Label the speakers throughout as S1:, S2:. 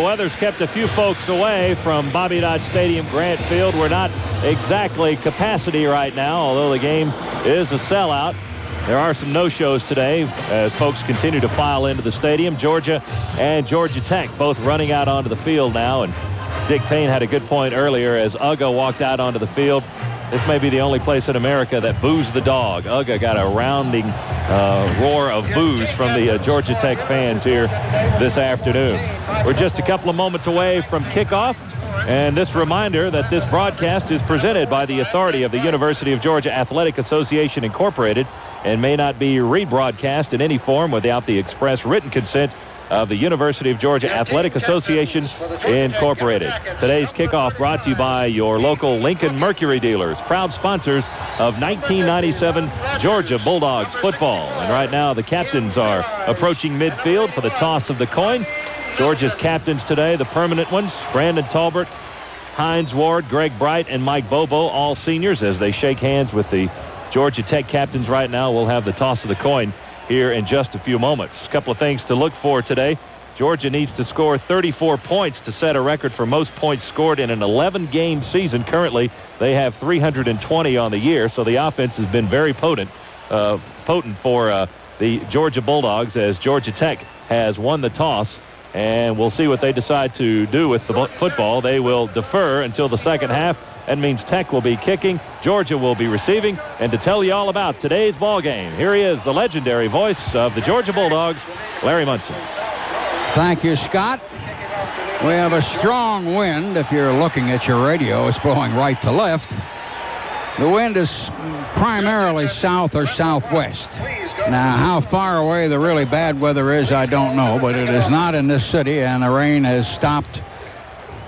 S1: weather's kept a few folks away from Bobby Dodd Stadium, Grant Field. We're not exactly capacity right now, although the game is a sellout. There are some no-shows today as folks continue to file into the stadium. Georgia and Georgia Tech both running out onto the field now, and Dick Payne had a good point earlier as Uga walked out onto the field. This may be the only place in America that boos the dog. Uga got a rounding roar of boos from the Georgia Tech fans here this afternoon. We're just a couple of moments away from kickoff. And this reminder that this broadcast is presented by the authority of the University of Georgia Athletic Association Incorporated and may not be rebroadcast in any form without the express written consent of the University of Georgia Athletic Association Incorporated. Today's kickoff brought to you by your local Lincoln Mercury dealers, proud sponsors of 1997 Georgia Bulldogs football. And right now the captains are approaching midfield for the toss of the coin. Georgia's captains today, the permanent ones, Brandon Talbert, Hines Ward, Greg Bright, and Mike Bobo, all seniors, as they shake hands with the Georgia Tech captains right now. We'll have the toss of the coin here in just a few moments. A couple of things to look for today. Georgia needs to score 34 points to set a record for most points scored in an 11-game season. Currently, they have 320 on the year, so the offense has been very potent for the Georgia Bulldogs, as Georgia Tech has won the toss. And we'll see what they decide to do with the football. They will defer until the second half. That means Tech will be kicking, Georgia will be receiving. And to tell you all about today's ball game, here he is, the legendary voice of the Georgia Bulldogs, Larry Munson.
S2: Thank you, Scott. We have a strong wind. If you're looking at your radio, it's blowing right to left. The wind is primarily south or southwest. Now, how far away the really bad weather is, I don't know, but it is not in this city, and the rain has stopped.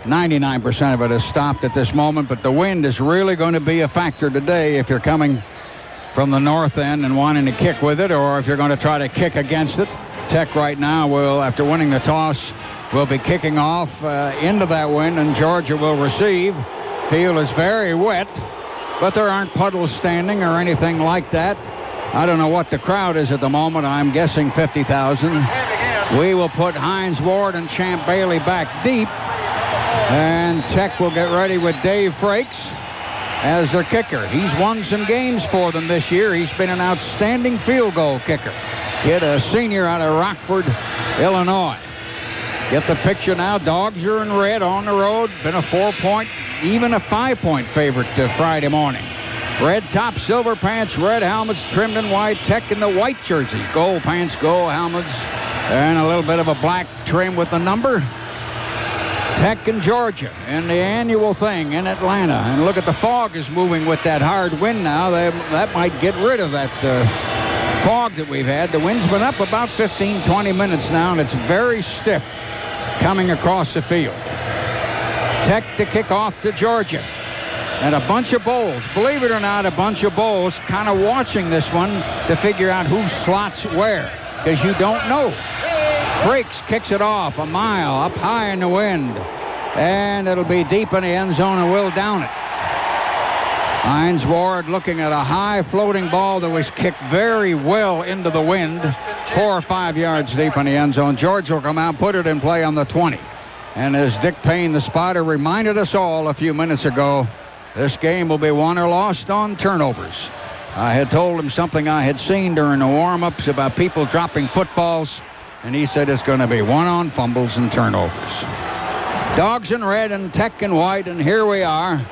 S2: 99% of it has stopped at this moment, but the wind is really going to be a factor today if you're coming from the north end and wanting to kick with it, or if you're going to try to kick against it. Tech right now will, after winning the toss, will be kicking off into that wind, and Georgia will receive. Field is very wet, but there aren't puddles standing or anything like that. I don't know what the crowd is at the moment. I'm guessing 50,000. We will put Hines Ward and Champ Bailey back deep. And Tech will get ready with Dave Frakes as their kicker. He's won some games for them this year. He's been an outstanding field goal kicker. Kid, a senior out of Rockford, Illinois. Get the picture now. Dogs are in red on the road. Been a 4-point, even a 5-point favorite Friday morning. Red top, silver pants, red helmets, trimmed in white. Tech in the white jerseys. Gold pants, gold helmets, and a little bit of a black trim with the number. Tech and Georgia in the annual thing in Atlanta. And look at the fog is moving with that hard wind now. That might get rid of that fog that we've had. The wind's been up about 15, 20 minutes now, and it's very stiff coming across the field. Tech to kick off to Georgia. And a bunch of bowls, believe it or not, a bunch of bowls kind of watching this one to figure out who slots where, because you don't know. Frakes kicks it off a mile up high in the wind, and it'll be deep in the end zone, and we'll down it. Hines Ward looking at a high floating ball that was kicked very well into the wind, 4 or 5 yards deep in the end zone. George will come out, put it in play on the 20. And as Dick Payne, the spotter, reminded us all a few minutes ago, this game will be won or lost on turnovers. I had told him something I had seen during the warm-ups about people dropping footballs, and he said it's going to be won on fumbles and turnovers. Dogs in red and Tech in white, and here we are.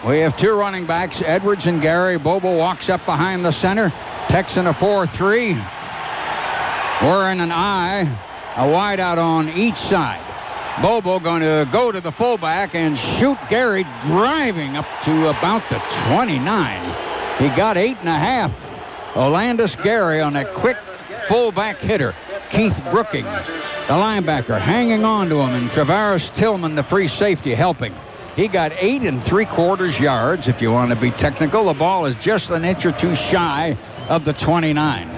S2: We have 2 running backs, Edwards and Gary. Bobo walks up behind the center. Tech's in a 4-3. We're in an I, a wide out on each side. Bobo going to go to the fullback and shoot Gary, driving up to about the 29. He got 8.5. Olandis Gary on that quick fullback hitter. Keith Brookings, the linebacker, hanging on to him, and Travaris Tillman, the free safety, helping. He got 8 3/4 yards, if you want to be technical. The ball is just an inch or two shy of the 29.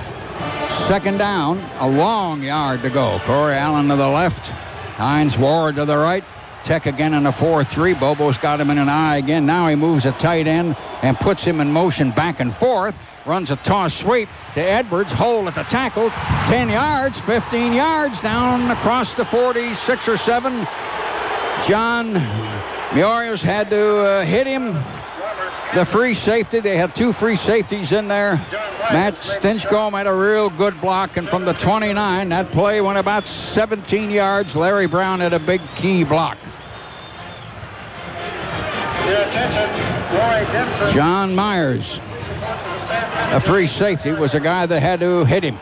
S2: Second down, a long yard to go. Corey Allen to the left. Hines Ward to the right. Tech again in a 4-3. Bobo's got him in an I again. Now he moves a tight end and puts him in motion back and forth. Runs a toss sweep to Edwards. Hole at the tackle. 10 yards, 15 yards, down across the 46 or 7. John Murias had to hit him. The free safety, they had 2 free safeties in there. Matt Stinchcomb had a real good block, and from the 29, that play went about 17 yards. Larry Brown had a big key block. John Myers, a free safety, was a guy that had to hit him.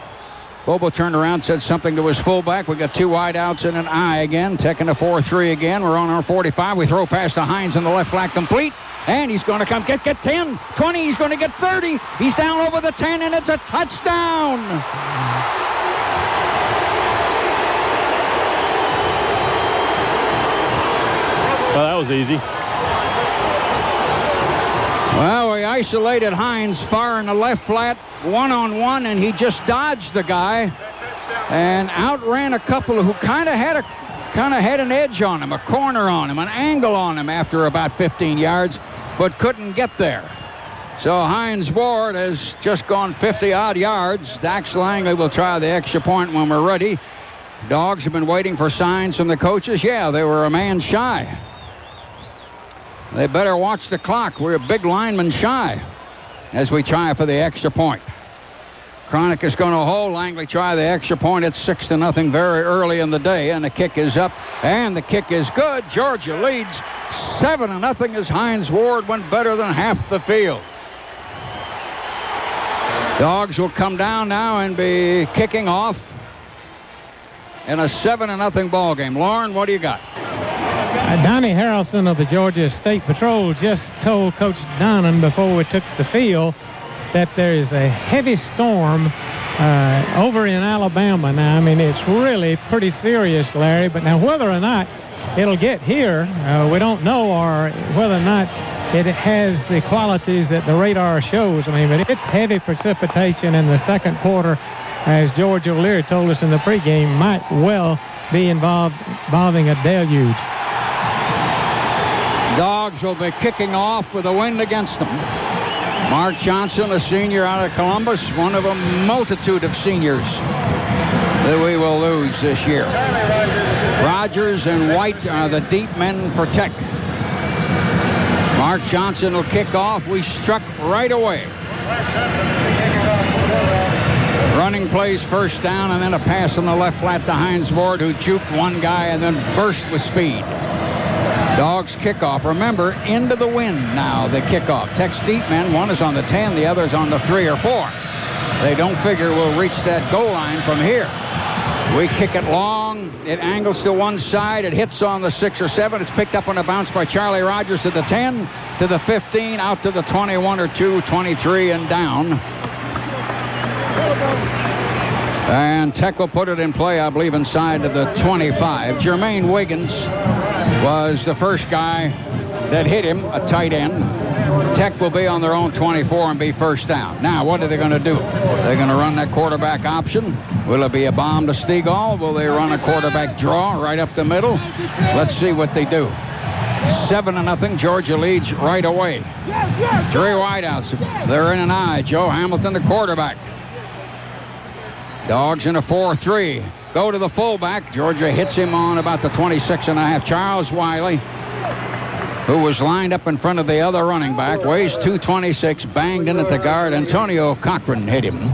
S2: Bobo turned around, said something to his fullback. We got 2 wideouts and an I again. Taking a 4-3 again. We're on our 45. We throw past to Hines in the left flat, complete. And he's going to come get 10, 20. He's going to get 30. He's down over the 10, and it's a touchdown.
S1: Well, that was easy.
S2: Well, we isolated Hines far in the left flat, one-on-one, and he just dodged the guy and outran a couple who kind of had an edge on him, a corner on him, an angle on him after about 15 yards, but couldn't get there. So Hines Ward has just gone 50-odd yards. Dax Langley will try the extra point when we're ready. Dogs have been waiting for signs from the coaches. Yeah, they were a man shy. They better watch the clock. We're a big lineman shy as we try for the extra point. Cronic is going to hold. Langley try the extra point. It's 6-0 very early in the day, and the kick is up, and the kick is good. Georgia leads 7-0 as Hines Ward went better than half the field. Dogs will come down now and be kicking off in a 7-0 ball game. Loran, what do you got?
S3: Donnie Harrelson of the Georgia State Patrol just told Coach Donnan before we took the field that there is a heavy storm over in Alabama now. I mean, it's really pretty serious, Larry. But now whether or not it'll get here, we don't know, or whether or not it has the qualities that the radar shows. I mean, but it's heavy precipitation in the second quarter, as George O'Leary told us in the pregame, might well be involving a deluge.
S2: Dogs will be kicking off with the wind against them. Mark Johnson, a senior out of Columbus, one of a multitude of seniors that we will lose this year. Rogers and White are the deep men for Tech. Mark Johnson will kick off. We struck right away. Running plays first down, and then a pass on the left flat to Hines Ward, who juked one guy and then burst with speed. Dogs kickoff. Remember, into the wind now, the kickoff. Tech's deep men, one is on the 10, the other's on the 3 or 4. They don't figure we'll reach that goal line from here. We kick it long. It angles to one side. It hits on the 6 or 7. It's picked up on a bounce by Charlie Rogers to the 10, to the 15, out to the 21 or 2, 23, and down. And Tech will put it in play, I believe, inside of the 25. Jermaine Wiggins was the first guy that hit him, a tight end. Tech will be on their own 24 and be first down. Now, what are they going to do? They're going to run that quarterback option. Will it be a bomb to Stegall? Will they run a quarterback draw right up the middle? Let's see what they do. 7-0. Georgia leads right away. 3 wideouts. They're in an I. Joe Hamilton, the quarterback. Dogs in a 4-3. Go to the fullback. Georgia hits him on about the 26.5. Charles Wiley, who was lined up in front of the other running back, weighs 226, banged in at the guard. Antonio Cochran hit him.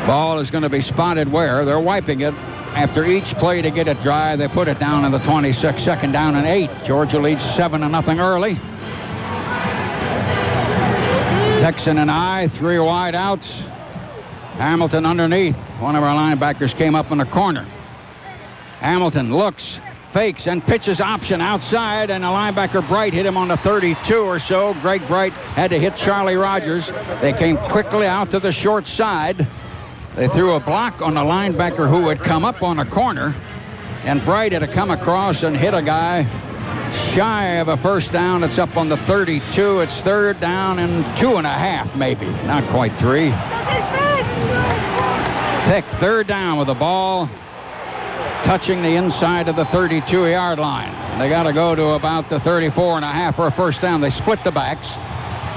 S2: Ball is going to be spotted where? They're wiping it. After each play to get it dry, they put it down in the 26, second down and 8. Georgia leads 7-0 early. Texan and I, 3 wide outs. Hamilton underneath. One of our linebackers came up in the corner. Hamilton looks, fakes, and pitches option outside, and a linebacker, Bright, hit him on the 32 or so. Greg Bright had to hit Charlie Rogers. They came quickly out to the short side. They threw a block on the linebacker who had come up on a corner, and Bright had to come across and hit a guy shy of a first down. It's up on the 32. It's 3rd down and 2.5, maybe. Not quite 3. Tech 3rd down with the ball touching the inside of the 32-yard line. They got to go to about the 34.5 for a first down. They split the backs.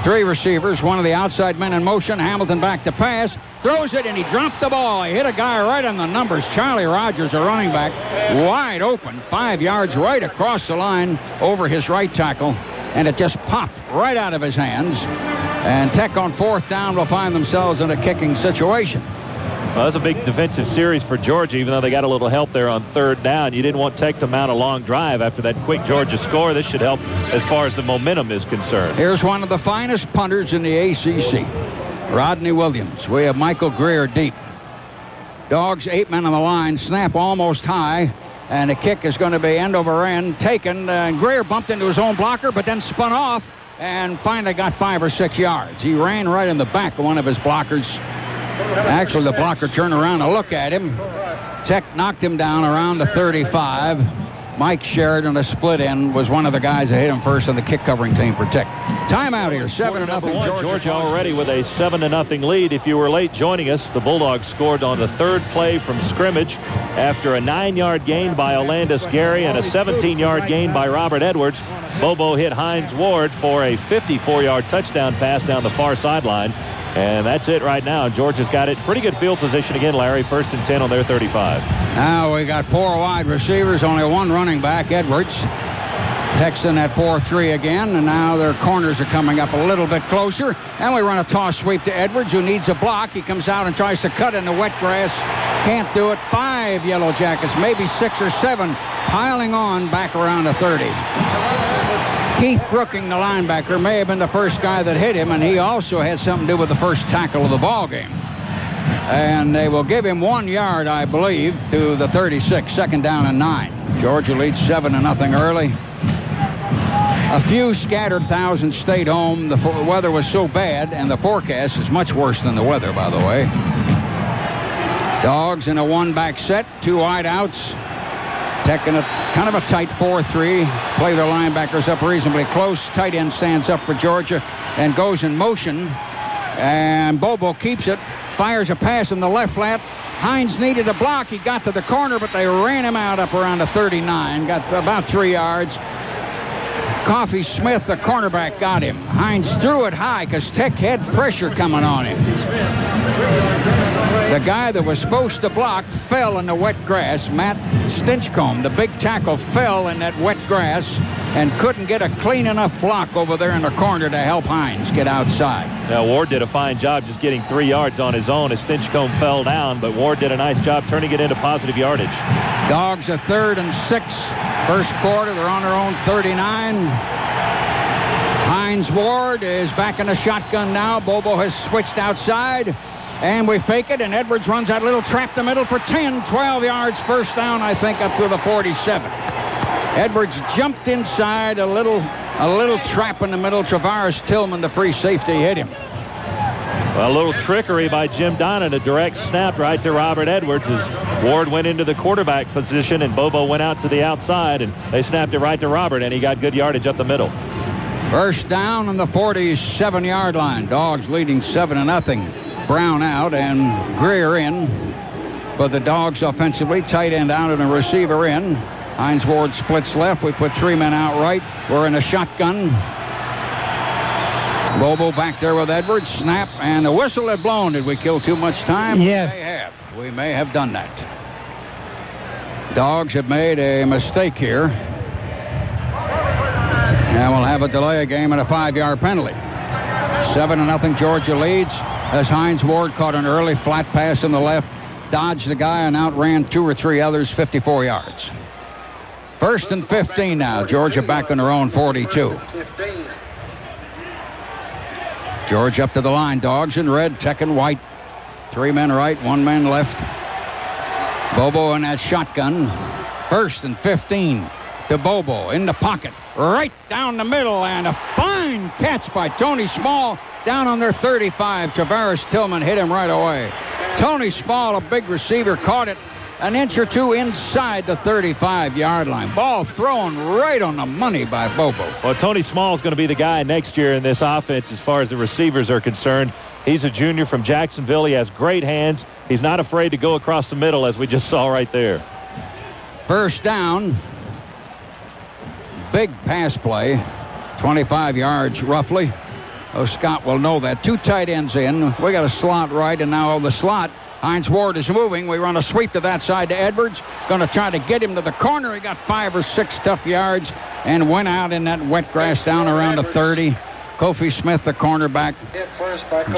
S2: 3 receivers, one of the outside men in motion. Hamilton back to pass, throws it, and he dropped the ball. He hit a guy right on the numbers. Charlie Rogers, a running back, wide open, 5 yards right across the line over his right tackle, and it just popped right out of his hands. And Tech on 4th down will find themselves in a kicking situation.
S1: Well, that's a big defensive series for Georgia, even though they got a little help there on 3rd down. You didn't want Tech to mount a long drive after that quick Georgia score. This should help as far as the momentum is concerned.
S2: Here's one of the finest punters in the ACC, Rodney Williams. We have Michael Greer deep. Dogs, 8 men on the line, snap almost high, and the kick is going to be end over end, taken. Greer bumped into his own blocker, but then spun off and finally got 5 or 6 yards. He ran right in the back of one of his blockers. Actually, the blocker turned around to look at him. Tech knocked him down around the 35. Mike Sheridan, a split end, was one of the guys that hit him first on the kick covering team for Tech. Timeout here, 7-0
S1: Georgia already with a 7-0 lead. If you were late joining us, the Bulldogs scored on the 3rd play from scrimmage after a 9-yard gain by Olandis Gary and a 17-yard gain by Robert Edwards. Bobo hit Hines Ward for a 54-yard touchdown pass down the far sideline. And that's it right now. Georgia's got it. Pretty good field position again, Larry. 1st and 10 on their 35.
S2: Now we got 4 wide receivers, only 1 running back, Edwards. Texan at 4-3 again, and now their corners are coming up a little bit closer. And we run a toss sweep to Edwards, who needs a block. He comes out and tries to cut in the wet grass. Can't do it. 5 Yellow Jackets, maybe 6 or 7, piling on back around the 30. Keith Brooking, the linebacker, may have been the first guy that hit him, and he also had something to do with the first tackle of the ball game. And they will give him 1 yard, I believe, to the 36, 2nd down and 9. Georgia leads 7-0 early. A few scattered thousands stayed home. The weather was so bad, and the forecast is much worse than the weather, by the way. Dogs in a 1-back set, 2 wide outs. Tech in a kind of a tight 4-3. Play their linebackers up reasonably close. Tight end stands up for Georgia and goes in motion. And Bobo keeps it. Fires a pass in the left flat. Hines needed a block. He got to the corner, but they ran him out up around the 39. Got about 3 yards. Coffee Smith, the cornerback, got him. Hines threw it high because Tech had pressure coming on him. The guy that was supposed to block fell in the wet grass. Matt Stinchcomb, the big tackle, fell in that wet grass and couldn't get a clean enough block over there in the corner to help Hines get outside.
S1: Now, Ward did a fine job just getting 3 yards on his own as Stinchcomb fell down, but Ward did a nice job turning it into positive yardage.
S2: Dogs a 3rd and 6. First quarter, they're on their own 39. Hines Ward is back in the shotgun now. Bobo has switched outside. And we fake it, and Edwards runs that little trap in the middle for 10, 12 yards, first down, I think, up to the 47. Edwards jumped inside, a little trap in the middle. Travaris Tillman, the free safety, hit him.
S1: Well, a little trickery by Jim Donnan, a direct snap right to Robert Edwards as Ward went into the quarterback position and Bobo went out to the outside, and they snapped it right to Robert, and he got good yardage up the middle.
S2: First down on the 47-yard line. Dogs leading 7-0. Brown out and Greer in for the Dogs offensively. Tight end out and a receiver in. Hines Ward splits left. We put 3 men out right. We're in a shotgun. Bobo back there with Edwards. Snap, and the whistle had blown. Did we kill too much time?
S3: Yes.
S2: We may have done that. Dogs have made a mistake here. And we'll have a delay of game and a 5-yard penalty. 7-0 Georgia leads. As Hines Ward caught an early flat pass in the left, dodged the guy and outran 2 or 3 others, 54 yards. 1st and 15 now. Georgia back on their own 42. Georgia up to the line. Dogs in red, Tech in white. 3 men right, 1 man left. Bobo in that shotgun. 1st and 15 to Bobo in the pocket. Right down the middle, and a fine catch by Tony Small. Down on their 35, Travaris Tillman hit him right away. Tony Small, a big receiver, caught it an inch or 2 inside the 35-yard line. Ball thrown right on the money by Bobo.
S1: Well, Tony Small is going to be the guy next year in this offense as far as the receivers are concerned. He's a junior from Jacksonville. He has great hands. He's not afraid to go across the middle, as we just saw right there.
S2: First down. Big pass play. 25 yards roughly. Oh, Scott will know that. 2 tight ends in. We got a slot right, and now the slot. Hines Ward is moving. We run a sweep to that side to Edwards. Going to try to get him to the corner. He got 5 or 6 tough yards and went out in that wet grass down around the 30. Kofi Smith, the cornerback.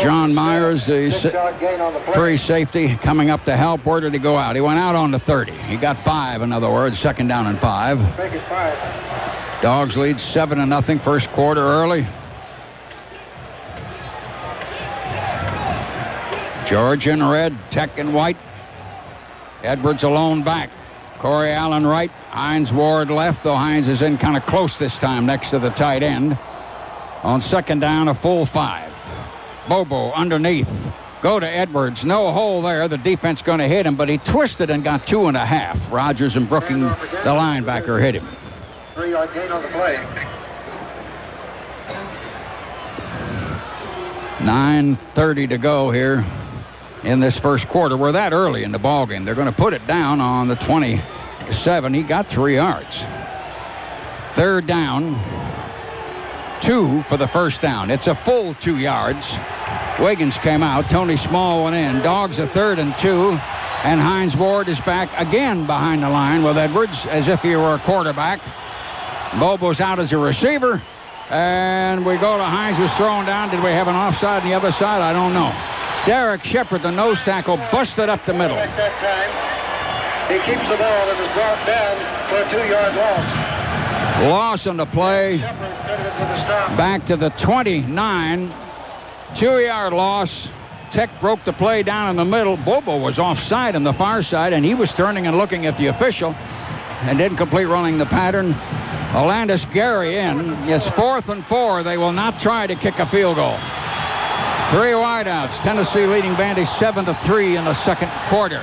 S2: John Myers, the free safety, coming up to help. Where did he go out? He went out on the 30. He got 5, in other words, 2nd down and 5. Dogs lead 7-0, first quarter early. Georgia in red, Tech in white. Edwards alone back. Corey Allen right. Hines Ward left, though Hines is in kind of close this time next to the tight end. On 2nd down, a full 5. Bobo underneath. Go to Edwards. No hole there. The defense going to hit him, but he twisted and got 2.5. Rogers and Brooking, the linebacker, hit him.
S4: 3-yard gain on the play.
S2: 9:30 to go here in this first quarter. We're that early in the ballgame. They're going to put it down on the 27. He got 3 yards. 3rd down. 2 for the first down. It's a full 2 yards. Wiggins came out. Tony Small went in. Dogs a 3rd and 2. And Hines Ward is back again behind the line with Edwards as if he were a quarterback. Bobo's out as a receiver. And we go to Hines was thrown down. Did we have an offside on the other side? I don't know. Derek Shepard, the nose tackle, busted up the middle.
S4: At that time, he keeps the ball and is brought down for a 2-yard loss.
S2: Loss on the play. Back to the 29. 2-yard loss. Tech broke the play down in the middle. Bobo was offside on the far side, and he was turning and looking at the official and didn't complete running the pattern. Alandis Gary in. It's 4th and 4. They will not try to kick a field goal. 3 wideouts. Tennessee leading Vandy 7-3 in the second quarter.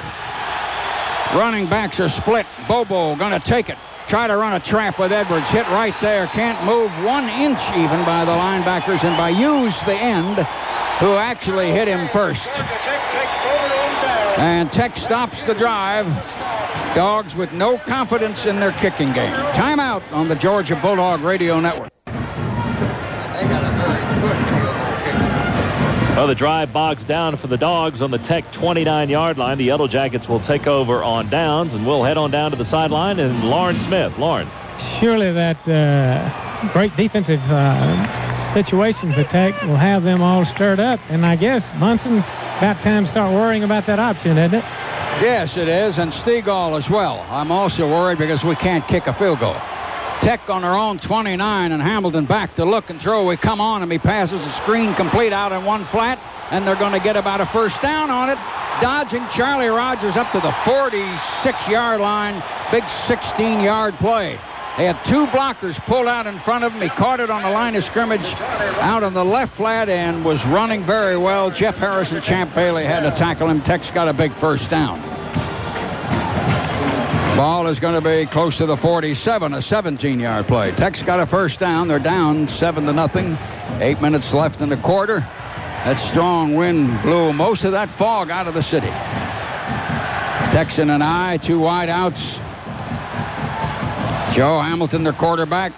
S2: Running backs are split. Bobo going to take it. Try to run a trap with Edwards. Hit right there. Can't move 1 inch even by the linebackers and by Hughes, the end, who actually hit him first. And Tech stops the drive. Dogs with no confidence in their kicking game. Timeout on the Georgia Bulldog Radio Network.
S1: Well, the drive bogs down for the Dogs on the Tech 29-yard line. The Yellow Jackets will take over on downs, and we'll head on down to the sideline. And Loran Smith. Loran.
S3: Surely that great defensive situation for Tech will have them all stirred up. And I guess, Munson, about time to start worrying about that option, isn't it?
S2: Yes, it is, and Stegall as well. I'm also worried because we can't kick a field goal. Tech on their own 29, and Hamilton back to look and throw. We come on him. He passes the screen complete out in one flat, and they're going to get about a first down on it. Dodging Charlie Rogers up to the 46-yard line. Big 16-yard play. They had 2 blockers pulled out in front of him. He caught it on the line of scrimmage out on the left flat and was running very well. Jeff Harris and Champ Bailey had to tackle him. Tech's got a big first down. Ball is going to be close to the 47, a 17-yard play. Tech's got a first down. They're down 7-0. 8 minutes left in the quarter. That strong wind blew most of that fog out of the city. Tech's in an eye, 2 wide outs. Joe Hamilton, their quarterback,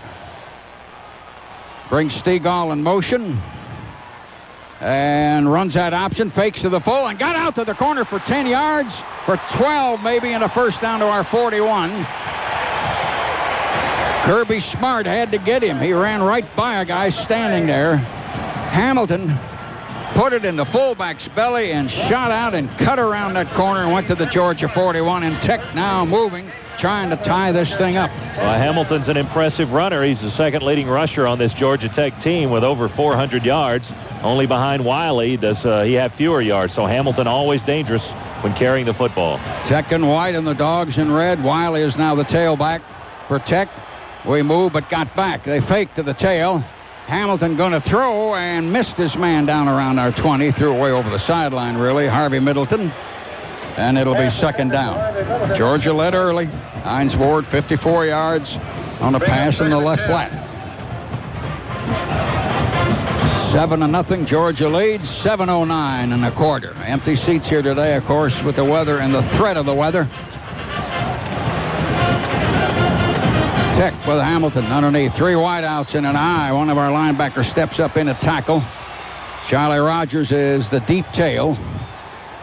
S2: brings Stegall in motion and runs that option, fakes to the full, and got out to the corner for 10 yards, for 12 maybe, and a first down to our 41. Kirby Smart had to get him. He ran right by a guy standing there. Hamilton put it in the fullback's belly and shot out and cut around that corner and went to the Georgia 41, and Tech now moving, trying to tie this thing up.
S1: Well, Hamilton's an impressive runner. He's the 2nd leading rusher on this Georgia Tech team with over 400 yards. Only behind Wiley does he have fewer yards. So Hamilton always dangerous when carrying the football.
S2: Tech in white and the Dogs in red. Wiley is now the tailback for Tech. We move but got back. They fake to the tail. Hamilton going to throw and missed his man down around our 20. Threw away over the sideline, really. Harvey Middleton. And it'll be 2nd down. Georgia led early. Hines Ward 54 yards on a pass in the left flat. 7-0. Georgia leads. 7:09 in the quarter. Empty seats here today, of course, with the weather and the threat of the weather. Tech with Hamilton underneath. 3 wideouts and an I. One of our linebackers steps up in a tackle. Charlie Rogers is the deep tail.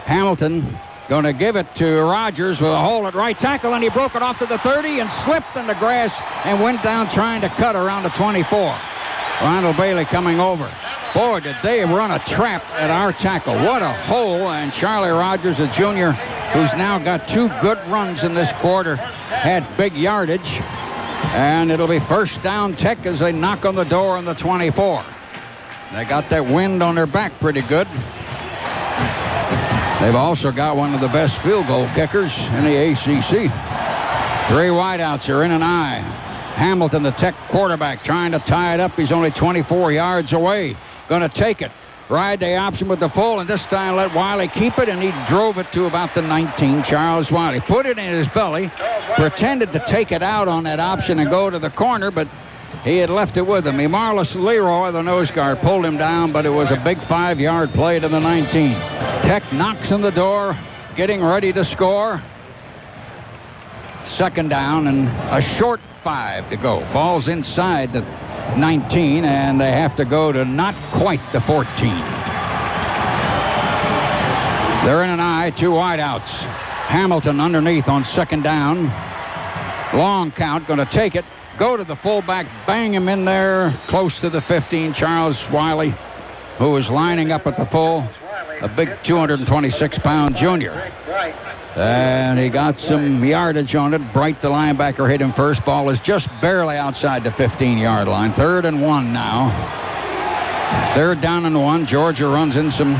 S2: Hamilton going to give it to Rogers with a hole at right tackle, and he broke it off to the 30 and slipped in the grass and went down trying to cut around the 24. Randall Bailey coming over. Boy, did they run a trap at our tackle. What a hole. And Charlie Rogers, a junior who's now got 2 good runs in this quarter, had big yardage. And it'll be first down Tech as they knock on the door on the 24. They got that wind on their back pretty good. They've also got one of the best field goal kickers in the ACC. 3 wideouts are in an I. Hamilton, the Tech quarterback, trying to tie it up. He's only 24 yards away. Going to take it. Ride the option with the full, and this time let Wiley keep it, and he drove it to about the 19. Charles Wiley put it in his belly, pretended to take it out on that option and go to the corner, but he had left it with him. Marlis Leroy, the nose guard, pulled him down, but it was a big 5-yard play to the 19. Tech knocks on the door, getting ready to score. Second down and a short 5 to go. Ball's inside the 19, and they have to go to not quite the 14. They're in an I, 2 wideouts. Hamilton underneath on second down. Long count, going to take it. Go to the fullback, bang him in there, close to the 15. Charles Wiley, who was lining up at the full, a big 226-pound junior. And he got some yardage on it. Bright, the linebacker, hit him first. Ball is just barely outside the 15-yard line. 3rd and 1 now. 3rd down and 1. Georgia runs in some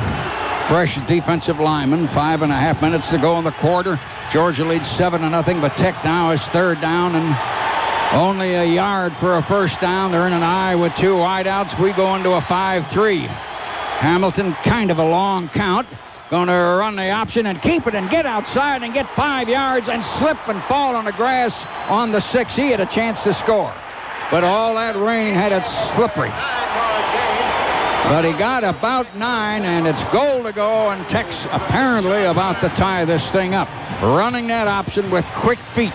S2: fresh defensive linemen. 5.5 minutes to go in the quarter. Georgia leads 7-0, but Tech now is 3rd down and only a yard for a first down. They're in an I with 2 wideouts. We go into a 5-3. Hamilton, kind of a long count. Going to run the option and keep it and get outside and get 5 yards and slip and fall on the grass on the 6. He had a chance to score. But all that rain had it slippery. But he got about 9, and it's goal to go, and Tech's apparently about to tie this thing up. Running that option with quick feet.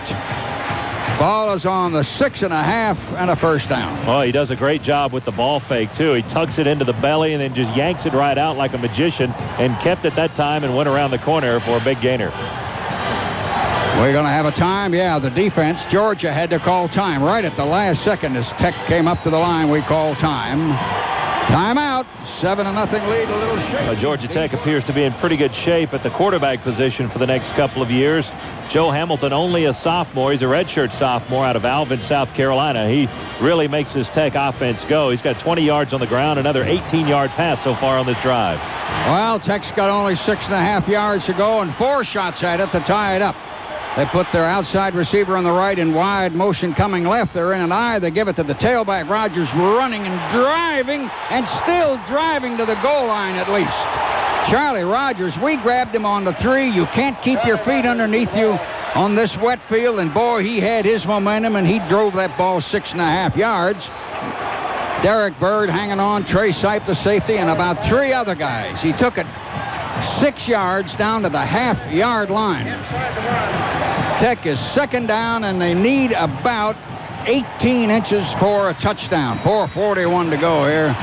S2: Ball is on the 6.5 and a first down.
S1: Oh, he does a great job with the ball fake, too. He tucks it into the belly and then just yanks it right out like a magician and kept it that time and went around the corner for a big gainer.
S2: We're going to have a time. Yeah, the defense, Georgia had to call time right at the last second as Tech came up to the line. We call time. Timeout. 7-0 lead, a little shaky.
S1: Georgia Tech appears to be in pretty good shape at the quarterback position for the next couple of years. Joe Hamilton, only a sophomore. He's a redshirt sophomore out of Alvin, South Carolina. He really makes his Tech offense go. He's got 20 yards on the ground, another 18-yard pass so far on this drive.
S2: Well, Tech's got only 6.5 yards to go and 4 shots at it to tie it up. They put their outside receiver on the right in wide motion coming left. They're in an I. They give it to the tailback. Rogers running and driving and still driving to the goal line at least. Charlie Rogers, we grabbed him on the 3. You can't keep your feet underneath you on this wet field. And boy, he had his momentum and he drove that ball 6.5 yards. Derek Bird hanging on, Trey Sipe the safety, and about 3 other guys. He took it 6 yards down to the half-yard line. Tech is second down, and they need about 18 inches for a touchdown. 4:41 to go here.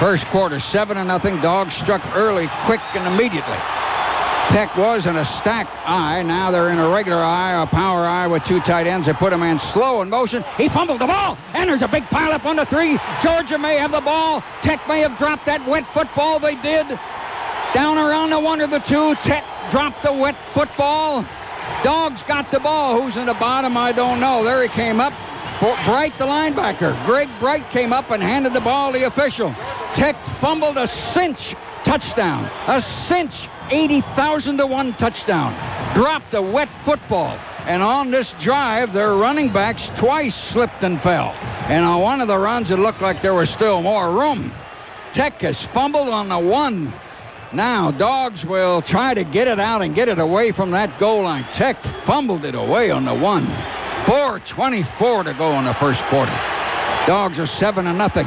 S2: First quarter, 7-0. Dogs struck early, quick, and immediately. Tech was in a stack I. Now they're in a regular I, a power I with 2 tight ends. They put him in slow in motion. He fumbled the ball, and there's a big pileup on the 3. Georgia may have the ball. Tech may have dropped that wet football. They did. Down around the 1 or the 2. Tech dropped the wet football. Dogs got the ball. Who's in the bottom, I don't know. There he came up. Bright, the linebacker. Greg Bright came up and handed the ball to the official. Tech fumbled a cinch touchdown. A cinch 80,000 to 1 touchdown. Dropped a wet football. And on this drive, their running backs twice slipped and fell. And on one of the runs, it looked like there was still more room. Tech has fumbled on the 1. Now, Dogs will try to get it out and get it away from that goal line. Tech fumbled it away on the 1. 4:24 to go in the first quarter. Dogs are 7-0.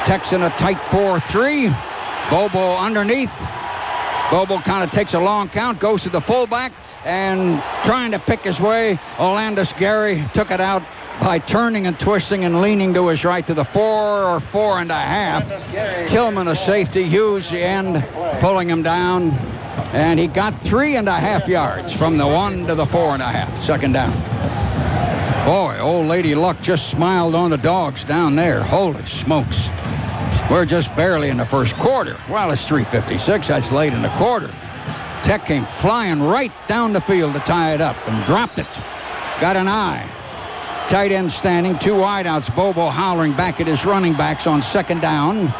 S2: Tech's in a tight 4-3. Bobo underneath. Bobo kind of takes a long count, goes to the fullback, and trying to pick his way. Olandis Gary took it out by turning and twisting and leaning to his right to the 4 or 4.5. Tillman a safety, Hughes the end, pulling him down. And he got 3.5 yards from the 1 to the 4.5, second down. Boy, old Lady Luck just smiled on the Dogs down there. Holy smokes. We're just barely in the first quarter. Well, it's 3:56. That's late in the quarter. Tech came flying right down the field to tie it up and dropped it. Got an eye. Tight end standing, 2 wideouts. Bobo hollering back at his running backs on second down.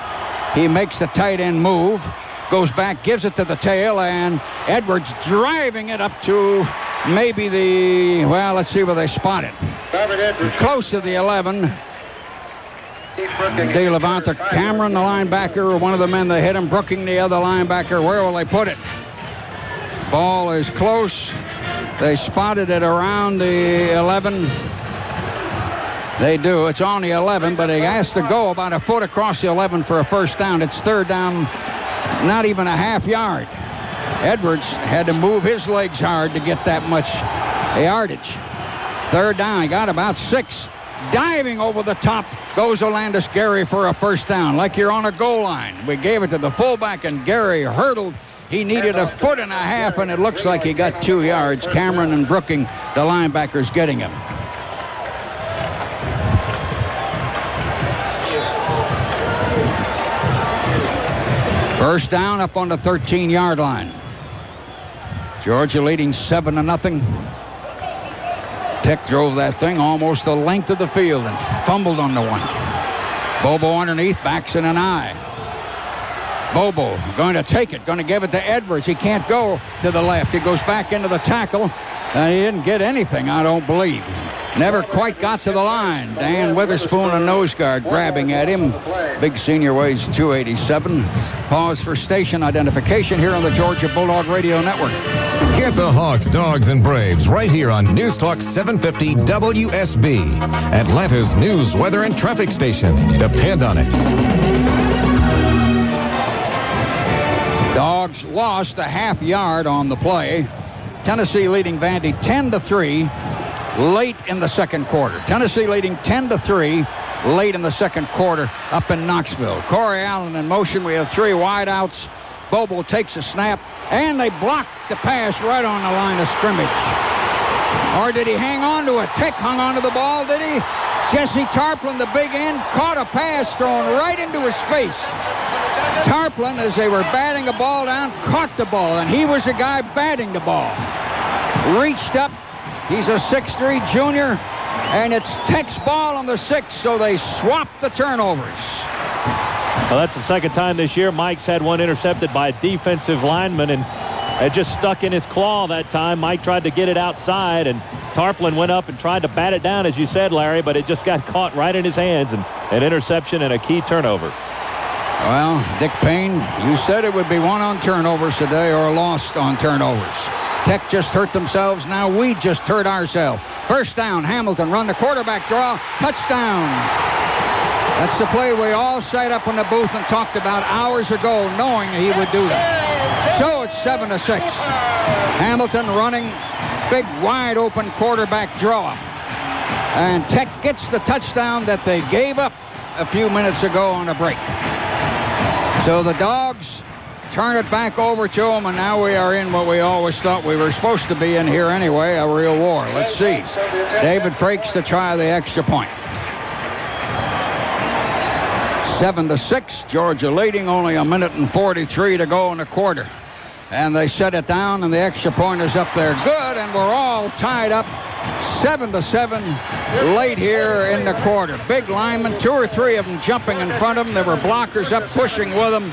S2: He makes the tight end move, goes back, gives it to the tail, and Edwards driving it up to maybe the, well, let's see where they spot it. Close to the 11. De Levante, Cameron, the linebacker, one of the men that hit him. Brooking, the other linebacker. Where will they put it? Ball is close. They spotted it around the 11. They do. It's on the 11, but he has to go about a foot across the 11 for a first down. It's third down, not even a half yard. Edwards had to move his legs hard to get that much yardage. Third down, he got about 6. Diving over the top goes Olandis Gary for a first down, like you're on a goal line. We gave it to the fullback, and Gary hurdled. He needed a 1.5 feet, and it looks like he got 2 yards. Cameron and Brooking, the linebackers, getting him. First down up on the 13-yard line. Georgia leading 7-0. Tech drove that thing almost the length of the field and fumbled on the one. Bobo underneath, backs in an eye. Bobo going to take it, going to give it to Edwards. He can't go to the left. He goes back into the tackle, and he didn't get anything, I don't believe. Never quite got to the line. Dan Witherspoon, a nose guard, grabbing at him. Big senior weighs 287. Pause for station identification here on the Georgia Bulldog Radio Network.
S5: Get the Hawks, Dogs, and Braves right here on News Talk 750 WSB. Atlanta's news, weather, and traffic station. Depend on it.
S2: Dogs lost a half yard on the play. Tennessee leading Vandy 10-3 late in the second quarter. Tennessee leading 10-3 late in the second quarter up in Knoxville. Corey Allen in motion. We have 3 wideouts. Bobo takes a snap, and they block the pass right on the line of scrimmage. Or did he hang on to it? Tech hung on to the ball, did he? Jesse Tarplin, the big end, caught a pass thrown right into his face. Tarplin, as they were batting a ball down, caught the ball, and he was the guy batting the ball. Reached up. He's a 6'3" junior, and it's Tech's ball on the 6, so they swapped the turnovers.
S1: Well, that's the second time this year Mike's had one intercepted by a defensive lineman, and it just stuck in his claw that time. Mike tried to get it outside, and Tarplin went up and tried to bat it down, as you said, Larry, but it just got caught right in his hands, and an interception and a key turnover.
S2: Well, Dick Payne, you said it would be won on turnovers today or lost on turnovers. Tech just hurt themselves. Now we just hurt ourselves. First down, Hamilton, run the quarterback draw, touchdown. That's the play we all sat up in the booth and talked about hours ago, knowing that he would do that. So it's 7-6. Hamilton running, big wide open quarterback draw. And Tech gets the touchdown that they gave up a few minutes ago on a break. So the Dogs turn it back over to them, and now we are in what we always thought we were supposed to be in here anyway, a real war. Let's see. David Frakes to try the extra point. 7-6, Georgia leading, only a minute and 43 to go in the quarter. And they set it down, and the extra point is up there. Good, and we're all tied up 7-7 late here in the quarter. Big linemen, 2 or 3 of them jumping in front of them. There were blockers up pushing with them.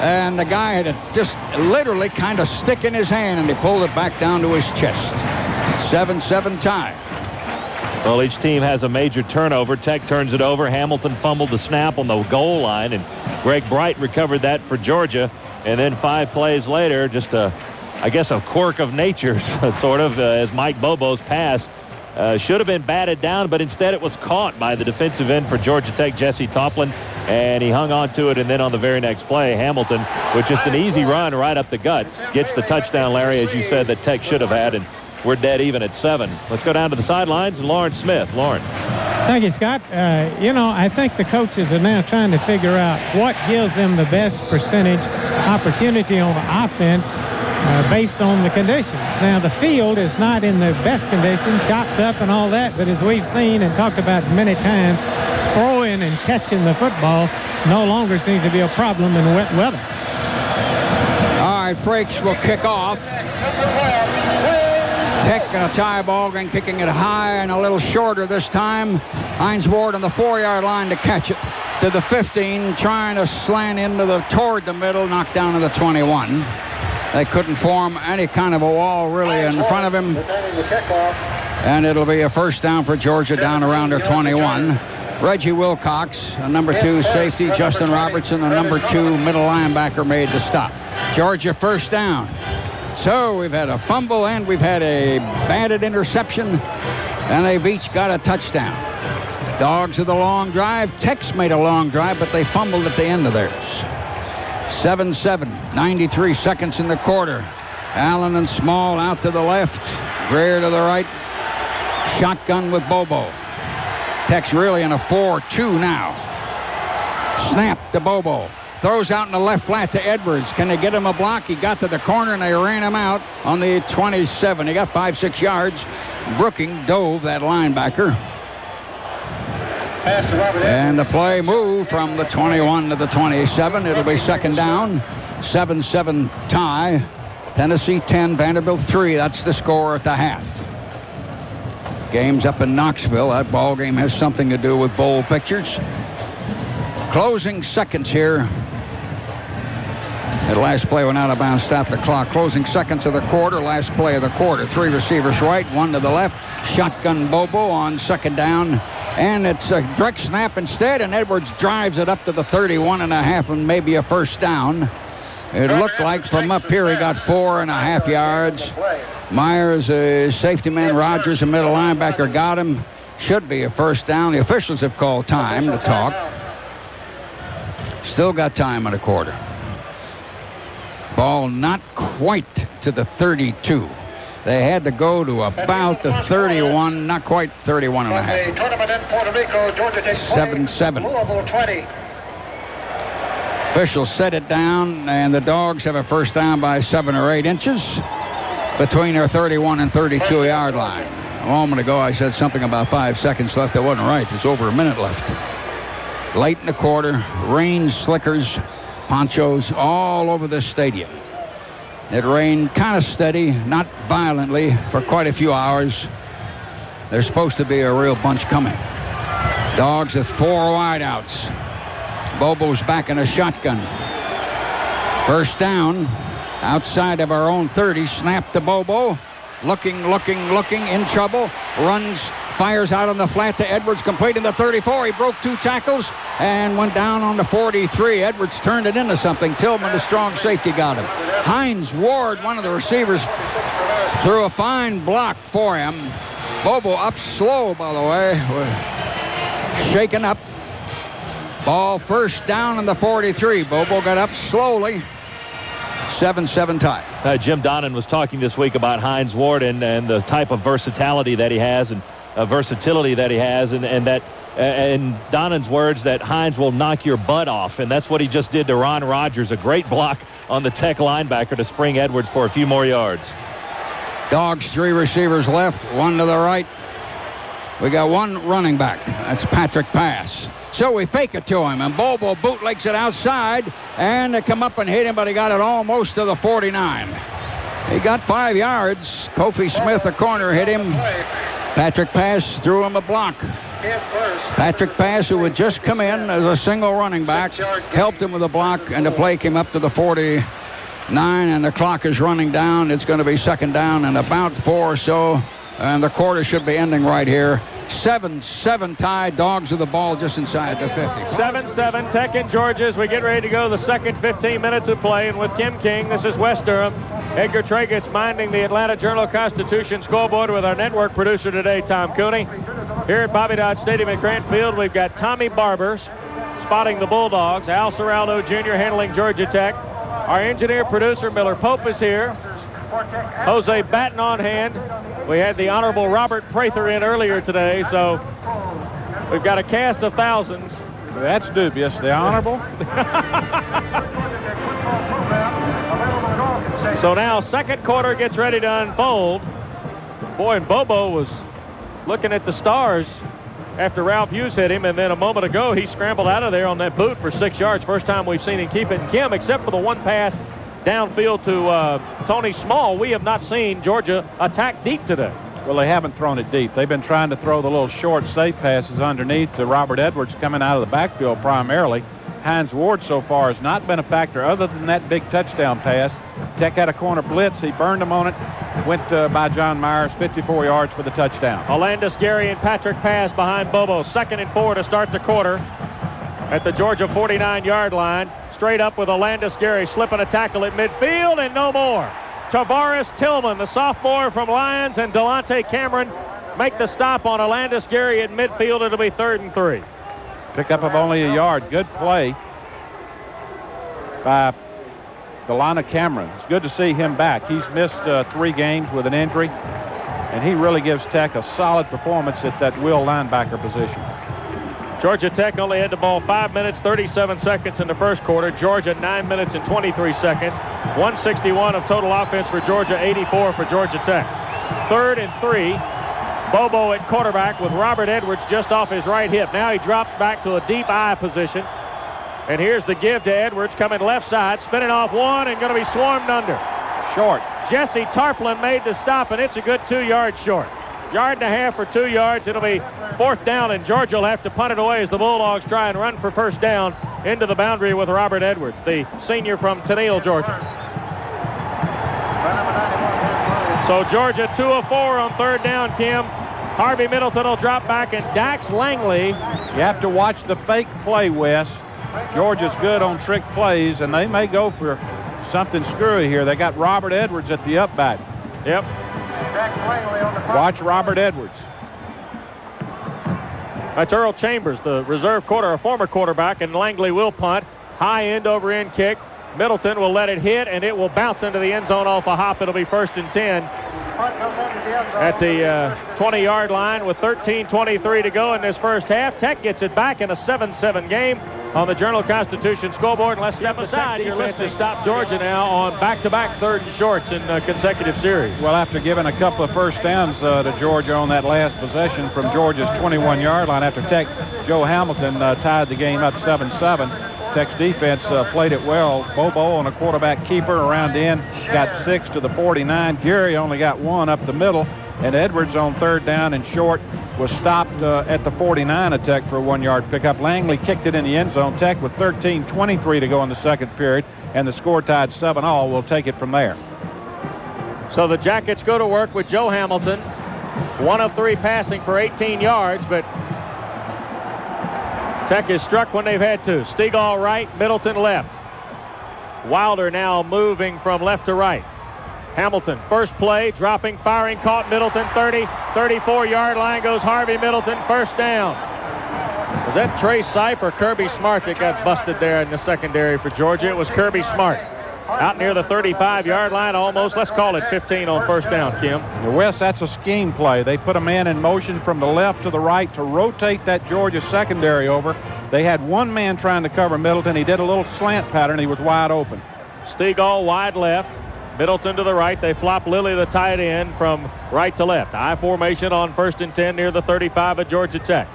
S2: And the guy had to just literally kind of stick in his hand, and he pulled it back down to his chest. 7-7 tie.
S1: Well, each team has a major turnover. Tech turns it over. Hamilton fumbled the snap on the goal line, and Greg Bright recovered that for Georgia. And then 5 plays later, just I guess a quirk of nature, sort of, as Mike Bobo's pass should have been batted down, but instead it was caught by the defensive end for Georgia Tech, Jesse Toplin, and he hung on to it, and then on the very next play, Hamilton, with just an easy run right up the gut, gets the touchdown, Larry, as you said, that Tech should have had, and we're dead even at 7. Let's go down to the sidelines and Loran Smith. Loran.
S3: Thank you, Scott. I think the coaches are now trying to figure out what gives them the best percentage opportunity on offense based on the conditions. Now, the field is not in the best condition, chopped up and all that, but as we've seen and talked about many times, throwing and catching the football no longer seems to be a problem in wet weather.
S2: All right, Frakes will kick off. Tech in a tie ball game, kicking it high and a little shorter this time. Hines Ward on the 4-yard line to catch it to the 15, trying to slant toward the middle, knocked down to the 21. They couldn't form any kind of a wall really in front of him. And it'll be a first down for Georgia down around their 21. Reggie Wilcox, a number 2 safety, Justin Robertson, a number 2 middle linebacker made the stop. Georgia first down. So we've had a fumble and we've had a batted interception, and they've each got a touchdown. Dogs of the long drive. Tech's made a long drive, but they fumbled at the end of theirs. 7-7, 93 seconds in the quarter. Allen and Small out to the left. Greer to the right. Shotgun with Bobo. Tech's really in a 4-2 now. Snap to Bobo. Throws out in the left flat to Edwards. Can they get him a block? He got to the corner, and they ran him out on the 27. He got 5-6 yards. Brooking dove that linebacker. And the play moved from the 21 to the 27. It'll be second down. 7-7 tie. Tennessee 10, Vanderbilt 3. That's the score at the half. Game's up in Knoxville. That ball game has something to do with bowl pictures. Closing seconds here. The last play went out of bounds, stopped the clock. Closing seconds of the quarter, last play of the quarter. 3 receivers right, 1 to the left. Shotgun Bobo on second down. And it's a direct snap instead, and Edwards drives it up to the 31.5 and maybe a first down. It looked like from up here he got 4.5 yards. Myers, a safety man, Rogers, a middle linebacker, got him. Should be a first down. The officials have called time to talk. Still got time in a quarter. Ball not quite to the 32. They had to go to about the 31, not quite 31.5. 7-7. Officials set it down, and the Dogs have a first down by 7 or 8 inches between their 31 and 32-yard line. A moment ago, I said something about 5 seconds left. That wasn't right. There's over a minute left. Late in the quarter, rain, slickers, ponchos all over this stadium. It rained kind of steady, not violently, for quite a few hours. There's supposed to be a real bunch coming. Dogs with 4 wideouts. Bobo's back in a shotgun. First down, outside of our own 30. Snap to Bobo. Looking, in trouble. Runs, fires out on the flat to Edwards, completing the 34. He broke 2 tackles and went down on the 43. Edwards turned it into something. Tillman, the strong safety, got him. Hines Ward, one of the receivers, threw a fine block for him. Bobo up slow, by the way. Shaken up. Ball first down on the 43. Bobo got up slowly. 7-7 tie.
S1: Jim Donnan was talking this week about Hines Ward and the type of versatility that he has and versatility that he has, and that in Donnan's words, that Hines will knock your butt off, and that's what he just did to Ron Rogers. A great block on the Tech linebacker to spring Edwards for a few more yards.
S2: Dogs, 3 receivers left, 1 to the right. We got 1 running back. That's Patrick Pass. So we fake it to him, and Bobo bootlegs it outside, and they come up and hit him, but he got it almost to the 49. He got 5 yards. Kofi Smith, the corner, hit him. Patrick Pass threw him a block. Patrick Pass, who had just come in as a single running back, helped him with a block, and the play came up to the 49, and the clock is running down. It's going to be second down and about 4 or so. And the quarter should be ending right here. 7-7 tie. Dogs of the ball just inside the 50.
S1: 7-7, Tech and Georgia as we get ready to go the second 15 minutes of play. And with Kim King, this is West Durham. Edgar Tragutz minding the Atlanta Journal-Constitution scoreboard with our network producer today, Tom Cooney. Here at Bobby Dodd Stadium at Grant Field, we've got Tommy Barber spotting the Bulldogs. Al Serraldo Jr. handling Georgia Tech. Our engineer producer, Miller Pope, is here. Jose Batten on hand. We had the Honorable Robert Prather in earlier today, so we've got a cast of thousands.
S6: That's dubious. The Honorable?
S1: So now second quarter gets ready to unfold. Boy, and Bobo was looking at the stars after Ralph Hughes hit him, and then a moment ago he scrambled out of there on that boot for 6 yards. First time we've seen him keep it. And Kim, except for the one pass downfield to Tony Small, we have not seen Georgia attack deep today.
S6: Well, they haven't thrown it deep. They've been trying to throw the little short, safe passes underneath to Robert Edwards coming out of the backfield primarily. Hines Ward so far has not been a factor other than that big touchdown pass. Tech had a corner blitz. He burned them on it. Went by John Myers, 54 yards for the touchdown.
S1: Alandis Gary and Patrick pass behind Bobo. 2nd and 4 to start the quarter at the Georgia 49-yard line. Straight up with Alandis Gary slipping a tackle at midfield and no more. Tavares Tillman, the sophomore from Lions, and Delonte Cameron make the stop on Alandis Gary at midfield. It'll be 3rd and 3.
S6: Pickup of only a yard. Good play by Delonte Cameron. It's good to see him back. He's missed 3 games with an injury, and he really gives Tech a solid performance at that will linebacker position.
S1: Georgia Tech only had the ball 5 minutes, 37 seconds in the first quarter. Georgia 9 minutes and 23 seconds. 161 of total offense for Georgia, 84 for Georgia Tech. 3rd and 3. Bobo at quarterback with Robert Edwards just off his right hip. Now he drops back to a deep I position. And here's the give to Edwards coming left side, spinning off one and going to be swarmed under.
S6: Short.
S1: Jesse Tarplin made the stop, and it's a good 2 yards short. 1.5 yards for 2 yards. It'll be 4th down, and Georgia will have to punt it away as the Bulldogs try and run for first down into the boundary with Robert Edwards, the senior from Tenille, Georgia. So Georgia 2 of 4 on 3rd down, Kim. Harvey Middleton will drop back, and Dax Langley.
S6: You have to watch the fake play, Wes. Georgia's good on trick plays, and they may go for something screwy here. They got Robert Edwards at the up back.
S1: Yep.
S6: Watch Robert Edwards.
S1: That's Earl Chambers, the reserve former quarterback, and Langley will punt. High end over end kick. Middleton will let it hit, and it will bounce into the end zone off a hop. It'll be 1st and 10 at the 20-yard line with 13:23 to go in this first half. Tech gets it back in a 7-7 game on the Journal-Constitution scoreboard. And let's step aside. You're listening to stop Georgia now on back-to-back 3rd and shorts in consecutive series.
S6: Well, after giving a couple of first downs to Georgia on that last possession from Georgia's 21-yard line after Tech, Joe Hamilton tied the game up 7-7. Tech's defense played it well. Bobo on a quarterback keeper around the end got 6 to the 49. Gary only got 1 up the middle. And Edwards on 3rd down and short was stopped at the 49 of Tech for a 1-yard pickup. Langley kicked it in the end zone. Tech with 13:23 to go in the second period. And the score tied 7-all. We'll take it from there.
S1: So the Jackets go to work with Joe Hamilton. 1 of 3 passing for 18 yards, but Tech is struck when they've had to. Stegall right, Middleton left. Wilder now moving from left to right. Hamilton, first play, dropping, firing, caught. Middleton, 30, 34-yard line goes Harvey Middleton, first down. Was that Trey Sipe or Kirby Smart that got busted there in the secondary for Georgia? It was Kirby Smart. Out near the 35-yard line almost. Let's call it 15 on first down, Kim.
S6: Wes, that's a scheme play. They put a man in motion from the left to the right to rotate that Georgia secondary over. They had one man trying to cover Middleton. He did a little slant pattern. He was wide open.
S1: Stegall wide left. Middleton to the right. They flop Lilly, the tight end, from right to left. I formation on 1st and 10 near the 35 of Georgia Tech.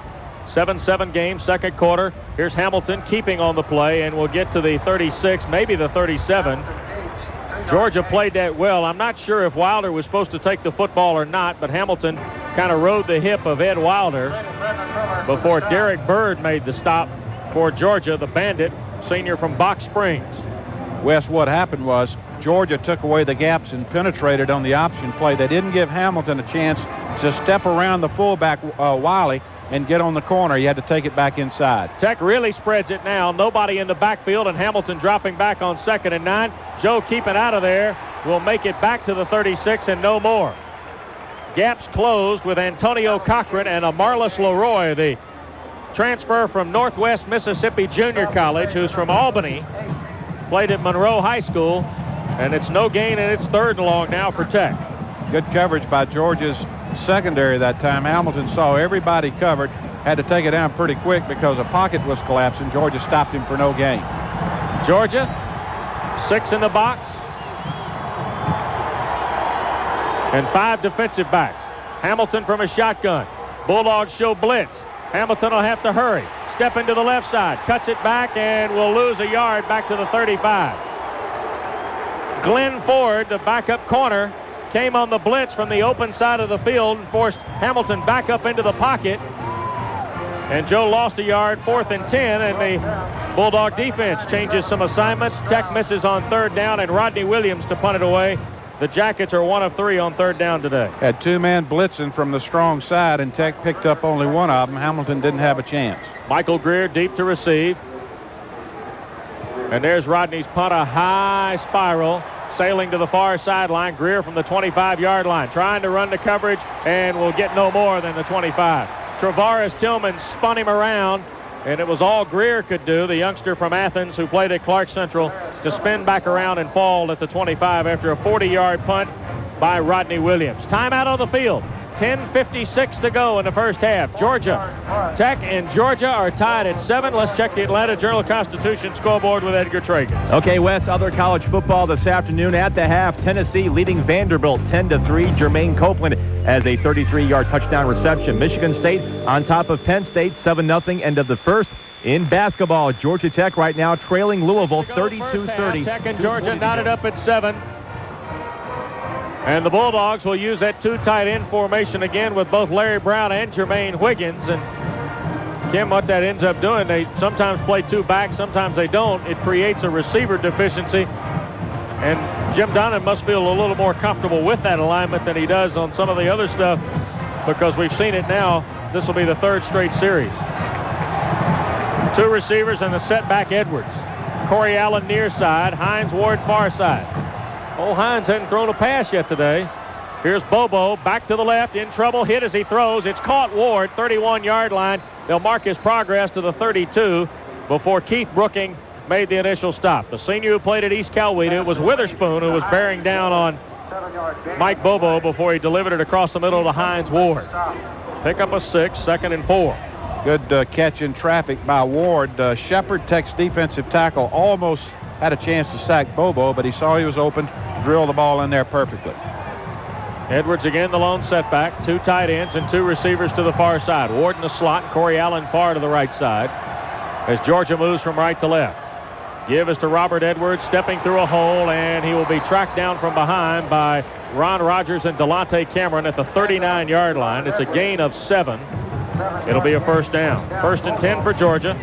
S1: 7-7 game, second quarter. Here's Hamilton keeping on the play, and we'll get to the 36, maybe the 37. Georgia played that well. I'm not sure if Wilder was supposed to take the football or not, but Hamilton kind of rode the hip of Ed Wilder before Derek Bird made the stop for Georgia, the Bandit, senior from Box Springs.
S6: Wes, what happened was Georgia took away the gaps and penetrated on the option play. They didn't give Hamilton a chance to step around the fullback, Wiley, and get on the corner. You had to take it back inside.
S1: Tech really spreads it now. Nobody in the backfield, and Hamilton dropping back on 2nd and 9. Joe keeping out of there will make it back to the 36 and no more. Gaps closed with Antonio Cochran and a Marlis Leroy, the transfer from Northwest Mississippi Junior College, who's from Albany, played at Monroe High School, and it's no gain, and it's 3rd and long now for Tech.
S6: Good coverage by Georgia's secondary that time. Hamilton saw everybody covered, had to take it down pretty quick because a pocket was collapsing. Georgia stopped him for no gain.
S1: Georgia, 6 in the box, and 5 defensive backs. Hamilton from a shotgun. Bulldogs show blitz. Hamilton will have to hurry. Step into the left side, cuts it back, and will lose a yard back to the 35. Glenn Ford, the backup corner, came on the blitz from the open side of the field and forced Hamilton back up into the pocket. And Joe lost a yard, 4th and 10, and the Bulldog defense changes some assignments. Tech misses on 3rd down, and Rodney Williams to punt it away. The Jackets are 1 of 3 on 3rd down today.
S6: Had 2-man blitzing from the strong side, and Tech picked up only one of them. Hamilton didn't have a chance.
S1: Michael Greer deep to receive. And there's Rodney's punt, a high spiral, sailing to the far sideline. Greer from the 25-yard line, trying to run the coverage, and will get no more than the 25. Travaris Tillman spun him around, and it was all Greer could do, the youngster from Athens who played at Clark Central, to spin back around and fall at the 25 after a 40-yard punt by Rodney Williams. Timeout on the field. 10:56 to go in the first half. Georgia Tech and Georgia are tied at 7. Let's check the Atlanta Journal-Constitution scoreboard with Edgar Tragan.
S7: Okay, Wes, other college football this afternoon at the half. Tennessee leading Vanderbilt 10-3. Jermaine Copeland has a 33-yard touchdown reception. Michigan State on top of Penn State, 7-0 end of the first. In basketball, Georgia Tech right now trailing Louisville 32-30.
S1: Tech and Georgia knotted up at 7. And the Bulldogs will use that 2 tight end formation again with both Larry Brown and Jermaine Wiggins. And Kim, what that ends up doing, they sometimes play 2 backs, sometimes they don't. It creates a receiver deficiency. And Jim Donnan must feel a little more comfortable with that alignment than he does on some of the other stuff, because we've seen it now. This will be the 3rd straight series. 2 receivers and the setback Edwards. Corey Allen near side, Hines Ward far side. Old Hines hadn't thrown a pass yet today. Here's Bobo back to the left, in trouble, hit as he throws. It's caught Ward, 31-yard line. They'll mark his progress to the 32 before Keith Brooking made the initial stop. The senior who played at East Coweta, it was Witherspoon who was bearing down on Mike Bobo before he delivered it across the middle to Hines Ward. Pick up a 6, 2nd and 4.
S6: Good catch in traffic by Ward. Shepard, Tech's defensive tackle, almost had a chance to sack Bobo, but he saw he was open, drilled the ball in there perfectly.
S1: Edwards again, the lone setback. 2 tight ends and 2 receivers to the far side. Ward in the slot, Corey Allen far to the right side as Georgia moves from right to left. Give is to Robert Edwards, stepping through a hole, and he will be tracked down from behind by Ron Rogers and Delonte Cameron at the 39-yard line. It's a gain of 7. It'll be a 1st down. 1st and 10 for Georgia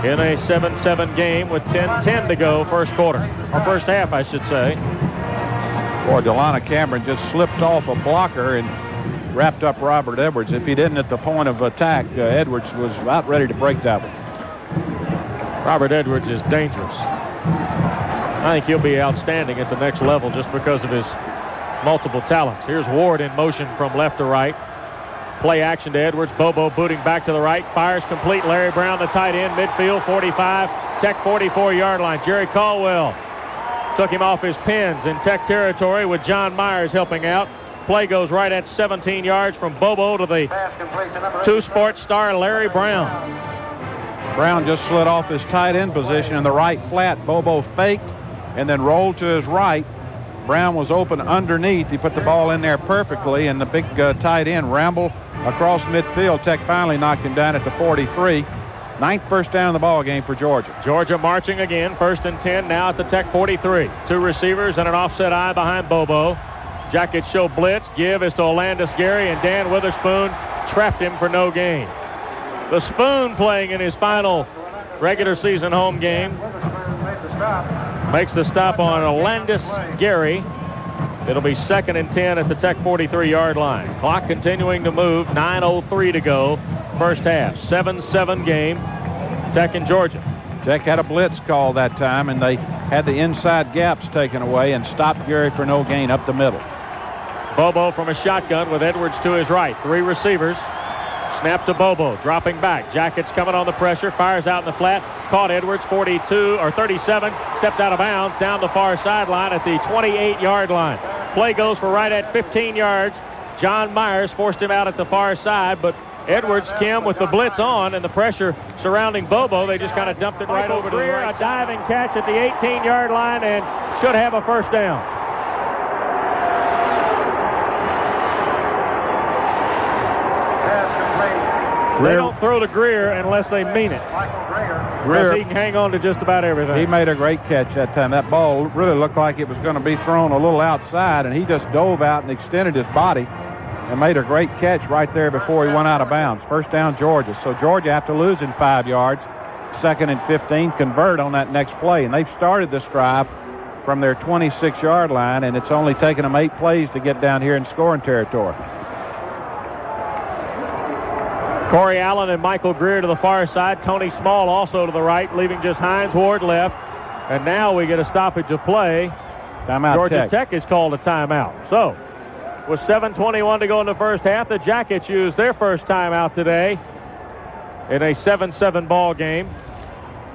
S1: in a 7-7 game with 10-10 to go first quarter, or first half, I should say.
S6: Boy, Delonte Cameron just slipped off a blocker and wrapped up Robert Edwards. If he didn't at the point of attack, Edwards was about ready to break that one.
S1: Robert Edwards is dangerous. I think he'll be outstanding at the next level just because of his multiple talents. Here's Ward in motion from left to right. Play action to Edwards. Bobo booting back to the right. Fires complete. Larry Brown, the tight end, midfield, 45. Tech 44-yard line. Jerry Caldwell took him off his pins in Tech territory with John Myers helping out. Play goes right at 17 yards from Bobo to the 2-Sports star Larry Brown.
S6: Brown just slid off his tight end position in the right flat. Bobo faked and then rolled to his right. Brown was open underneath. He put the ball in there perfectly, and the big tight end rambled across midfield. Tech finally knocked him down at the 43. 9th first down in the ball game for Georgia.
S1: Georgia marching again, 1st and 10 now at the Tech 43. 2 receivers and an offset eye behind Bobo. Jackets show blitz. Give is to Olandis Gary, and Dan Witherspoon trapped him for no gain. The Spoon playing in his final regular season home game. Makes the stop on Olandis Gary. It'll be 2nd and 10 at the Tech 43-yard line. Clock continuing to move. 9:03 to go. First half. 7-7 game. Tech and Georgia.
S6: Tech had a blitz call that time, and they had the inside gaps taken away and stopped Gary for no gain up the middle.
S1: Bobo from a shotgun with Edwards to his right. 3 receivers. Snap to Bobo, dropping back. Jackets coming on the pressure. Fires out in the flat. Caught Edwards, 42 or 37. Stepped out of bounds down the far sideline at the 28-yard line. Play goes for right at 15 yards. John Myers forced him out at the far side, but Edwards, Kim, with the blitz on and the pressure surrounding Bobo, they just kind of dumped it right over to the right. A diving catch at the 18-yard line and should have a first down. They don't throw to Greer unless they mean it. Greer, he can hang on to just about everything.
S6: He made a great catch that time. That ball really looked like it was going to be thrown a little outside, and he just dove out and extended his body and made a great catch right there before he went out of bounds. First down, Georgia. So Georgia, after losing 5 yards, 2nd and 15, convert on that next play. And they've started this drive from their 26-yard line, and it's only taken them 8 plays to get down here in scoring territory.
S1: Corey Allen and Michael Greer to the far side. Tony Small also to the right, leaving just Hines Ward left. And now we get a stoppage of play.
S6: Timeout.
S1: Georgia Tech is called a timeout. So, with 7:21 to go in the first half, the Jackets use their first timeout today in a 7-7 ball game.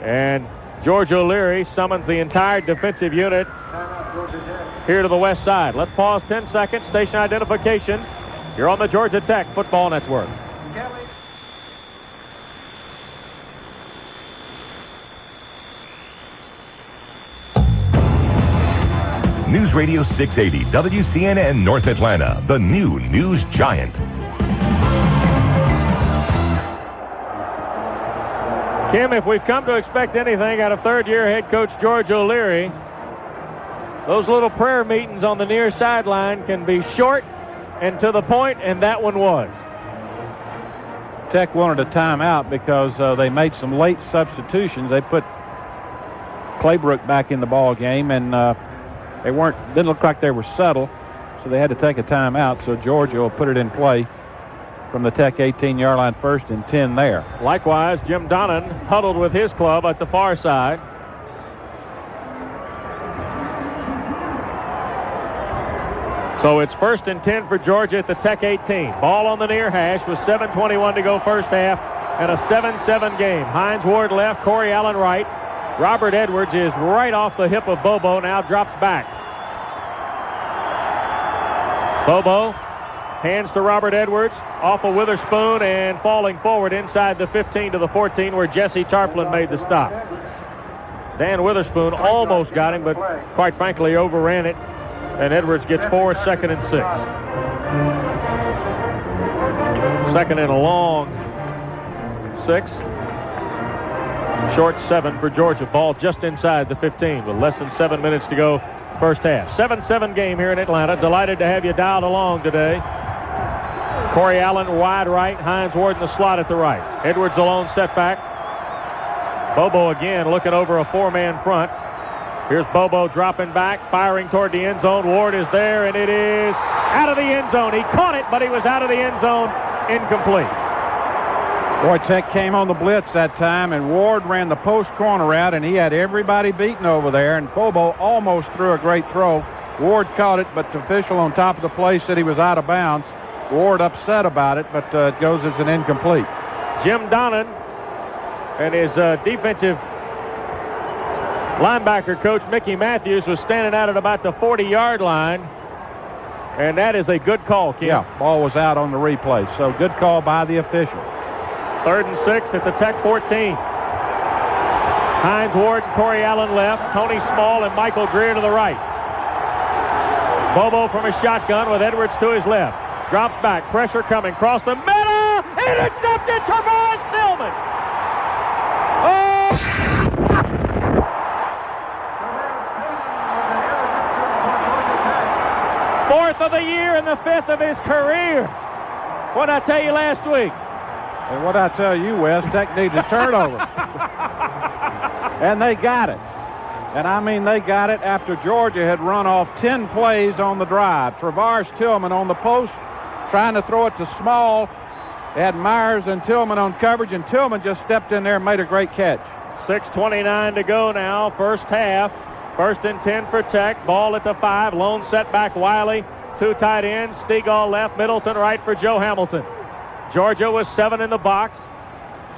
S1: And George O'Leary summons the entire defensive unit here to the west side. Let's pause 10 seconds. Station identification. You're on the Georgia Tech Football Network.
S5: News Radio 680 WCNN North Atlanta, the new news giant.
S1: Kim, if we've come to expect anything out of third-year head coach George O'Leary, those little prayer meetings on the near sideline can be short and to the point, and that one was.
S6: Tech wanted a timeout because they made some late substitutions. They put Claybrook back in the ball game, and they didn't look like they were settled, so they had to take a timeout. So Georgia will put it in play from the Tech 18-yard line, 1st and 10 there.
S1: Likewise, Jim Donnan huddled with his club at the far side. So it's 1st and 10 for Georgia at the Tech 18. Ball on the near hash with 7:21 to go first half and a 7-7 game. Hines Ward left, Corey Allen right. Robert Edwards is right off the hip of Bobo, now drops back. Bobo hands to Robert Edwards, off of Witherspoon and falling forward inside the 15 to the 14 where Jesse Tarplin made the stop. Dan Witherspoon almost got him, but quite frankly overran it. And Edwards gets 4, 2nd and 6. 2nd and a long 6. Short 7 for Georgia. Ball just inside the 15 with less than 7 minutes to go first half. 7-7 game here in Atlanta. Delighted to have you dialed along today. Corey Allen wide right. Hines Ward in the slot at the right. Edwards alone setback. Bobo again looking over a 4-man front. Here's Bobo dropping back, firing toward the end zone. Ward is there, and it is out of the end zone. He caught it, but he was out of the end zone, incomplete.
S6: Boy, Tech came on the blitz that time, and Ward ran the post corner out, and he had everybody beaten over there, and Bobo almost threw a great throw. Ward caught it, but the official on top of the play said he was out of bounds. Ward upset about it, but it goes as an incomplete.
S1: Jim Donnan and his defensive linebacker coach Mickey Matthews was standing out at about the 40-yard line, and that is a good call, Kim.
S6: Yeah, ball was out on the replay, so good call by the official.
S1: 3rd and 6 at the Tech 14. Hines Ward and Corey Allen left, Tony Small and Michael Greer to the right. Bobo from a shotgun with Edwards to his left. Drops back, pressure coming, across the middle, intercepted, Travaris Stillman. Oh! 4th of the year and the 5th of his career. What did I tell you last week?
S6: And what I tell you, Wes, Tech needs a turnover. And they got it. And I mean, they got it after Georgia had run off 10 plays on the drive. Travaris Tillman on the post, trying to throw it to Small. They had Myers and Tillman on coverage, and Tillman just stepped in there and made a great catch.
S1: 6:29 to go now, first half. 1st and 10 for Tech. Ball at the 5. Lone setback, Wiley. 2 tight ends. Stegall left, Middleton right for Joe Hamilton. Georgia was 7 in the box.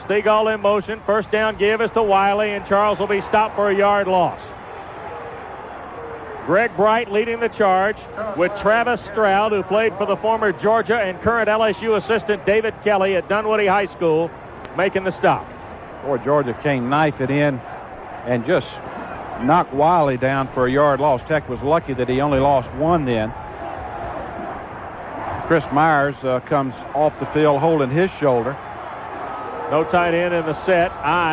S1: Stegall in motion. First down give is to Wiley, and Charles will be stopped for a yard loss. Greg Bright leading the charge with Travis Stroud, who played for the former Georgia and current LSU assistant David Kelly at Dunwoody High School, making the stop.
S6: Boy, Georgia came knife it in and just knocked Wiley down for a yard loss. Tech was lucky that he only lost 1 then. Chris Myers comes off the field holding his shoulder.
S1: No tight end in the set.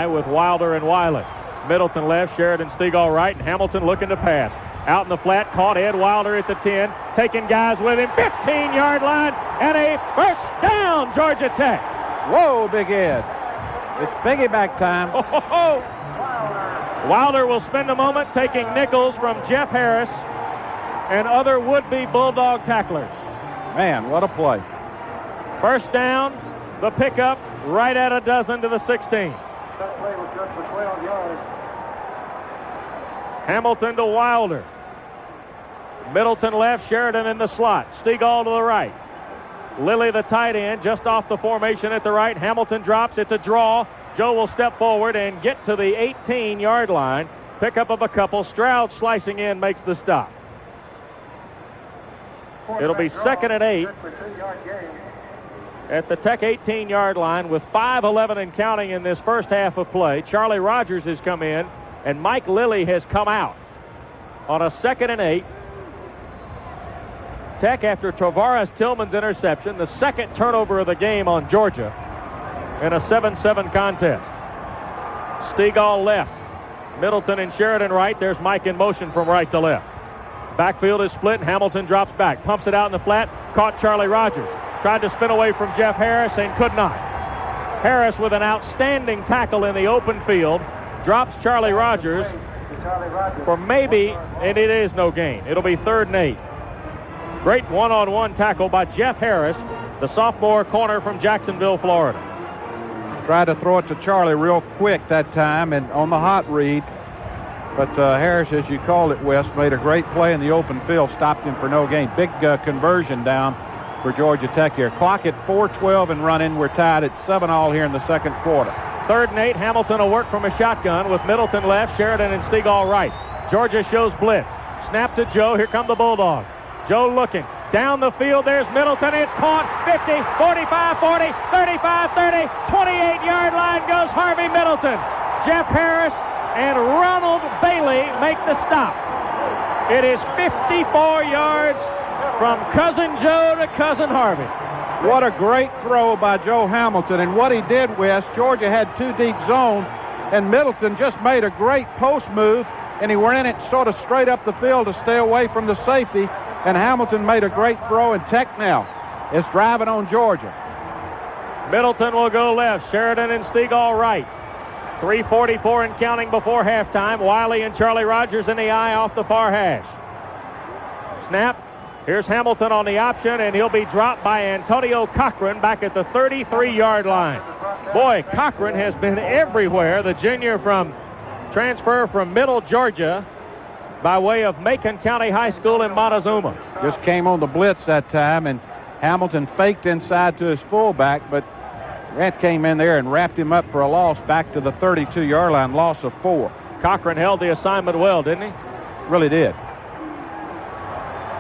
S1: With Wilder and Wiley. Middleton left, Sheridan Stegall right, and Hamilton looking to pass. Out in the flat, caught Ed Wilder at the 10, taking guys with him, 15-yard line, and a first down, Georgia Tech.
S6: Whoa, Big Ed. It's piggyback time.
S1: Wilder will spend a moment taking nickels from Jeff Harris and other would-be Bulldog tacklers.
S6: Man, what a play.
S1: First down, the pickup right at a dozen to the 16.
S4: That play was good for 12 yards.
S1: Hamilton to Wilder. Middleton left, Sheridan in the slot. Stegall to the right. Lilly, the tight end, just off the formation at the right. Hamilton drops. It's a draw. Joe will step forward and get to the 18-yard line. Pickup of a couple. Stroud slicing in makes the stop. It'll be 2nd and 8 at the Tech 18-yard line with 5:11 and counting in this first half of play. Charlie Rogers has come in, and Mike Lilly has come out on a 2nd and 8. Tech, after Travaris Tillman's interception, the second turnover of the game on Georgia in a 7-7 contest. Stegall left. Middleton and Sheridan right. There's Mike in motion from right to left. Backfield is split. Hamilton drops back. Pumps it out in the flat. Caught Charlie Rogers. Tried to spin away from Jeff Harris and could not. Harris with an outstanding tackle in the open field. Drops Charlie Rogers for maybe, and it is no gain. It'll be 3rd and 8. Great one-on-one tackle by Jeff Harris, the sophomore corner from Jacksonville, Florida.
S6: Tried to throw it to Charlie real quick that time and on the hot read. But Harris, as you called it, Wes, made a great play in the open field, stopped him for no gain. Big conversion down for Georgia Tech here. Clock at 4:12 and running. We're tied at 7-all here in the second quarter.
S1: 3rd and 8. Hamilton will work from a shotgun with Middleton left, Sheridan and Stegall right. Georgia shows blitz. Snap to Joe. Here come the Bulldogs. Joe looking. Down the field, there's Middleton. It's caught. 50, 45, 40, 35, 30, 28-yard line goes Harvey Middleton. Jeff Harris and Ronald Bailey make the stop. It is 54 yards from Cousin Joe to Cousin Harvey.
S6: What a great throw by Joe Hamilton. And what he did, Wes, Georgia had 2 deep zone, and Middleton just made a great post move, and he ran it sort of straight up the field to stay away from the safety, and Hamilton made a great throw, and Tech now is driving on Georgia.
S1: Middleton will go left, Sheridan and Stegall right. 3:44 and counting before halftime. Wiley and Charlie Rogers in the eye off the far hash. Snap. Here's Hamilton on the option, and he'll be dropped by Antonio Cochran back at the 33-yard line. Boy, Cochran has been everywhere. The junior from transfer from Middle Georgia by way of Macon County High School in Montezuma.
S6: Just came on the blitz that time, and Hamilton faked inside to his fullback, but Grant came in there and wrapped him up for a loss back to the 32-yard line, loss of 4.
S1: Cochran held the assignment well, didn't he?
S6: Really did.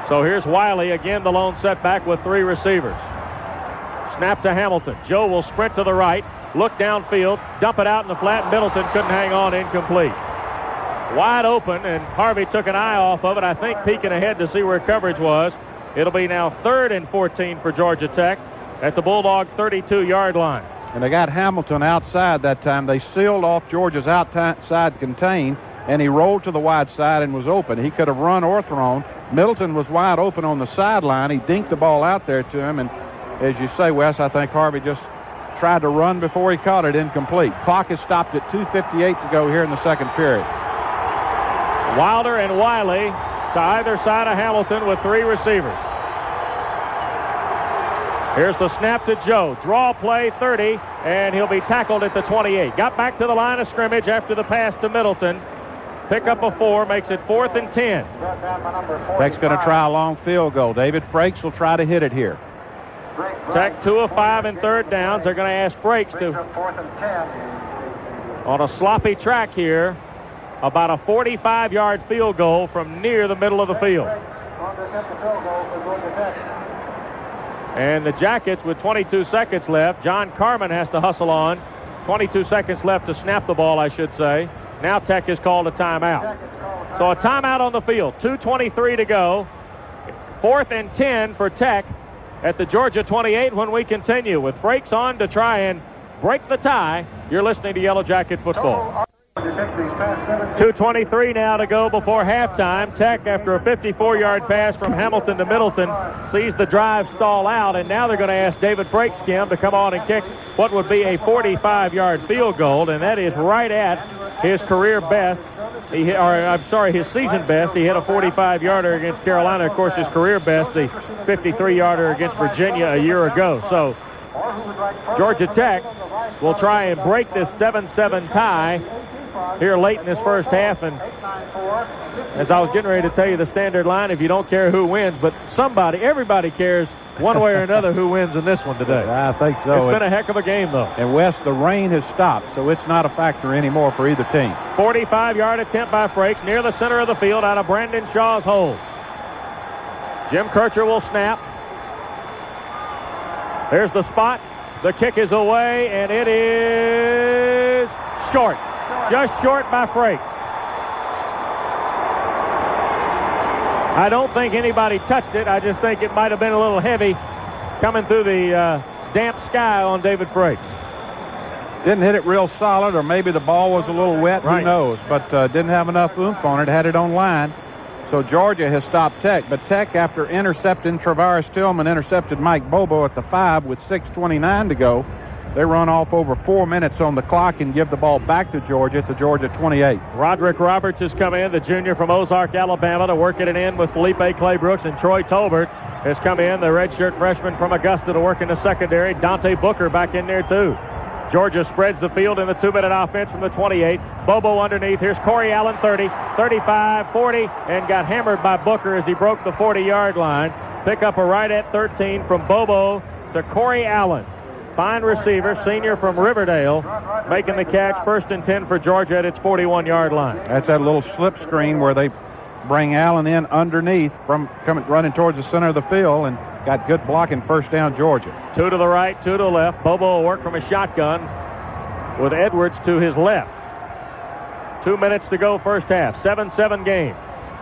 S1: So here's Wiley, again the lone setback with 3 receivers. Snap to Hamilton. Joe will sprint to the right, look downfield, dump it out in the flat. Middleton couldn't hang on, incomplete. Wide open, and Harvey took an eye off of it, I think peeking ahead to see where coverage was. It'll be now 3rd and 14 for Georgia Tech at the Bulldog 32-yard line.
S6: And they got Hamilton outside that time. They sealed off Georgia's outside contain, and he rolled to the wide side and was open. He could have run or thrown. Middleton was wide open on the sideline. He dinked the ball out there to him, and as you say, Wes, I think Harvey just tried to run before he caught it, incomplete. Clock is stopped at 2:58 to go here in the second period.
S1: Wilder and Wiley to either side of Hamilton with 3 receivers. Here's the snap to Joe. Draw play 30, and he'll be tackled at the 28. Got back to the line of scrimmage after the pass to Middleton. Pick up a 4, makes it 4th and 10.
S6: Tech's going to try a long field goal. David Frakes will try to hit it here.
S1: Tech 2 of 5 in third downs. They're going to ask Frakes to, on a sloppy track here, about a 45-yard field goal from near the middle of the field. And the Jackets with 22 seconds left. John Carmen has to hustle on. 22 seconds left to snap the ball, I should say. Now Tech is called a timeout. So a timeout on the field. 2:23 to go. 4th and 10 for Tech at the Georgia 28 when we continue with Frakes on to try and break the tie. You're listening to Yellow Jacket Football. 2:23 now to go before halftime. Tech, after a 54-yard pass from Hamilton to Middleton, sees the drive stall out, and now they're going to ask David Frakes, Kim, to come on and kick what would be a 45-yard field goal, and that is right at his career best. His season best. He hit a 45-yarder against Carolina. Of course, his career best, the 53-yarder against Virginia a year ago. So Georgia Tech will try and break this 7-7 tie here late in this first half. And as I was getting ready to tell you the standard line, if you don't care who wins, but everybody cares one way or another who wins in this one today.
S6: I think so.
S1: It's been a heck of a game, though.
S6: And Wes, the rain has stopped, so it's not a factor anymore for either team.
S1: 45-yard attempt by Frakes near the center of the field out of Brandon Shaw's hold. Jim Kircher will snap. There's the spot. The kick is away, and it is short. Just short by Frakes. I don't think anybody touched it. I just think it might have been a little heavy coming through the damp sky on David Frakes.
S6: Didn't hit it real solid, or maybe the ball was a little wet.
S1: Right.
S6: Who knows? But didn't have enough oomph on it. Had it on line. So Georgia has stopped Tech. But Tech, after intercepting Travaris Tillman, intercepted Mike Bobo at the 5 with 6:29 to go. They run off over 4 minutes on the clock and give the ball back to Georgia at the Georgia 28.
S1: Roderick Roberts has come in, the junior from Ozark, Alabama, to work it in with Felipe Claybrooks, and Troy Tolbert has come in, the redshirt freshman from Augusta, to work in the secondary. Dante Booker back in there, too. Georgia spreads the field in the 2-minute offense from the 28. Bobo underneath. Here's Corey Allen, 30, 35, 40, and got hammered by Booker as he broke the 40-yard line. Pick up a right at 13 from Bobo to Corey Allen. Fine receiver, senior from Riverdale, making the catch. 1st and 10 for Georgia at its 41-yard line.
S6: That's that little slip screen where they bring Allen in underneath from running towards the center of the field, and got good blocking. 1st down, Georgia. 2
S1: to the right, 2 to the left. Bobo will work from a shotgun with Edwards to his left. 2 minutes to go first half. 7-7 game.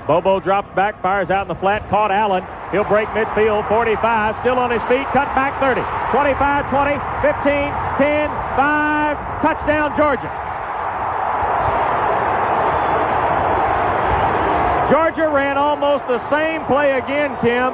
S1: Bobo drops back, fires out in the flat, caught Allen. He'll break midfield, 45, still on his feet, cut back 30, 25, 20, 15, 10, 5, touchdown Georgia. Georgia ran almost the same play again, Kim,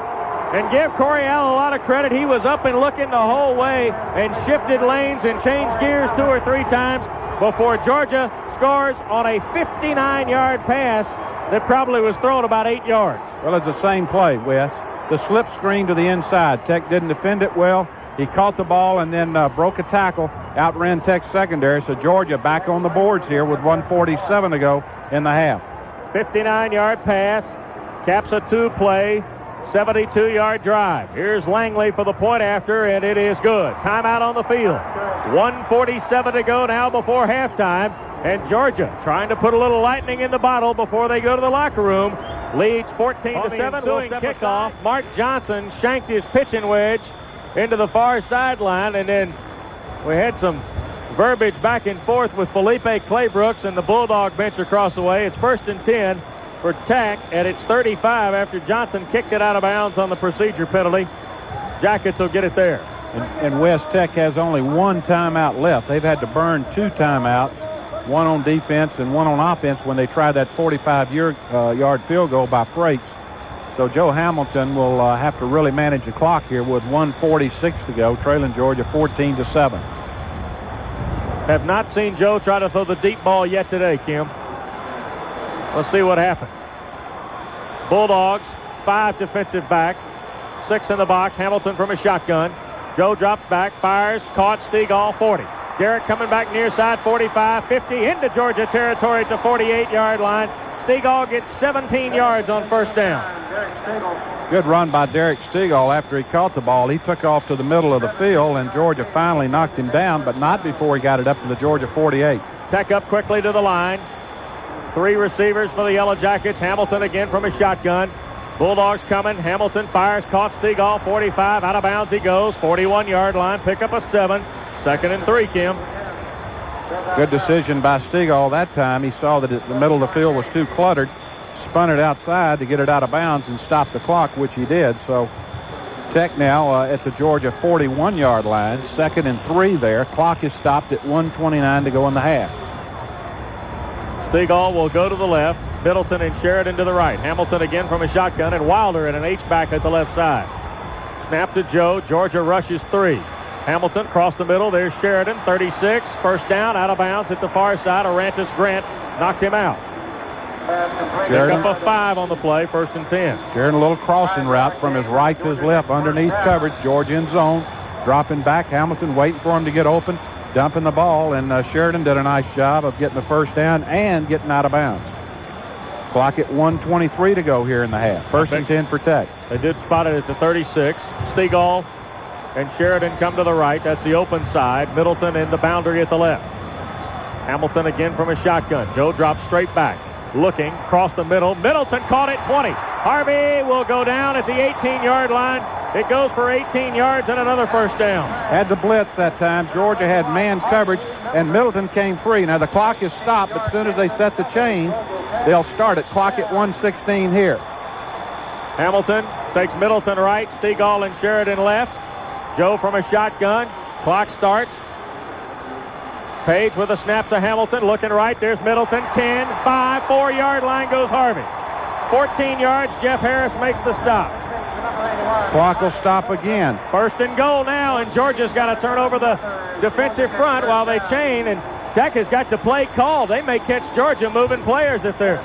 S1: and give Corey Allen a lot of credit. He was up and looking the whole way and shifted lanes and changed gears 2 or 3 times before Georgia scores on a 59-yard pass that probably was thrown about 8 yards.
S6: Well, it's the same play, Wes. The slip screen to the inside. Tech didn't defend it well. He caught the ball and then broke a tackle, outran Tech's secondary. So Georgia back on the boards here with 1:47 to go in the half.
S1: 59-yard pass, caps a 2-play, 72-yard drive. Here's Langley for the point after, and it is good. Timeout on the field. 1:47 to go now before halftime. And Georgia trying to put a little lightning in the bottle before they go to the locker room. Leads 14-7. We'll kickoff. Mark Johnson shanked his pitching wedge into the far sideline, and then we had some verbiage back and forth with Felipe Claybrooks and the Bulldog bench across the way. It's 1st and 10 for Tech at its 35 after Johnson kicked it out of bounds on the procedure penalty. Jackets will get it there.
S6: And West Tech has only 1 timeout left. They've had to burn 2 timeouts. 1 on defense and 1 on offense when they tried that 45-yard field goal by Frakes. So Joe Hamilton will have to really manage the clock here with 1:46 to go, trailing Georgia 14-7.
S1: Have not seen Joe try to throw the deep ball yet today, Kim. Let's see what happens. Bulldogs, 5 defensive backs, 6 in the box. Hamilton from a shotgun. Joe drops back, fires, caught. Stegall, 40. Garrett coming back near side, 45, 50, into Georgia territory at the 48-yard line. Stegall gets 17 yards on first down.
S6: Good run by Derek Stegall after he caught the ball. He took off to the middle of the field, and Georgia finally knocked him down, but not before he got it up to the Georgia 48.
S1: Tech up quickly to the line. 3 receivers for the Yellow Jackets. Hamilton again from a shotgun. Bulldogs coming. Hamilton fires, caught. Stegall, 45. Out of bounds he goes. 41-yard line. Pick up a 7. 2nd and 3, Kim.
S6: Good decision by Stegall that time. He saw that the middle of the field was too cluttered. Spun it outside to get it out of bounds and stop the clock, which he did. So Tech now at the Georgia 41-yard line. 2nd and 3 there. Clock is stopped at 1:29 to go in the half.
S1: Stegall will go to the left. Middleton and Sheridan to the right. Hamilton again from a shotgun, and Wilder in an H-back at the left side. Snap to Joe. Georgia rushes 3. Hamilton across the middle. There's Sheridan, 36. First down, out of bounds at the far side. Arantes Grant knocked him out. Pick up a 5 on the play, 1st and 10.
S6: Sheridan a little crossing route from his right to his left underneath coverage. Georgia in zone. Dropping back. Hamilton waiting for him to get open. Dumping the ball, and Sheridan did a nice job of getting the first down and getting out of bounds. Clock at 1:23 to go here in the half. 1st and 10 for Tech.
S1: They did spot it at the 36. Stegall and Sheridan come to the right. That's the open side. Middleton in the boundary at the left. Hamilton again from a shotgun. Joe drops straight back. Looking, across the middle. Middleton caught it, 20. Harvey will go down at the 18-yard line. It goes for 18 yards and another first down.
S6: Had the blitz that time. Georgia had man coverage, and Middleton came free. Now the clock is stopped, but as soon as they set the chains, they'll start it. Clock at 1:16 here.
S1: Hamilton takes Middleton right. Stegall and Sheridan left. Joe from a shotgun. Clock starts. Page with a snap to Hamilton. Looking right. There's Middleton. 10, 5, 4-yard line goes Harvey. 14 yards. Jeff Harris makes the stop.
S6: Clock will stop again.
S1: 1st and goal now, and Georgia's got to turn over the defensive front while they chain, and Tech has got the play called. They may catch Georgia moving players if they're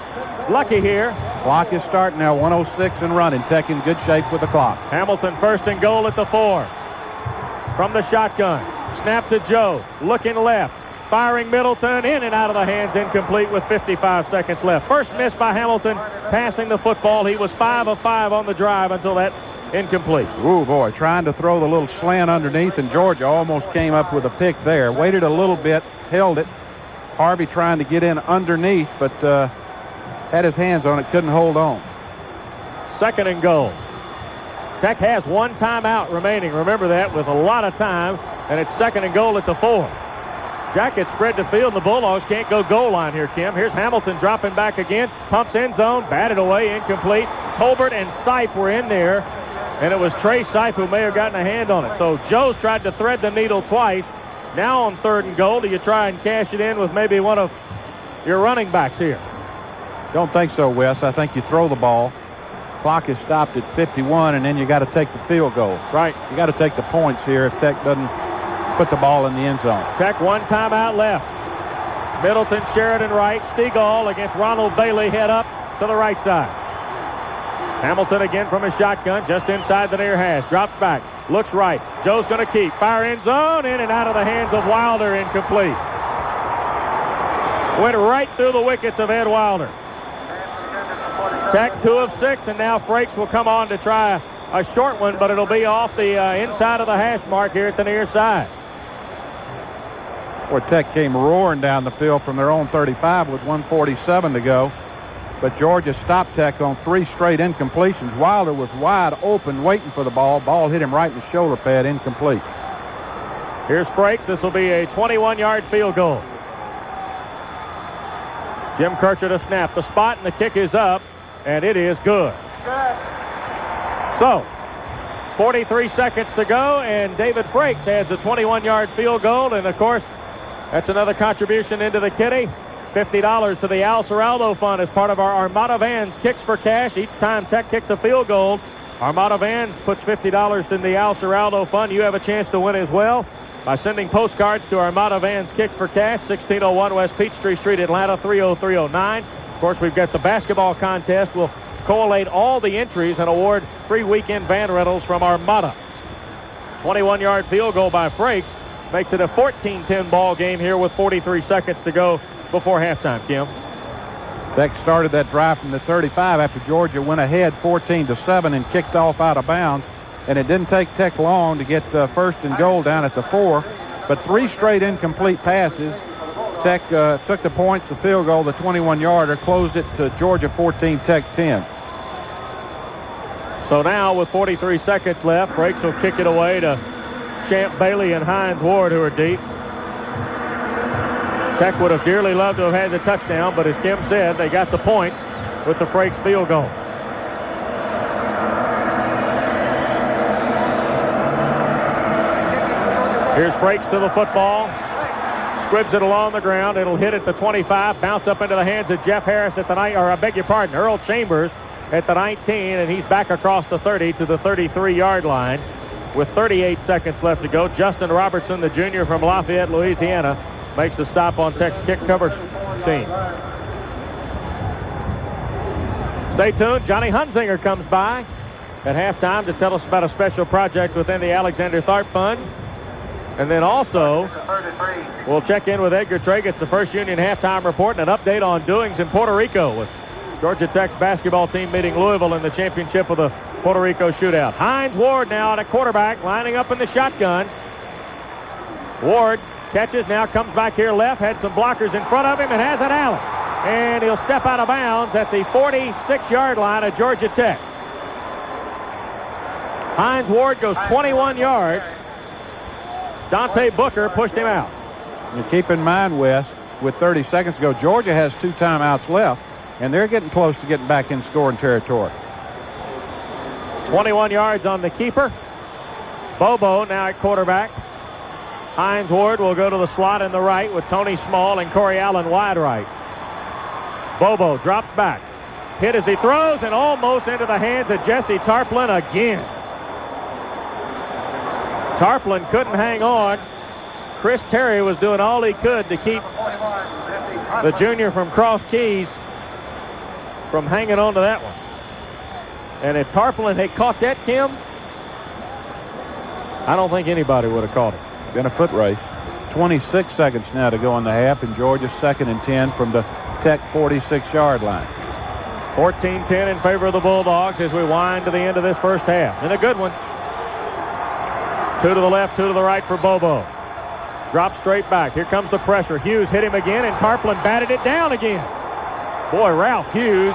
S1: lucky here.
S6: Clock is starting now, 1:06 and running. Tech in good shape with the clock.
S1: Hamilton 1st and goal at the 4. From the shotgun. Snap to Joe. Looking left. Firing Middleton in and out of the hands, incomplete with 55 seconds left. First miss by Hamilton passing the football. He was 5 of 5 on the drive until that incomplete.
S6: Ooh, boy, trying to throw the little slant underneath, and Georgia almost came up with a pick there. Waited a little bit, held it. Harvey trying to get in underneath, but had his hands on it, couldn't hold on.
S1: 2nd and goal. Tech has 1 timeout remaining. Remember that, with a lot of time, and it's 2nd and goal at the 4. Jackets spread the field, and the Bulldogs can't go goal line here, Kim. Here's Hamilton dropping back again. Pumps end zone, batted away, incomplete. Tolbert and Sipe were in there, and it was Trey Sipe who may have gotten a hand on it. So Joe's tried to thread the needle twice. Now on 3rd and goal, do you try and cash it in with maybe one of your running backs here?
S6: Don't think so, Wes. I think you throw the ball. Clock is stopped at 51, and then you got to take the field goal.
S1: Right.
S6: You got to take the points here if Tech doesn't put the ball in the end zone.
S1: Tech 1 timeout left. Middleton, Sheridan right. Stegall against Ronald Bailey, head up to the right side. Hamilton again from a shotgun, just inside the near hash. Drops back, looks right. Joe's going to keep. Fire end zone, in and out of the hands of Wilder, incomplete. Went right through the wickets of Ed Wilder. Tech 2 of 6, and now Frakes will come on to try a short one, but it'll be off the inside of the hash mark here at the near side.
S6: Where Tech came roaring down the field from their own 35 with 1:47 to go. But Georgia stopped Tech on 3 straight incompletions. Wilder was wide open waiting for the ball. Ball hit him right in the shoulder pad, incomplete.
S1: Here's Frakes. This will be a 21-yard field goal. Jim Kircher to snap. The spot and the kick is up, and it is good. So, 43 seconds to go, and David Frakes has a 21-yard field goal, and of course, that's another contribution into the kitty. $50 to the Al Seraldo Fund as part of our Armada Vans Kicks for Cash. Each time Tech kicks a field goal, Armada Vans puts $50 in the Al Seraldo Fund. You have a chance to win as well by sending postcards to Armada Vans Kicks for Cash, 1601 West Peachtree Street, Atlanta, 30309. course, we've got the basketball contest. We'll collate all the entries and award free weekend van rentals from Armada. 21-yard field goal by Frakes makes it a 14-10 ball game here with 43 seconds to go before halftime, Kim.
S6: Tech started that drive from the 35 after Georgia went ahead 14-7 and kicked off out of bounds. And it didn't take Tech long to get first and goal down at the 4. But 3 straight incomplete passes. Tech took the points, the field goal, the 21-yarder, closed it to Georgia 14, Tech 10.
S1: So now with 43 seconds left, Frakes will kick it away to Champ Bailey and Hines Ward, who are deep. Tech would have dearly loved to have had the touchdown, but as Kim said, they got the points with the Frakes field goal. Here's Frakes to the football. Squibs it along the ground. It'll hit at the 25, bounce up into the hands of Jeff Harris at the Earl Chambers at the 19, and he's back across the 30 to the 33-yard line with 38 seconds left to go. Justin Robertson, the junior from Lafayette, Louisiana, makes the stop on Tech's kick cover team. Stay tuned. Johnny Hunzinger comes by at halftime to tell us about a special project within the Alexander Tharp Fund. And then also, we'll check in with Edgar Trey. It's the First Union halftime report and an update on doings in Puerto Rico with Georgia Tech's basketball team meeting Louisville in the championship of the Puerto Rico shootout. Hines Ward now at quarterback, lining up in the shotgun. Ward catches, now comes back here left, had some blockers in front of him, and has an alley. And he'll step out of bounds at the 46-yard line of Georgia Tech. Hines Ward goes 21 yards. Dante Booker pushed him out.
S6: You keep in mind, Wes, with 30 seconds to go, Georgia has 2 timeouts left, and they're getting close to getting back in scoring territory.
S1: 21 yards on the keeper. Bobo now at quarterback. Hines Ward will go to the slot in the right with Tony Small and Corey Allen wide right. Bobo drops back. Hit as he throws and almost into the hands of Jesse Tarplin again. Tarplin couldn't hang on. Chris Terry was doing all he could to keep the junior from Cross Keys from hanging on to that one. And if Tarplin had caught that, Kim, I don't think anybody would have caught it.
S6: Been a foot race. 26 seconds now to go in the half, and Georgia 2nd and 10 from the Tech 46-yard line.
S1: 14-10 in favor of the Bulldogs as we wind to the end of this first half. And a good one. 2 to the left, 2 to the right for Bobo. Drop straight back. Here comes the pressure. Hughes hit him again, and Tarplin batted it down again. Boy, Ralph Hughes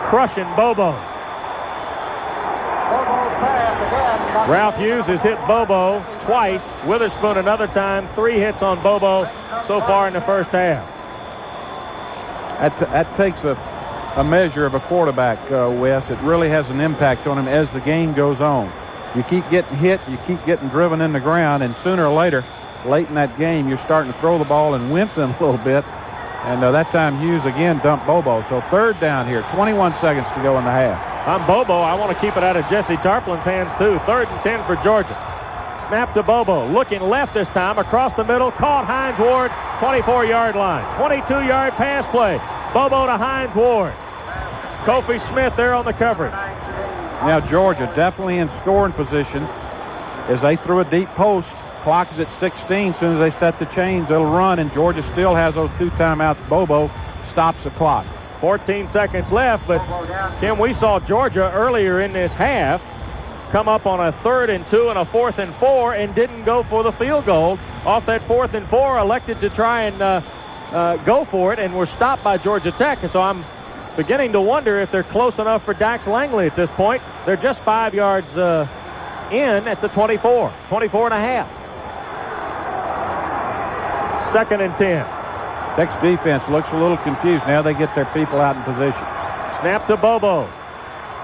S1: crushing Bobo. Ralph Hughes has hit Bobo twice. Witherspoon another time. 3 hits on Bobo so far in the first half.
S6: That takes a measure of a quarterback, Wes. It really has an impact on him as the game goes on. You keep getting hit, you keep getting driven in the ground, and sooner or later, late in that game, you're starting to throw the ball and wincing a little bit. And that time Hughes again dumped Bobo. So 3rd down here, 21 seconds to go in the half.
S1: I'm Bobo. I want to keep it out of Jesse Tarplin's hands, too. 3rd and 10 for Georgia. Snap to Bobo. Looking left this time, across the middle. Caught Hines Ward, 24-yard line. 22-yard pass play. Bobo to Hines Ward. Kofi Smith there on the coverage.
S6: Now Georgia definitely in scoring position as they threw a deep post. Clock is at 16. As soon as they set the chains, it'll run, and Georgia still has those 2 timeouts. Bobo stops the clock.
S1: 14 seconds left, but Kim, we saw Georgia earlier in this half come up on a 3rd and 2 and a 4th and 4 and didn't go for the field goal. Off that 4th and 4, elected to try and go for it, and were stopped by Georgia Tech. And so I'm beginning to wonder if they're close enough for Dax Langley at this point. They're just 5 yards in at the 24 and a half. 2nd and 10.
S6: Tech's defense looks a little confused. Now they get their people out in position.
S1: Snap to Bobo.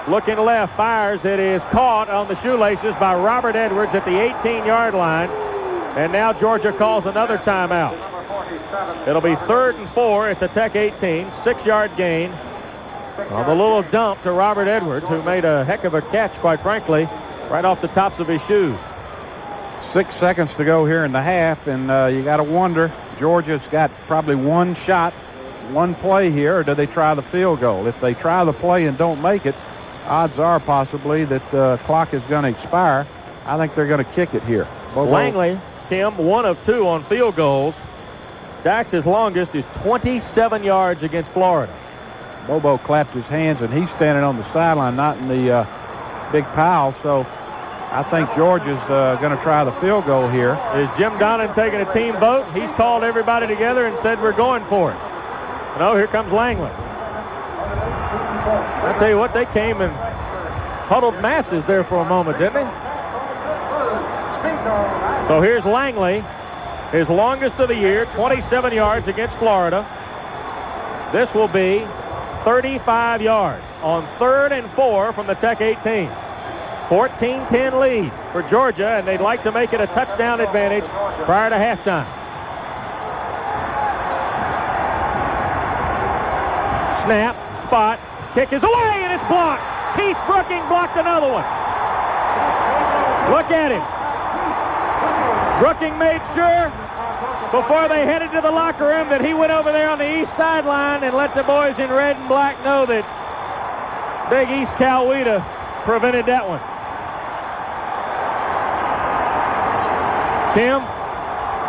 S1: Looking left, fires. It is caught on the shoelaces by Robert Edwards at the 18-yard line. And now Georgia calls another timeout. It'll be 3rd and 4 at the Tech 18. 6-yard gain on the little dump to Robert Edwards, who made a heck of a catch, quite frankly, right off the tops of his shoes.
S6: 6 seconds to go here in the half, and you got to wonder, Georgia's got probably one shot one play here, or do they try the field goal? If they try the play and don't make it, odds are possibly that the clock is going to expire. I think they're going to kick it here. Bobo.
S7: Langley, Tim, 1 of 2 on field goals. Dax's longest is 27 yards against Florida.
S6: Bobo clapped his hands, and he's standing on the sideline, not in the big pile. So I think Georgia's going to try the field goal here.
S7: Is Jim Donnan taking a team vote? He's called everybody together and said we're going for it. No, here comes Langley. I tell you what, they came in huddled masses there for a moment, didn't they? So here's Langley, his longest of the year, 27 yards against Florida. This will be 35 yards on 3rd and 4 from the Tech 18. 14-10 lead for Georgia, and they'd like to make it a touchdown advantage prior to halftime. Snap, spot, kick is away, and it's blocked. Keith Brooking blocked another one. Look at him. Brooking made sure before they headed to the locker room that he went over there on the east sideline and let the boys in red and black know that Big East Coweta prevented that one. Tim,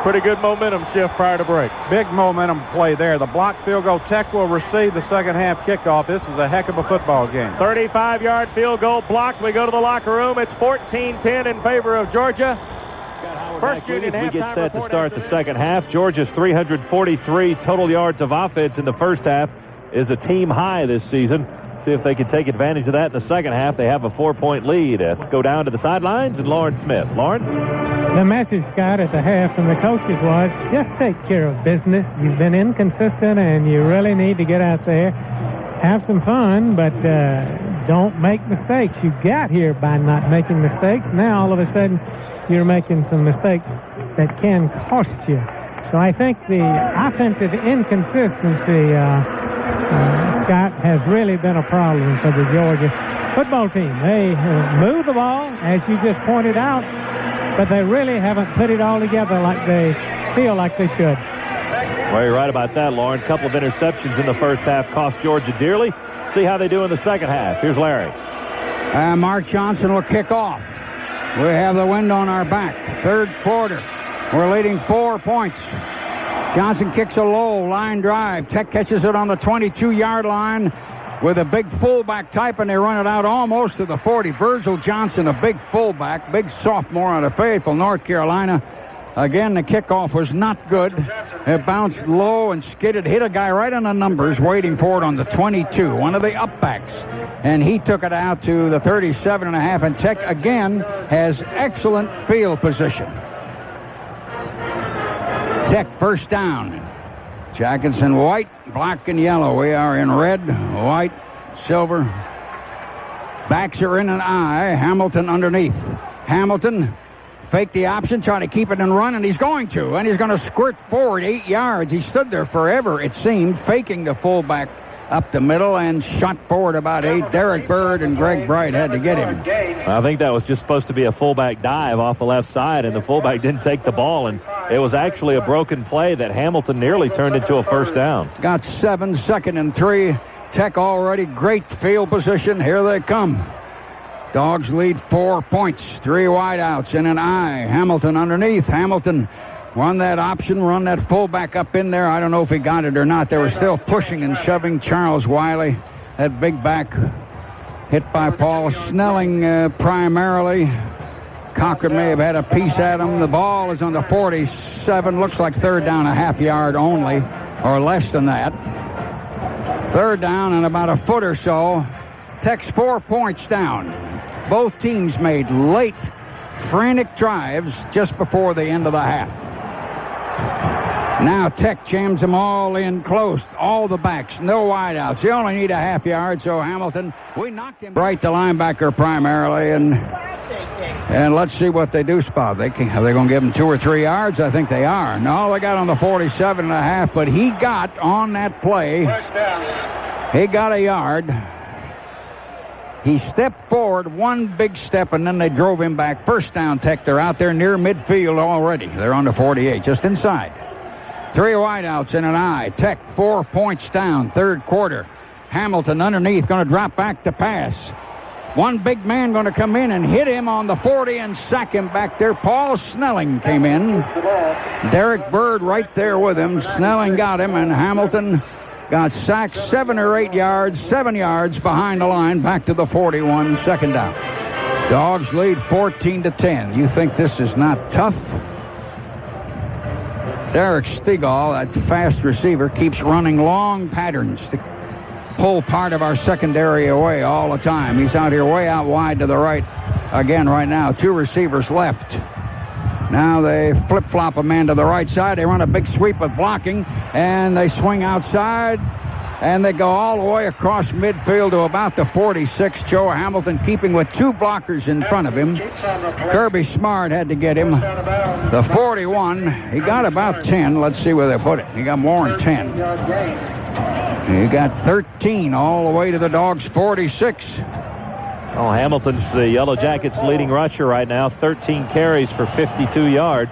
S7: pretty good momentum shift prior to break.
S6: Big momentum play there. The blocked field goal. Tech will receive the second half kickoff. This is a heck of a football game.
S7: 35-yard field goal blocked. We go to the locker room. It's 14-10 in favor of Georgia. First unit
S1: as we get set to start the second half. Georgia's 343 total yards of offense in the first half is a team high this season. See if they can take advantage of that in the second half. They have a 4-point lead. Let's go down to the sidelines and Loran Smith. Loran?
S3: The message, Scott, at the half from the coaches was just take care of business. You've been inconsistent, and you really need to get out there, have some fun, but don't make mistakes. You got here by not making mistakes. Now, all of a sudden, you're making some mistakes that can cost you. So I think the offensive inconsistency, Scott, has really been a problem for the Georgia football team. They move the ball, as you just pointed out, but they really haven't put it all together like they feel like they should.
S1: Well, you're right about that, Lauren. A couple of interceptions in the first half cost Georgia dearly. See how they do in the second half. Here's Larry.
S2: Mark Johnson will kick off. We have the wind on our back. Third quarter. We're leading 4 points. Johnson kicks a low line drive. Tech catches it on the 22-yard line with a big fullback type, and they run it out almost to the 40. Virgil Johnson, a big fullback, big sophomore out of Fayetteville, North Carolina. Again, the kickoff was not good. It bounced low and skidded, hit a guy right on the numbers waiting for it on the 22, one of the upbacks. And he took it out to the 37.5, and Tech again has excellent field position. Tech first down. Jackets in white, black, and yellow. We are in red, white, silver. Backs are in an I. Hamilton underneath. Hamilton fake the option, try to keep it and run, and he's going to. And he's going to squirt forward 8 yards. He stood there forever, it seemed, faking the fullback up the middle and shot forward about 8. Derek Bird and Greg Bright had to get him.
S1: I think that was just supposed to be a fullback dive off the left side, and the fullback didn't take the ball, and it was actually a broken play that Hamilton nearly turned into a first down.
S2: Got 7, 2nd and 3. Tech already great field position. Here they come. Dogs lead 4 points. 3 wideouts in an I. Hamilton underneath. Hamilton run that option, run that fullback up in there. I don't know if he got it or not. They were still pushing and shoving. Charles Wiley, that big back, hit by Paul Snelling primarily. Cochran may have had a piece at him. The ball is on the 47. Looks like third down, a half yard only, or less than that. Third down and about a foot or so. Tech's 4 points down. Both teams made late, frantic drives just before the end of the half. Now Tech jams them all in close. All the backs, no wideouts. You only need a half yard, so Hamilton, we knocked him right, the linebacker primarily, and let's see what they do spot. Are they going to give him 2 or 3 yards? I think they are. No, they got on the 47.5, but he got on that play. He got a yard. He stepped forward, one big step, and then they drove him back. First down, Tech. They're out there near midfield already. They're on the 48, just inside. 3 wideouts in an eye. Tech 4 points down, third quarter. Hamilton underneath, going to drop back to pass. One big man going to come in and hit him on the 40 and sack him back there. Paul Snelling came in. Derek Bird right there with him. Snelling got him, and Hamilton got sacked 7 or 8 yards, 7 yards behind the line, back to the 41, second down. Dogs lead 14-10. You think this is not tough? Derek Stegall, that fast receiver, keeps running long patterns to pull part of our secondary away all the time. He's out here way out wide to the right again right now. 2 receivers left. Now they flip-flop a man to the right side. They run a big sweep with blocking, and they swing outside, and they go all the way across midfield to about the 46. Joe Hamilton keeping with 2 blockers in front of him. Kirby Smart had to get him. The 41, he got about 10. Let's see where they put it. He got more than 10. He got 13 all the way to the Dogs' 46.
S1: Oh, Hamilton's the Yellow Jackets' leading rusher right now. 13 carries for 52 yards.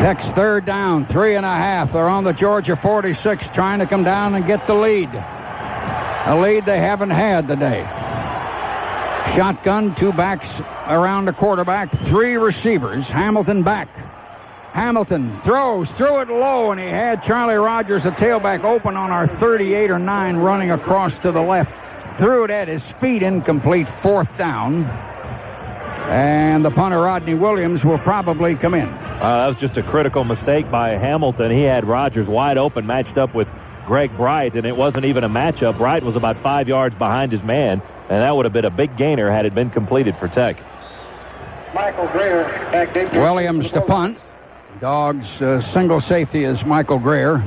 S2: Tech's third down, 3.5. They're on the Georgia 46, trying to come down and get the lead. A lead they haven't had today. Shotgun, 2 backs around the quarterback, 3 receivers. Hamilton back. Hamilton throws, threw it low, and he had Charlie Rogers, the tailback, open on our 38 or 9, running across to the left. Threw it at his feet, incomplete, 4th down. And the punter, Rodney Williams, will probably come in.
S1: That was just a critical mistake by Hamilton. He had Rogers wide open, matched up with Greg Bright, and it wasn't even a matchup. Bright was about 5 yards behind his man, and that would have been a big gainer had it been completed for Tech.
S4: Michael Greer back deep.
S2: Williams to punt. Dogs single safety is Michael Greer.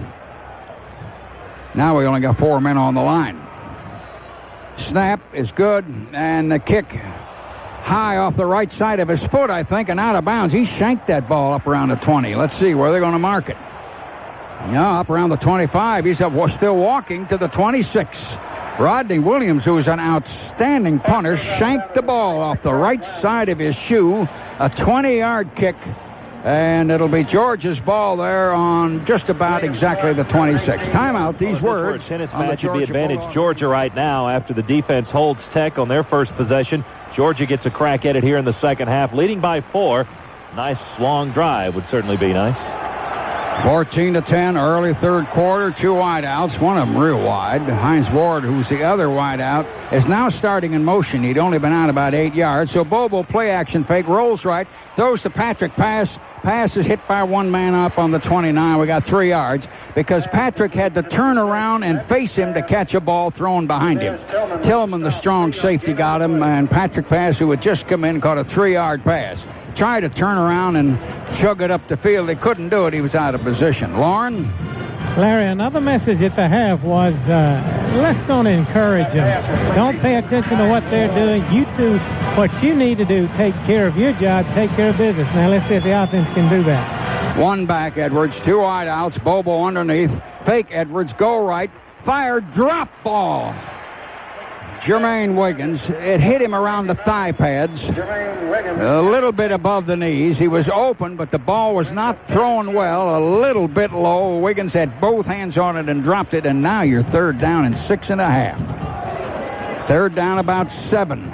S2: Now we only got 4 men on the line. Snap is good, and the kick high off the right side of his foot, I think, and out of bounds. He shanked that ball up around the 20. Let's see where they're going to mark it. Yeah, up around the 25. He's still walking to the 26. Rodney Williams, who is an outstanding punter, shanked the ball off the right side of his shoe. A 20-yard kick. And it'll be Georgia's ball there on just about exactly the 26. Timeout, these words.
S1: Tennis match would be advantage Georgia right now after the defense holds Tech on their first possession. Georgia gets a crack at it here in the second half, leading by 4. Nice long drive would certainly be nice.
S2: 14-10, early third quarter, 2 wideouts, one of them real wide. Hines Ward, who's the other wideout, is now starting in motion. He'd only been out about 8 yards. So Bobo play action fake, rolls right, throws to Patrick, pass is hit by 1 man up on the 29. We got 3 yards because Patrick had to turn around and face him to catch a ball thrown behind him. Tillman, the strong safety, got him, and Patrick Pass, who had just come in, caught a 3-yard pass. Tried to turn around and chug it up the field. He couldn't do it. He was out of position. Loran?
S3: Larry, another message at the half was let's don't encourage them. Don't pay attention to what they're doing. You do what you need to do. Take care of your job. Take care of business. Now let's see if the offense can do that.
S2: 1 back, Edwards. 2 wideouts. Bobo underneath. Fake Edwards. Go right. Fire. Drop ball. Jermaine Wiggins. It hit him around the thigh pads. A little bit above the knees. He was open, but the ball was not thrown well. A little bit low. Wiggins had both hands on it and dropped it, and now you're 3rd down and 6.5. 3rd down about 7.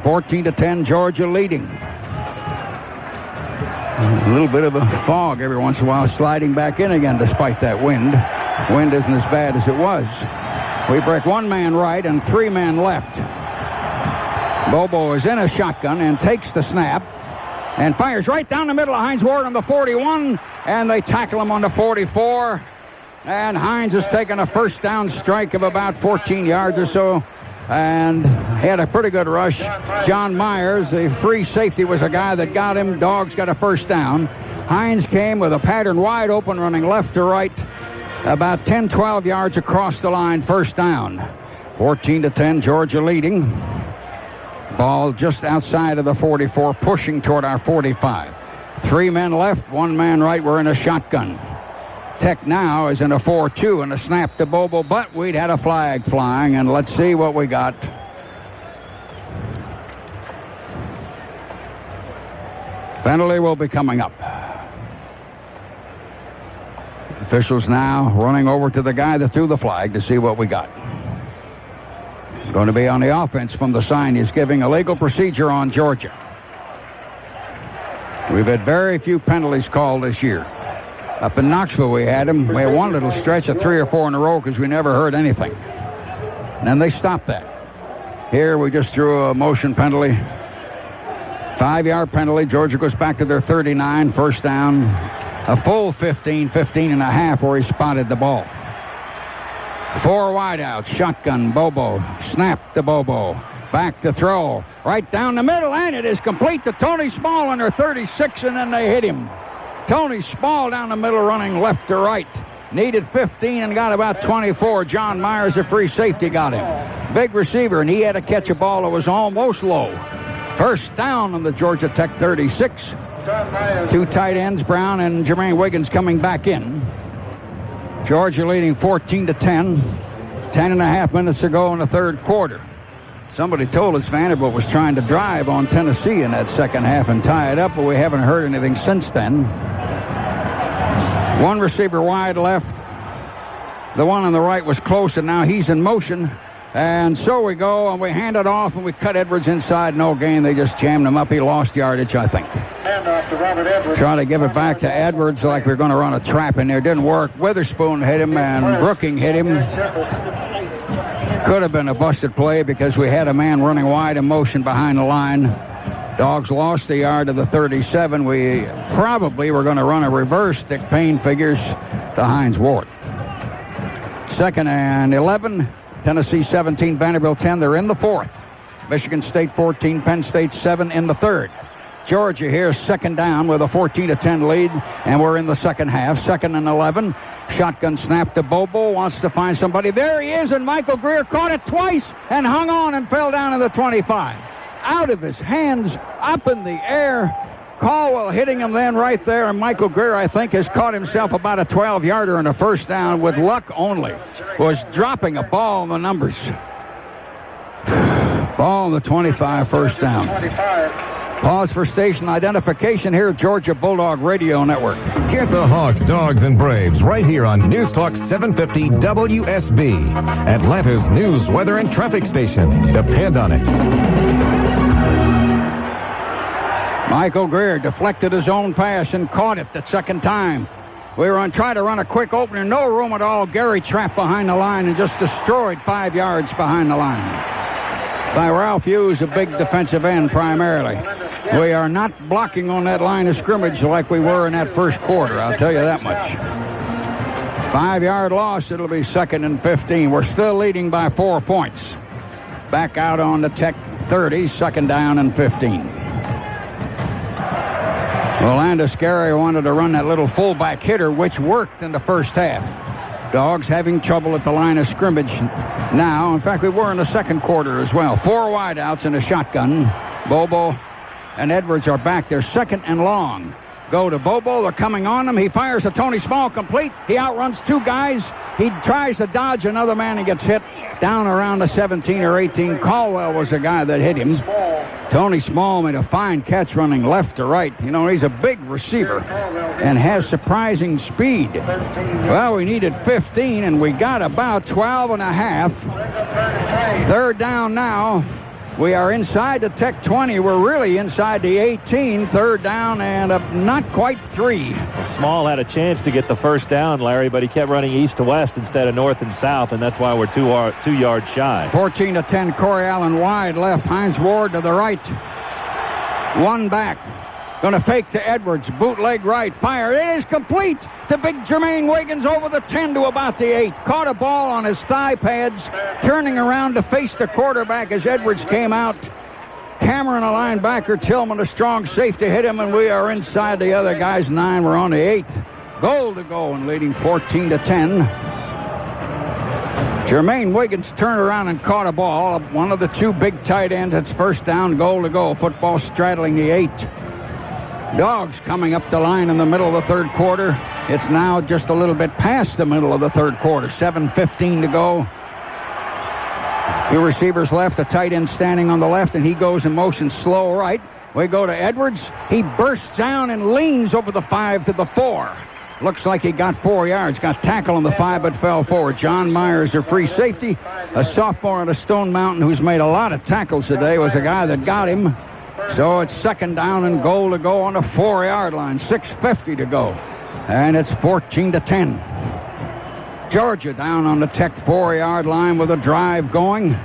S2: 14-10, Georgia leading. A little bit of a fog every once in a while sliding back in again despite that wind. Wind isn't as bad as it was. We break 1 man right and 3 men left. Bobo is in a shotgun and takes the snap and fires right down the middle of Hines Ward on the 41, and they tackle him on the 44. And Hines has taken a first down strike of about 14 yards or so and had a pretty good rush. John Myers, the free safety, was a guy that got him. Dogs got a first down. Hines came with a pattern wide open, running left to right, about 10, 12 yards across the line, first down. 14-10, Georgia leading. Ball just outside of the 44, pushing toward our 45. 3 men left, 1 man right. We're in a shotgun. Tech now is in a 4-2 and a snap to Bobo, but we'd had a flag flying, and let's see what we got. Penalty will be coming up. Officials now running over to the guy that threw the flag to see what we got. It's going to be on the offense from the sign. He's giving a legal procedure on Georgia. We've had very few penalties called this year. Up in Knoxville, we had them. We had one little stretch of 3 or 4 in a row because we never heard anything. And then they stopped that. Here, we just threw a motion penalty. 5-yard penalty. Georgia goes back to their 39, first down. A full 15 and a half where he spotted the ball. 4 wideouts. Shotgun, Bobo. Snap to Bobo. Back to throw. Right down the middle, and it is complete to Tony Small under 36, and then they hit him. Tony Small down the middle running left to right. Needed 15 and got about 24. John Myers, a free safety, got him. Big receiver, and he had to catch a ball that was almost low. First down on the Georgia Tech 36. 2 tight ends, Brown and Jermaine Wiggins, coming back in. Georgia leading 14-10. 10.5 minutes to go in the third quarter. Somebody told us Vanderbilt was trying to drive on Tennessee in that second half and tie it up, but we haven't heard anything since then. 1 receiver wide left. The one on the right was close, and now he's in motion. And so we go, and we hand it off, and we cut Edwards inside. No gain. They just jammed him up. He lost yardage, I think.
S4: Hand off to Robert Edwards.
S2: Try to give it back to Edwards like we're going to run a trap in there. Didn't work. Witherspoon hit him, and Brooking hit him. Could have been a busted play because we had a man running wide in motion behind the line. Dogs lost the yard to the 37. We probably were going to run a reverse. Dick Payne figures to Hines Ward. 2nd and 11. Tennessee 17, Vanderbilt 10. They're in the 4th. Michigan State 14, Penn State 7 in the 3rd. Georgia here, 2nd down with a 14-10 lead, and we're in the second half. 2nd and 11. Shotgun snap to Bobo, wants to find somebody. There he is, and Michael Greer caught it twice and hung on and fell down in the 25. Out of his hands, up in the air. Caldwell hitting him then right there, and Michael Greer, I think, has caught himself about a 12-yarder and a first down with luck only. Was dropping a ball in the numbers. Ball in the 25, first down. Pause for station identification here at Georgia Bulldog Radio Network.
S5: Get the Hawks, Dogs, and Braves right here on News Talk 750 WSB, Atlanta's news, weather, and traffic station. Depend on it.
S2: Michael Greer deflected his own pass and caught it the second time. We were on trying to run a quick opener, no room at all. Gary trapped behind the line and just destroyed 5 yards behind the line. By Ralph Hughes, a big defensive end primarily. We are not blocking on that line of scrimmage like we were in that first quarter, I'll tell you that much. 5-yard loss, it'll be 2nd and 15. We're still leading by 4 points. Back out on the Tech 30, 2nd down and 15. Landis Gary wanted to run that little fullback hitter, which worked in the first half. Dogs having trouble at the line of scrimmage now. In fact, we were in the second quarter as well. 4 wideouts and a shotgun. Bobo and Edwards are back there, 2nd and long. Go to Bobo. They're coming on him. He fires a Tony Small complete. He outruns 2 guys. He tries to dodge another man and gets hit down around the 17 or 18. Caldwell was the guy that hit him. Tony Small made a fine catch running left to right. You know, he's a big receiver and has surprising speed. Well, we needed 15, and we got about 12 and a half. 3rd down now. We are inside the Tech 20. We're really inside the 18. 3rd down and not quite 3.
S1: Well, Small had a chance to get the first down, Larry, but he kept running east to west instead of north and south, and that's why we're 2 yards shy.
S2: 14-10, Corey Allen wide left. Hines Ward to the right. 1 back. Going to fake to Edwards. Bootleg right. Fire. It is complete to big Jermaine Wiggins over the 10 to about the 8. Caught a ball on his thigh pads. Turning around to face the quarterback as Edwards came out. Cameron, a linebacker. Tillman, a strong safety, hit him, and we are inside the other guy's 9. We're on the 8. Goal to go and leading 14-10. Jermaine Wiggins turned around and caught a ball. One of the 2 big tight ends. It's first down, goal to go. Football straddling the 8. Dogs coming up the line in the middle of the third quarter. It's now just a little bit past the middle of the third quarter. 7:15 to go. 2 receivers left, a tight end standing on the left, and he goes in motion slow right. We go to Edwards. He bursts down and leans over the 5 to the 4. Looks like he got 4 yards. Got tackled on the 5, but fell forward. John Myers, a free safety. A sophomore out of Stone Mountain who's made a lot of tackles today was the guy that got him. So it's 2nd down and goal to go on the 4-yard line. 6:50 to go. And it's 14-10. Georgia down on the Tech 4-yard line with a drive going.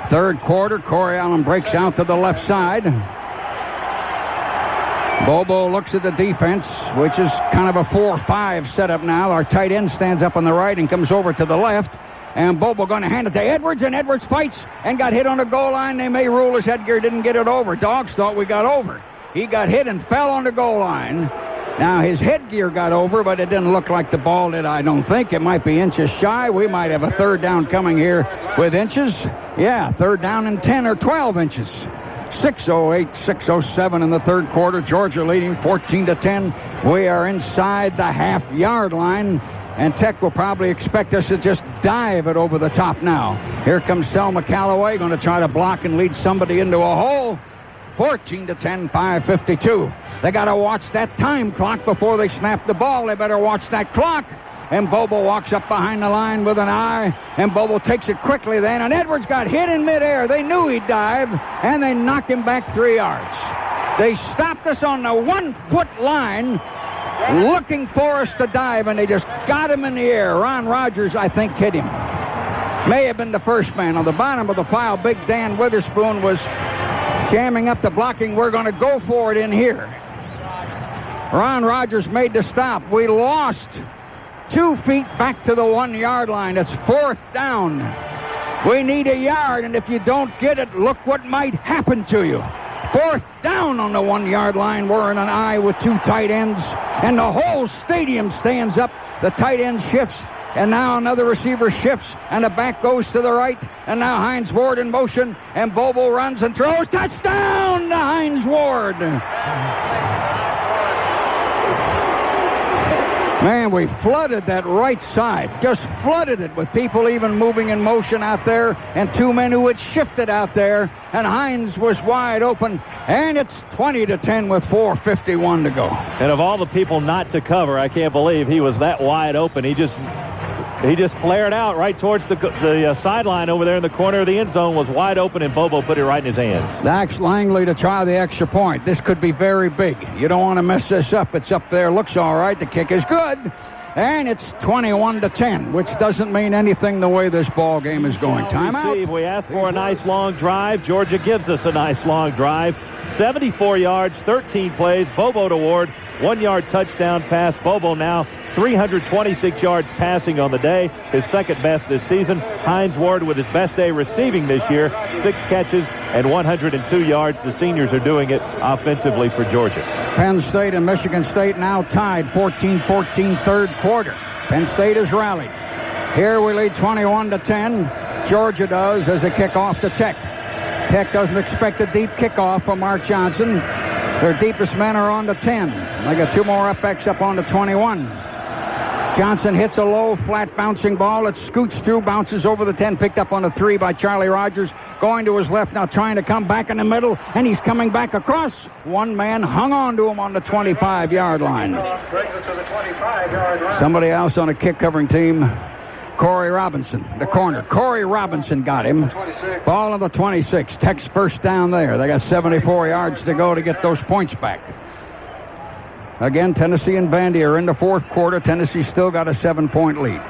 S2: 3rd quarter, Corey Allen breaks out to the left side. Bobo looks at the defense, which is kind of a 4-5 setup now. Our tight end stands up on the right and comes over to the left. And Bobo going to hand it to Edwards, and Edwards fights and got hit on the goal line. They may rule his headgear didn't get it over. Dogs thought we got over. He got hit and fell on the goal line. Now, his headgear got over, but it didn't look like the ball did, I don't think. It might be inches shy. We might have a 3rd down coming here with inches. Yeah, 3rd down and 10 or 12 inches. 6:08, 6:07 in the 3rd quarter. Georgia leading 14-10. We are inside the half-yard line, and Tech will probably expect us to just dive it over the top now. Here comes Selma Calloway, going to try to block and lead somebody into a hole. 14-10, 5:52. They got to watch that time clock before they snap the ball. They better watch that clock. And Bobo walks up behind the line with an eye, and Bobo takes it quickly then, and Edwards got hit in midair. They knew he'd dive, and they knocked him back 3 yards. They stopped us on the 1-foot line looking for us to dive, and they just got him in the air. Ron Rogers, I think, hit him. May have been the first man. On the bottom of the pile, Big Dan Witherspoon was jamming up the blocking. We're going to go for it in here. Ron Rogers made the stop. We lost 2 feet back to the 1-yard line. It's 4th down. We need a yard, and if you don't get it, look what might happen to you. 4th down on the 1-yard line. We're in an eye with 2 tight ends, and the whole stadium stands up. The tight end shifts, and now another receiver shifts, and the back goes to the right, and now Hines Ward in motion, and Bobo runs and throws. Touchdown to Hines Ward. Man, we flooded that right side. Just flooded it with people even moving in motion out there, and 2 men who had shifted out there, and Hines was wide open, and it's 20-10 with 4:51 to go.
S1: And of all the people not to cover, I can't believe he was that wide open. He just flared out right towards the sideline over there in the corner of the end zone, was wide open, and Bobo put it right in his hands.
S2: Dax Langley to try the extra point. This could be very big. You don't want to mess this up. It's up there. Looks all right. The kick is good. And it's 21-10, which doesn't mean anything the way this ball game is going. Timeout.
S1: Steve, we asked for a nice long drive. Georgia gives us a nice long drive. 74 yards, 13 plays. Bobo to Ward, 1-yard touchdown pass. Bobo now 326 yards passing on the day, his 2nd best this season. Hines Ward with his best day receiving this year, 6 catches and 102 yards. The seniors are doing it offensively for Georgia.
S2: Penn State and Michigan State now tied 14-14 3rd quarter. Penn State has rallied. Here we lead 21-10. Georgia does as a kickoff to Tech. Tech doesn't expect a deep kickoff from Mark Johnson. Their deepest men are on the 10. They got 2 more up-backs up on the 21. Johnson hits a low, flat bouncing ball. It scoots through, bounces over the 10, picked up on the 3 by Charlie Rogers. Going to his left now, trying to come back in the middle, and he's coming back across. 1 man hung on to him on the 25-yard line. Somebody else on a kick covering team. Corey Robinson, the corner. Corey Robinson got him. Ball on the 26. Tech's first down there. They got 74 yards to go to get those points back. Again, Tennessee and Vandy are in the 4th quarter. Tennessee still got a 7-point lead.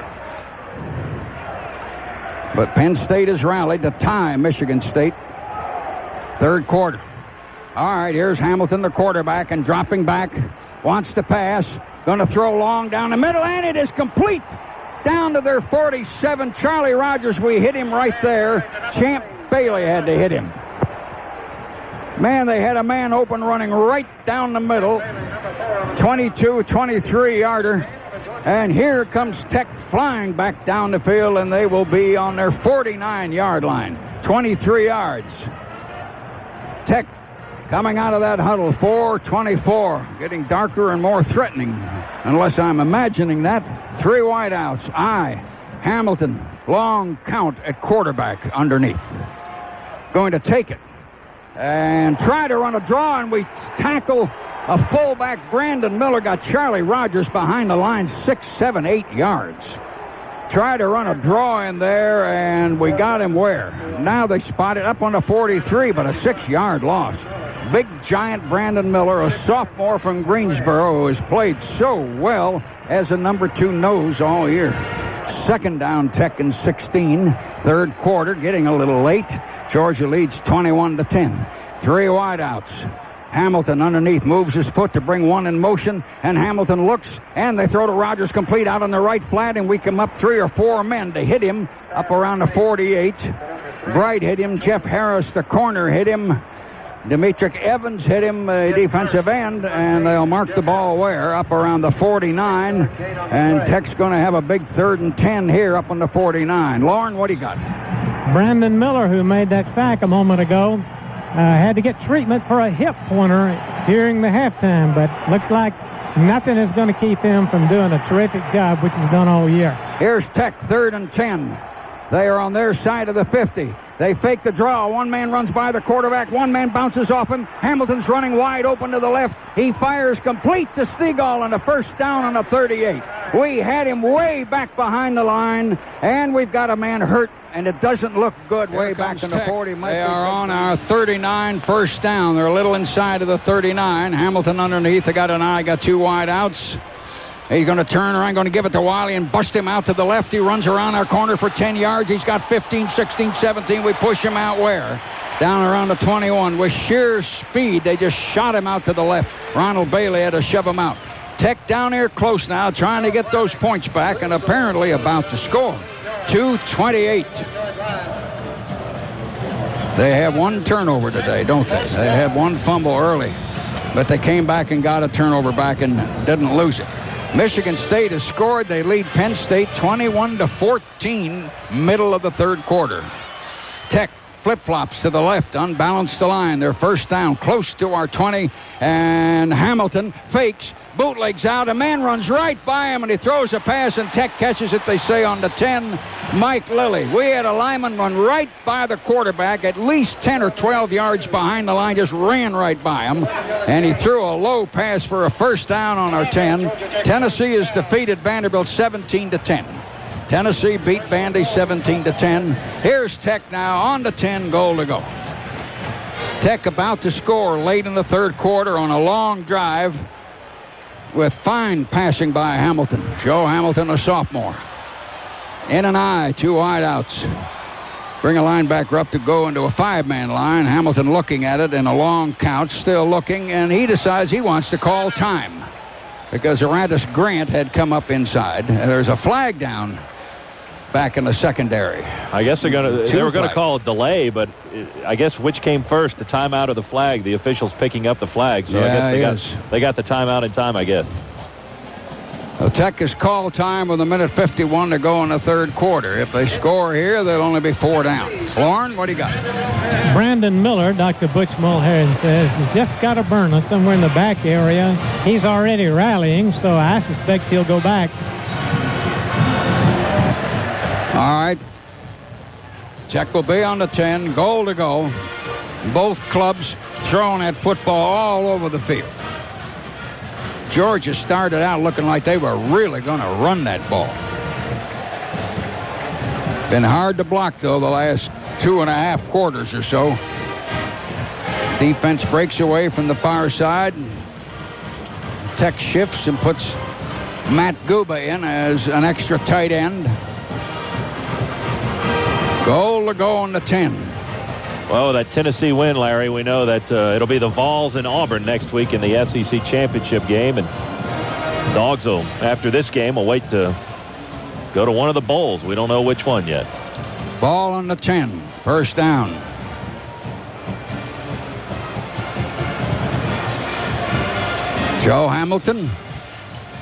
S2: But Penn State has rallied to tie Michigan State. 3rd quarter. All right, here's Hamilton, the quarterback, and dropping back. Wants to pass. Going to throw long down the middle, and it is complete. Down to their 47. Charlie Rogers, we hit him right there. Champ Bailey had to hit him. Man, they had a man open running right down the middle. 22, 23-yarder. And here comes Tech flying back down the field, and they will be on their 49-yard line. 23 yards. Tech coming out of that huddle, 4-24. Getting darker and more threatening, unless I'm imagining that. 3 wideouts. Hamilton, long count at quarterback underneath. Going to take it and try to run a draw, and we tackle A fullback, Brandon Miller, got Charlie Rogers behind the line 6, 7, 8 yards. Tried to run a draw in there, and we got him where? Now they spot it up on the 43, but a 6-yard loss. Big, giant Brandon Miller, a sophomore from Greensboro, who has played so well as a number 2 nose all year. Second down, Tech in 16. Third quarter, getting a little late. Georgia leads 21-10. 3 wideouts. Hamilton underneath moves his foot to bring one in motion, and Hamilton looks, and they throw to Rogers complete out on the right flat, and we come up 3 or 4 men to hit him up around the 48. Bright hit him. Jeff Harris, the corner, hit him. Demetric Evans hit him, defensive end, and they'll mark the ball where? Up around the 49, and Tech's going to have a big 3rd and 10 here up on the 49. Loran, what do you got?
S3: Brandon Miller, who made that sack a moment ago, had to get treatment for a hip pointer during the halftime, but looks like nothing is going to keep him from doing a terrific job, which he's done all year.
S2: Here's Tech, 3rd and 10. They are on their side of the 50. They fake the draw. One man runs by the quarterback. One man bounces off him. Hamilton's running wide open to the left. He fires complete to Stegall on the first down on the 38. We had him way back behind the line, and we've got a man hurt, and it doesn't look good way back in the 40. They are on our 39, first down. They're a little inside of the 39. Hamilton underneath. They got an eye, got 2 wide outs. He's going to turn around, going to give it to Wiley and bust him out to the left. He runs around our corner for 10 yards. He's got 15, 16, 17. We push him out where? Down around the 21. With sheer speed, they just shot him out to the left. Ronald Bailey had to shove him out. Tech down here close now, trying to get those points back, and apparently about to score. 2:28. They have 1 turnover today, don't they? They had 1 fumble early, but they came back and got a turnover back and didn't lose it. Michigan State has scored. They lead Penn State 21-14, middle of the 3rd quarter. Tech flip-flops to the left, unbalanced the line. Their first down, close to our 20, and Hamilton fakes, bootlegs out. A man runs right by him, and he throws a pass, and Tech catches it, they say, on the 10, Mike Lilly. We had a lineman run right by the quarterback, at least 10 or 12 yards behind the line, just ran right by him, and he threw a low pass for a first down on our 10. Tennessee has defeated Vanderbilt 17-10. Tennessee beat Vandy 17-10. Here's Tech now on the 10, goal to go. Tech about to score late in the 3rd quarter on a long drive with fine passing by Hamilton. Joe Hamilton, a sophomore. In an eye, 2 wideouts. Bring a linebacker up to go into a 5-man line. Hamilton looking at it in a long count, still looking, and he decides he wants to call time because Aratus Grant had come up inside. There's a flag down back in the secondary.
S1: I guess they were going to call a delay, but I guess which came first, the timeout or the flag? The officials picking up the flag, so
S2: yeah,
S1: I guess they got the timeout in time, I guess.
S2: The Tech is call time with 1:51 to go in the 3rd quarter. If they score here, they'll only be 4 down. Loran, what do you got?
S3: Brandon Miller, Dr. Butch Mulhern says, has just got a burner somewhere in the back area. He's already rallying, so I suspect he'll go back.
S2: All right. Tech will be on the 10, goal to go. Both clubs throwing that football all over the field. Georgia started out looking like they were really going to run that ball. Been hard to block, though, the last 2.5 quarters or so. Defense breaks away from the far side. Tech shifts and puts Matt Guba in as an extra tight end. Goal to go on the 10.
S1: Well, that Tennessee win, Larry, we know that it'll be the Vols and Auburn next week in the SEC championship game. And Dogs will, after this game, will wait to go to one of the bowls. We don't know which one yet.
S2: Ball on the 10. First down. Joe Hamilton,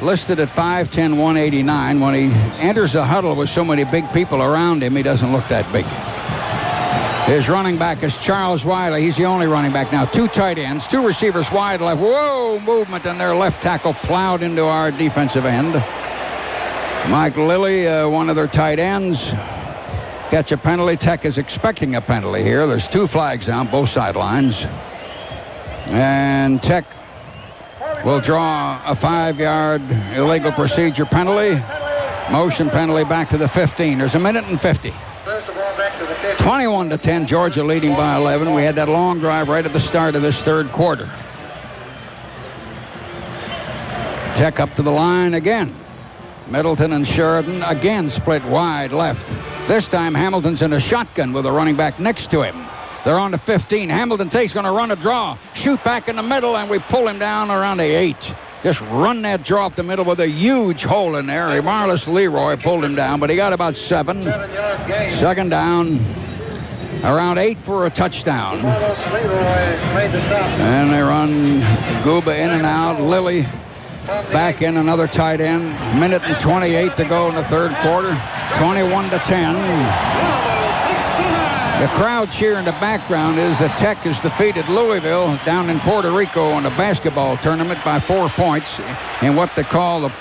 S2: listed at 5'10", 189. When he enters the huddle with so many big people around him, he doesn't look that big. His running back is Charles Wiley. He's the only running back now. 2 tight ends, 2 receivers wide left. Whoa, movement, and their left tackle plowed into our defensive end. Mike Lilly, one of their tight ends. Catch a penalty. Tech is expecting a penalty here. There's 2 flags down both sidelines. And Tech will draw a 5-yard illegal procedure penalty. Motion penalty back to the 15. There's a minute and 50. 21-10, Georgia leading by 11. We had that long drive right at the start of this third quarter. Tech up to the line again. Middleton and Sheridan again split wide left. This time Hamilton's in a shotgun with a running back next to him. They're on to 15. Hamilton takes, going to run a draw. Shoot back in the middle, and we pull him down around the 8. Just run that draw up the middle with a huge hole in there. Marlis Leroy pulled him down, but he got about 7. Second down, around 8 for a touchdown. And they run Guba in and out. Lilly back in, another tight end. Minute and 28 to go in the third quarter. 21-10. The crowd cheer in the background is that Tech has defeated Louisville down in Puerto Rico in a basketball tournament by 4 points in what they call the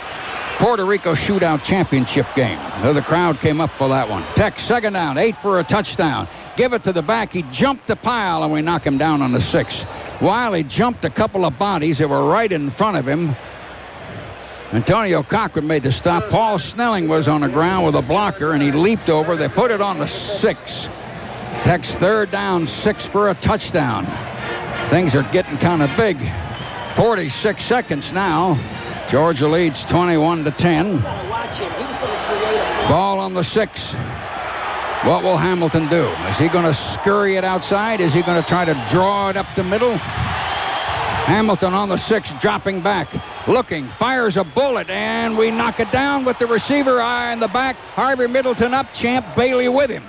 S2: Puerto Rico Shootout Championship game. So the crowd came up for that one. Tech, second down, 8 for a touchdown. Give it to the back. He jumped the pile, and we knock him down on the 6. While he jumped a couple of bodies that were right in front of him, Antonio Cochran made the stop. Paul Snelling was on the ground with a blocker, and he leaped over. They put it on the 6. Tech's third down, 6 for a touchdown. Things are getting kind of big. 46 seconds now. Georgia leads 21-10. Ball on the 6. What will Hamilton do? Is he going to scurry it outside? Is he going to try to draw it up the middle? Hamilton on the 6, dropping back, looking, fires a bullet, and we knock it down with the receiver eye in the back. Harvey Middleton up, Champ Bailey with him.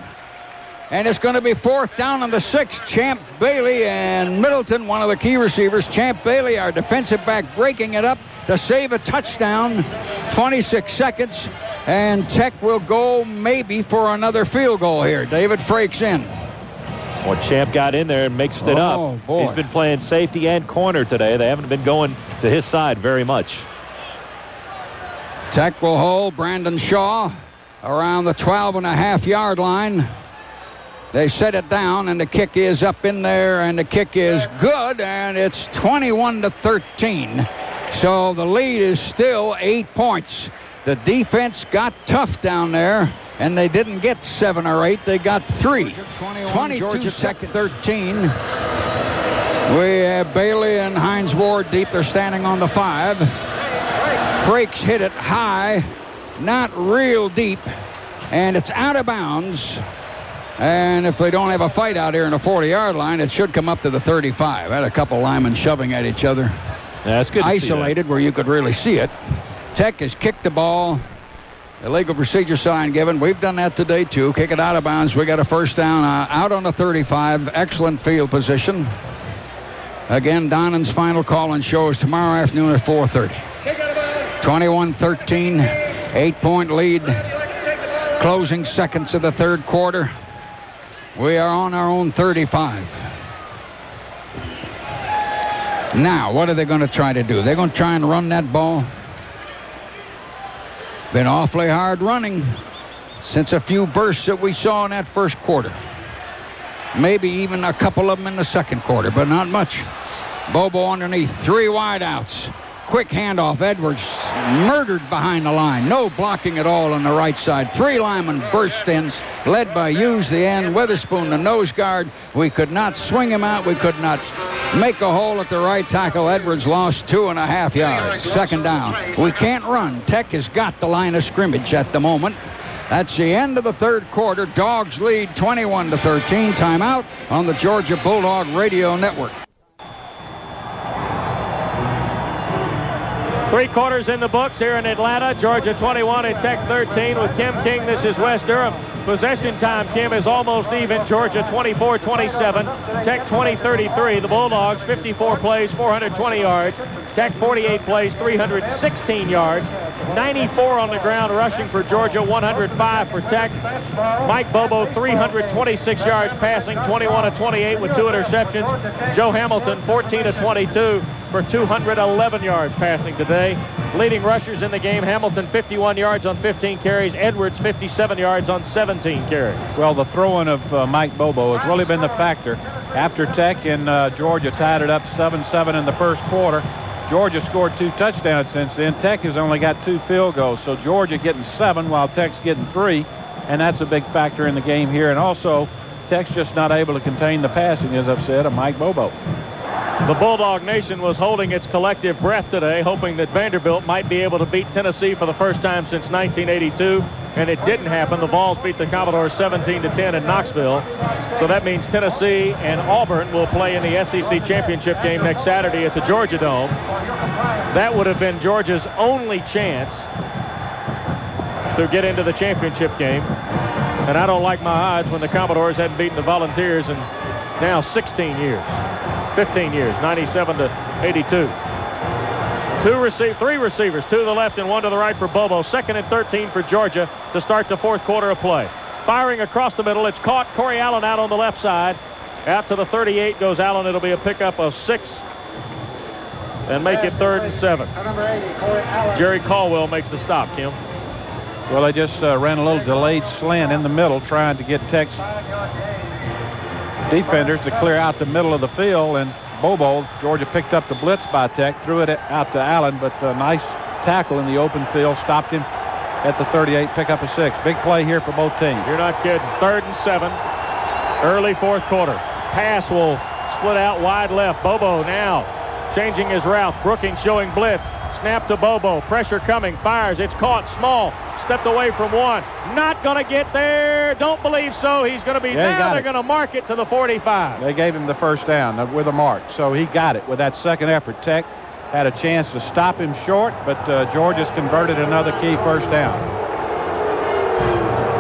S2: And it's going to be 4th down on the 6. Champ Bailey and Middleton, one of the key receivers. Champ Bailey, our defensive back, breaking it up to save a touchdown. 26 seconds, and Tech will go maybe for another field goal here. David Frakes in.
S1: Well, Champ got in there and mixed it up.
S2: Boy.
S1: He's been playing safety and corner today. They haven't been going to his side very much.
S2: Tech will hold Brandon Shaw around the 12.5-yard line. They set it down, and the kick is up in there, and the kick is good, and it's 21-13. So the lead is still 8 points. The defense got tough down there, and they didn't get 7 or 8. They got 3. 22 Georgia Tech 13. We have Bailey and Hines Ward deep. They're standing on the 5. Frakes hit it high, not real deep, and it's out of bounds. And if they don't have a fight out here in the 40-yard line, it should come up to the 35. Had a couple linemen shoving at each other.
S1: Yeah, that's good.
S2: Isolated where you could really see it. Tech has kicked the ball. Illegal procedure sign given. We've done that today, too. Kick it out of bounds. We got a first down out on the 35. Excellent field position. Again, Donnan's final call and show is tomorrow afternoon at 4:30. 21-13, 8-point lead. Closing seconds of the third quarter. We are on our own 35. Now, what are they going to try to do? They're going to try and run that ball. Been awfully hard running since a few bursts that we saw in that first quarter. Maybe even a couple of them in the second quarter, but not much. Bobo underneath, 3 wideouts. Quick handoff. Edwards murdered behind the line. No blocking at all on the right side. 3 linemen burst in, led by Hughes, the end, Witherspoon, the nose guard. We could not swing him out. We could not make a hole at the right tackle. Edwards lost 2.5 yards. Second down. We can't run. Tech has got the line of scrimmage at the moment. That's the end of the third quarter. Dogs lead 21-13. Timeout on the Georgia Bulldog Radio Network.
S1: 3 quarters in the books here in Atlanta. Georgia 21 and Tech 13 with Kim King. This is West Durham. Possession time, Kim, is almost even. Georgia 24-27. Tech 20-33. The Bulldogs 54 plays, 420 yards. Tech 48 plays, 316 yards. 94 on the ground rushing for Georgia, 105 for Tech. Mike Bobo 326 yards passing, 21-28 with 2 interceptions. Joe Hamilton 14-22 for 211 yards passing today. Leading rushers in the game, Hamilton 51 yards on 15 carries. Edwards 57 yards on 17 carries.
S6: Well, the throwing of Mike Bobo has really been the factor. After Tech and Georgia tied it up 7-7 in the first quarter, Georgia scored 2 touchdowns since then. Tech has only got 2 field goals. So Georgia getting 7 while Tech's getting 3. And that's a big factor in the game here. And also, Tech's just not able to contain the passing, as I've said, of Mike Bobo.
S1: The Bulldog Nation was holding its collective breath today, hoping that Vanderbilt might be able to beat Tennessee for the first time since 1982. And it didn't happen. The Vols beat the Commodores 17-10 in Knoxville. So that means Tennessee and Auburn will play in the SEC championship game next Saturday at the Georgia Dome. That would have been Georgia's only chance to get into the championship game. And I don't like my odds when the Commodores hadn't beaten the Volunteers in now 16 years, 15 years, 97-82. 3 receivers, 2 to the left and 1 to the right for Bobo. 2nd and 13 for Georgia to start the 4th quarter of play. Firing across the middle. It's caught. Corey Allen out on the left side. Out to the 38 goes Allen. It'll be a pickup of 6 and make it 3rd and 7. Jerry Caldwell makes the stop, Kim.
S6: Well, they just ran a little delayed slant in the middle, trying to get Tech's defenders to clear out the middle of the field, and Bobo, Georgia picked up the blitz by Tech, threw it out to Allen, but a nice tackle in the open field stopped him at the 38, pick up a 6. Big play here for both teams.
S1: You're not kidding. 3rd and 7, early 4th quarter. Pass will split out wide left. Bobo now changing his route. Brookings showing blitz. Snap to Bobo. Pressure coming. Fires. It's caught. Small. Stepped away from 1. Not going to get there. Don't believe so. He's going to be now. They're going to mark it to the 45.
S6: They gave him the first down with a mark. So he got it with that second effort. Tech had a chance to stop him short, but Georgia's converted another key first down.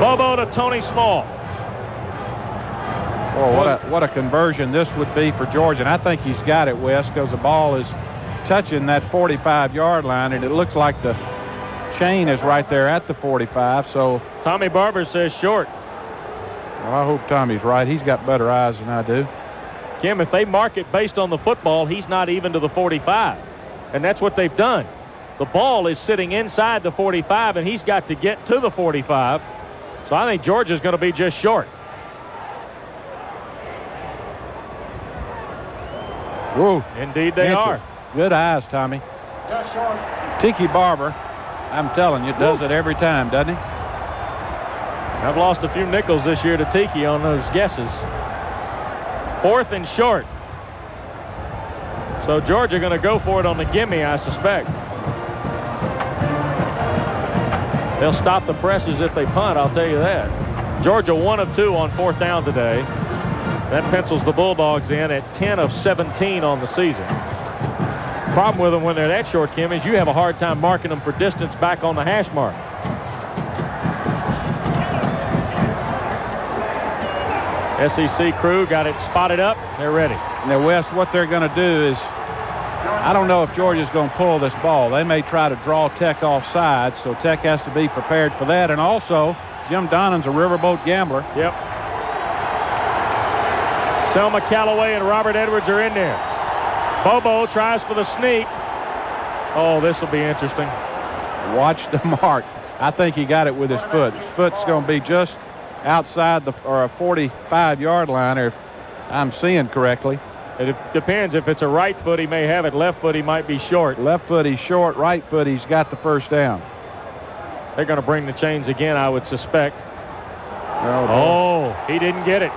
S1: Bobo to Tony Small.
S6: Oh, what a conversion this would be for Georgia. And I think he's got it, Wes, because the ball is touching that 45-yard line, and it looks like the chain is right there at the 45. So
S1: Tommy Barber says short.
S6: Well, I hope Tommy's right. He's got better eyes than I do.
S1: Kim, if they mark it based on the football, he's not even to the 45. And that's what they've done. The ball is sitting inside the 45, and he's got to get to the 45. So I think Georgia's going to be just short.
S6: Whoa.
S1: Indeed they are.
S6: Good eyes, Tommy.
S4: Just short.
S6: Tiki Barber, I'm telling you, does it every time, doesn't he?
S1: I've lost a few nickels this year to Tiki on those guesses. 4th and short. So Georgia going to go for it on the gimme, I suspect. They'll stop the presses if they punt, I'll tell you that. Georgia 1 of 2 on 4th down today. That pencils the Bulldogs in at 10 of 17 on the season. Problem with them when they're that short, Kim, is you have a hard time marking them for distance back on the hash mark. SEC crew got it spotted up. They're ready.
S6: Now, Wes, what they're going to do is, I don't know if Georgia's going to pull this ball. They may try to draw Tech offside, so Tech has to be prepared for that. And also, Jim Donnan's a riverboat gambler.
S1: Yep. Selma Calloway and Robert Edwards are in there. Bobo tries for the sneak. Oh, this will be interesting.
S6: Watch the mark. I think he got it with his foot. His foot's going to be just outside the 45-yard line, or if I'm seeing correctly.
S1: It depends. If it's a right foot, he may have it. Left foot, he might be short.
S6: Left foot, he's short. Right foot, he's got the first down.
S1: They're going to bring the chains again, I would suspect. Oh, he didn't get it.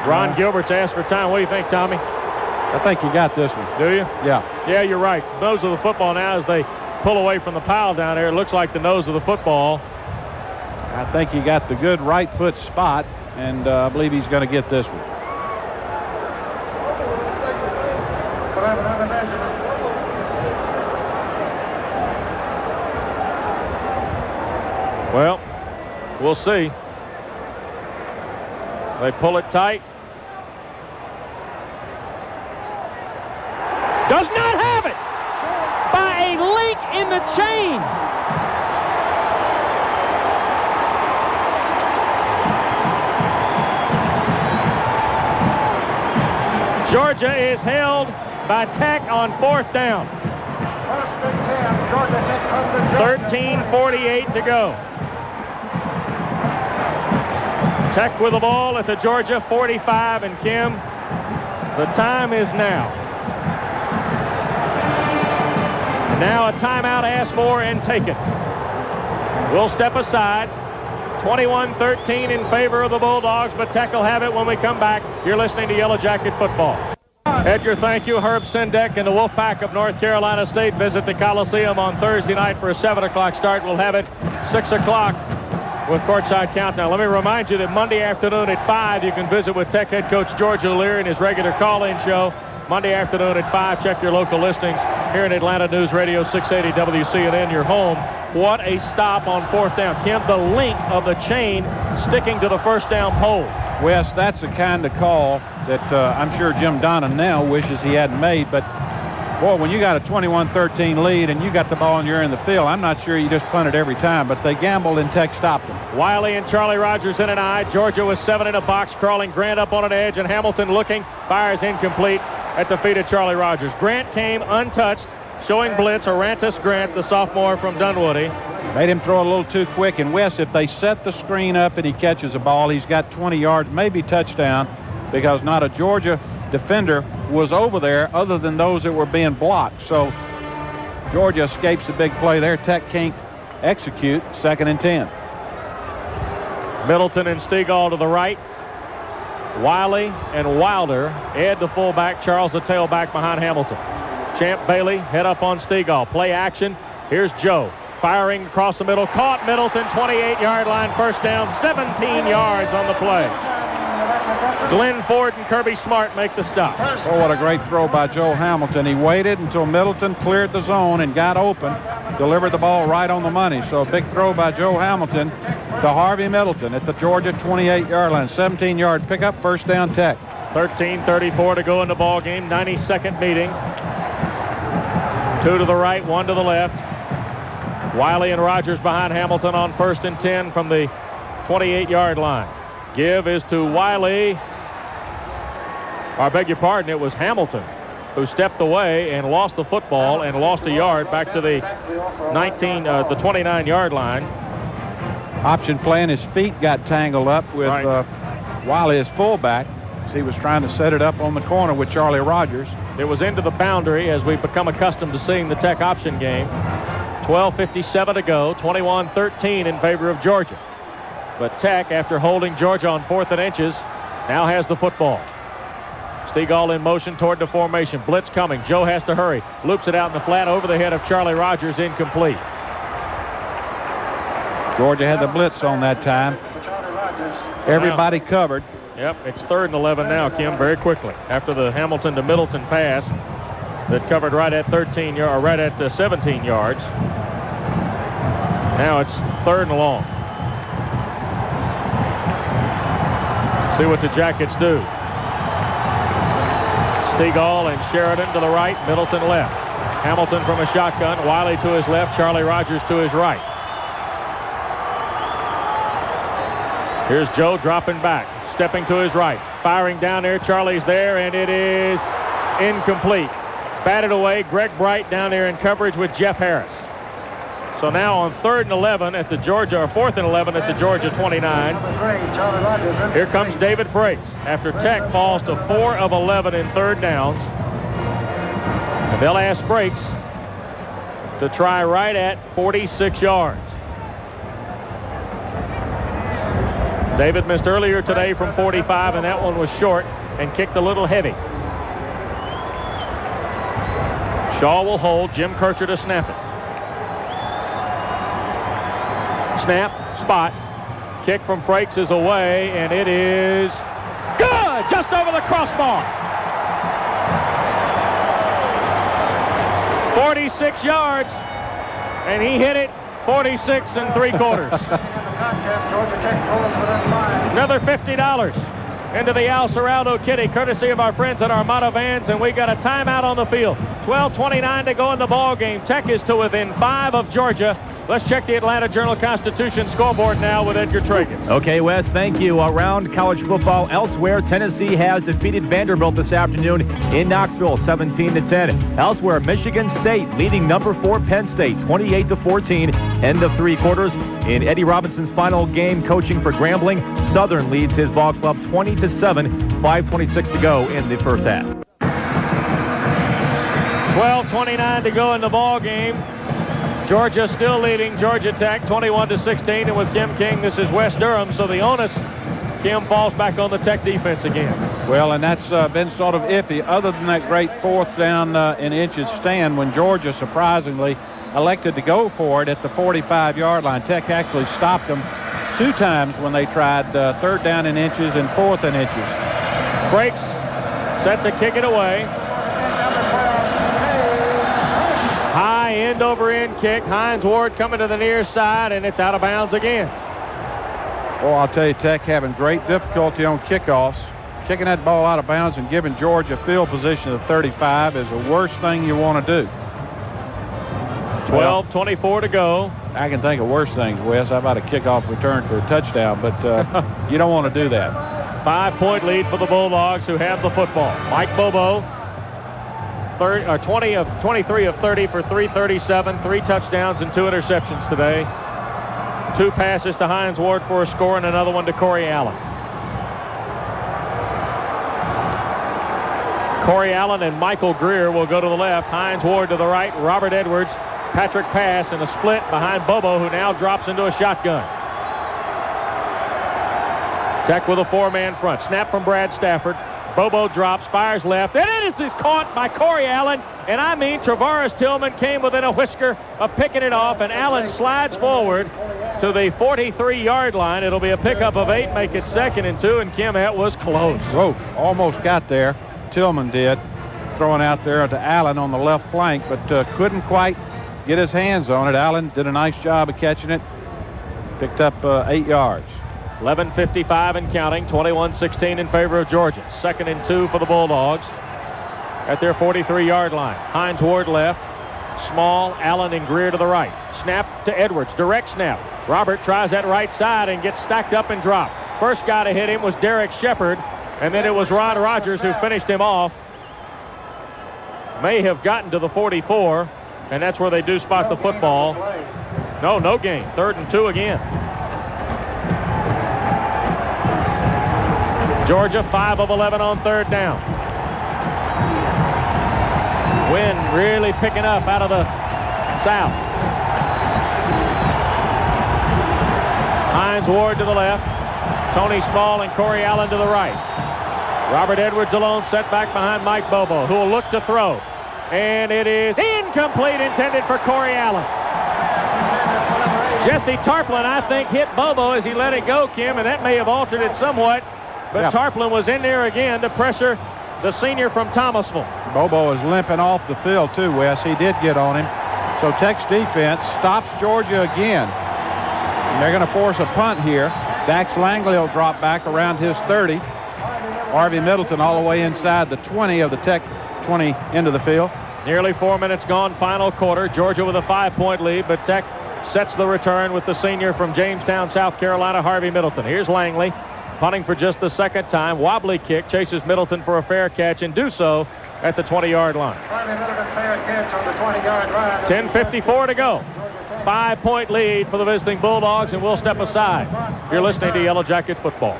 S1: Ron Gilbert's asked for time. What do you think, Tommy?
S6: I think he got this one.
S1: Do you?
S6: Yeah.
S1: Yeah, you're right. Nose of the football now as they pull away from the pile down there. It looks like the nose of the football.
S6: I think he got the good right foot spot, and I believe he's going to get this one.
S1: Well, we'll see. They pull it tight. Does not have it by a link in the chain. Georgia is held by Tech on 4th down. 13:48 to go. Tech with the ball at the Georgia 45, and Kim, the time is now. now a timeout asked for and taken. We'll step aside. 21-13 in favor of the Bulldogs, but Tech will have it when we come back. You're listening to Yellow Jacket Football. Edgar, thank you. Herb Sendek and the Wolfpack of North Carolina State visit the Coliseum on Thursday night for a 7 o'clock start. We'll have it 6 o'clock with courtside countdown. Let me remind you that Monday afternoon at 5, you can visit with Tech head coach George O'Leary in his regular call-in show. Monday afternoon at 5, check your local listings here in Atlanta News Radio 680 WCNN, your home. What a stop on 4th down. Kim, the link of the chain sticking to the first down pole.
S6: Wes, that's the kind of call that I'm sure Jim Donnan now wishes he hadn't made. But, boy, when you got a 21-13 lead and you got the ball and you're in the field, I'm not sure you just punt it every time. But they gambled and Tech stopped them.
S1: Wiley and Charlie Rogers in an eye. Georgia was 7 in a box, crawling Grant up on an edge, and Hamilton looking, fires incomplete at the feet of Charlie Rogers. Grant came untouched, showing blitz. Orantis Grant, the sophomore from Dunwoody.
S6: Made him throw a little too quick. And Wes, if they set the screen up and he catches a ball, he's got 20 yards, maybe touchdown, because not a Georgia defender was over there other than those that were being blocked. So Georgia escapes a big play there. Tech can't execute. 2nd and 10.
S1: Middleton and Stegall to the right. Wiley and Wilder. Ed the fullback, Charles the tailback behind Hamilton. Champ Bailey head up on Stegall. Play action. Here's Joe. Firing across the middle. Caught Middleton, 28-yard line, first down, 17 yards on the play. Glenn Ford and Kirby Smart make the stop.
S6: Oh, what a great throw by Joe Hamilton. He waited until Middleton cleared the zone and got open, delivered the ball right on the money. So a big throw by Joe Hamilton to Harvey Middleton at the Georgia 28-yard line. 17-yard pickup, first down Tech.
S1: 13:34 to go in the ball game. 92nd meeting. 2 to the right, 1 to the left. Wiley and Rogers behind Hamilton on 1st and 10 from the 28-yard line. Give is to Wiley. I beg your pardon, it was Hamilton who stepped away and lost the football and lost a yard back to the 29-yard line.
S6: Option play, and his feet got tangled up with Wiley as fullback as he was trying to set it up on the corner with Charlie Rogers.
S1: It was into the boundary as we've become accustomed to seeing the Tech option game. 12:57 to go, 21-13 in favor of Georgia. But Tech, after holding Georgia on 4th and inches, now has the football. Stegall in motion toward the formation. Blitz coming. Joe has to hurry. Loops it out in the flat over the head of Charlie Rogers, incomplete.
S6: Georgia had the blitz on that time. Everybody covered.
S1: Yep, it's 3rd and 11 now, Kim, very quickly. After the Hamilton to Middleton pass that covered right at 17 yards. Now it's 3rd and long. See what the Jackets do. Stegall and Sheridan to the right, Middleton left. Hamilton from a shotgun, Wiley to his left, Charlie Rogers to his right. Here's Joe dropping back, stepping to his right, firing down there. Charlie's there, and it is incomplete. Batted away. Greg Bright down there in coverage with Jeff Harris. So now on 3rd and 11 at the Georgia, or 4th and 11 at the Georgia 29. Here comes David Frakes after Tech falls to 4 of 11 in 3rd downs. And they'll ask Frakes to try right at 46 yards. David missed earlier today from 45, and that one was short and kicked a little heavy. Shaw will hold. Jim Kircher to snap it. Snap, spot. Kick from Frakes is away, and it is good! Just over the crossbar. 46 yards, and he hit it 46 3/4. Another $50 into the Al Serraldo kitty, courtesy of our friends at Armada Vans, and we got a timeout on the field. 12:29 to go in the ball game. Tech is to within 5 of Georgia. Let's check the Atlanta Journal-Constitution scoreboard now with Edgar Tragan.
S7: Okay, Wes, thank you. Around college football elsewhere, Tennessee has defeated Vanderbilt this afternoon in Knoxville, 17-10. Elsewhere, Michigan State leading number 4 Penn State, 28-14, end of 3 quarters. In Eddie Robinson's final game coaching for Grambling, Southern leads his ball club 20-7, 5:26 to go in the first half.
S1: 12:29 to go in the ball game. Georgia still leading Georgia Tech 21-16, and with Kim King, this is West Durham, so the onus, Kim, falls back on the Tech defense again.
S6: Well, and that's been sort of iffy, other than that great fourth down in inches stand when Georgia surprisingly elected to go for it at the 45-yard line. Tech actually stopped them 2 times when they tried third down in inches and fourth in inches.
S1: Breaks, set to kick it away. High end-over-end kick. Hines Ward coming to the near side, and it's out of bounds again.
S6: Well, I'll tell you, Tech having great difficulty on kickoffs. Kicking that ball out of bounds and giving Georgia field position of 35 is the worst thing you want to do.
S1: 12:24 to go.
S6: I can think of worse things, Wes. How about a kickoff return for a touchdown? But you don't want to do that.
S1: 5-point lead for the Bulldogs, who have the football. Mike Bobo, 23 of 30 for 337, 3 touchdowns and 2 interceptions today. 2 passes to Hines Ward for a score and another one to Corey Allen. Corey Allen and Michael Greer will go to the left. Hines Ward to the right. Robert Edwards, Patrick Pass in a split behind Bobo, who now drops into a shotgun. Tech with a 4-man front. Snap from Brad Stafford. Bobo drops, fires left, and it is caught by Corey Allen. And I mean, Travaris Tillman came within a whisker of picking it off, and Allen slides forward to the 43-yard line. It'll be a pickup of 8, make it 2nd and 2, and Kim, that was close.
S6: Whoa, almost got there. Tillman did, throwing out there to Allen on the left flank, but couldn't quite get his hands on it. Allen did a nice job of catching it, picked up 8 yards.
S1: 11:55 and counting, 21-16 in favor of Georgia. 2nd and 2 for the Bulldogs at their 43-yard line. Hines Ward left, Small, Allen, and Greer to the right. Snap to Edwards, direct snap. Robert tries that right side and gets stacked up and dropped. First guy to hit him was Derek Shepard, and then it was Ron Rogers who finished him off. May have gotten to the 44, and that's where they do spot the football. No gain. 3rd and 2 again. Georgia 5 of 11 on 3rd down. Wind really picking up out of the south. Hines Ward to the left. Tony Small and Corey Allen to the right. Robert Edwards alone, set back behind Mike Bobo, who will look to throw. And it is incomplete, intended for Corey Allen. Jesse Tarplin, I think, hit Bobo as he let it go, Kim, and that may have altered it somewhat. But Tarplin was in there again to pressure the senior from Thomasville. Bobo is limping off the field, too, Wes. He did get on him. So Tech's defense stops Georgia again. And they're going to force a punt here. Dax Langley will drop back around his 30. Harvey Middleton all the way inside the 20 of the Tech 20 into the field. Nearly 4 minutes gone, final quarter. Georgia with a 5-point lead, but Tech sets the return with the senior from Jamestown, South Carolina, Harvey Middleton. Here's Langley, punting for just the 2nd time. Wobbly kick, chases Middleton for a fair catch, and do so at the 20-yard line. 10:54 to go. 5-point lead for the visiting Bulldogs, and we'll step aside. You're listening to Yellow Jacket Football.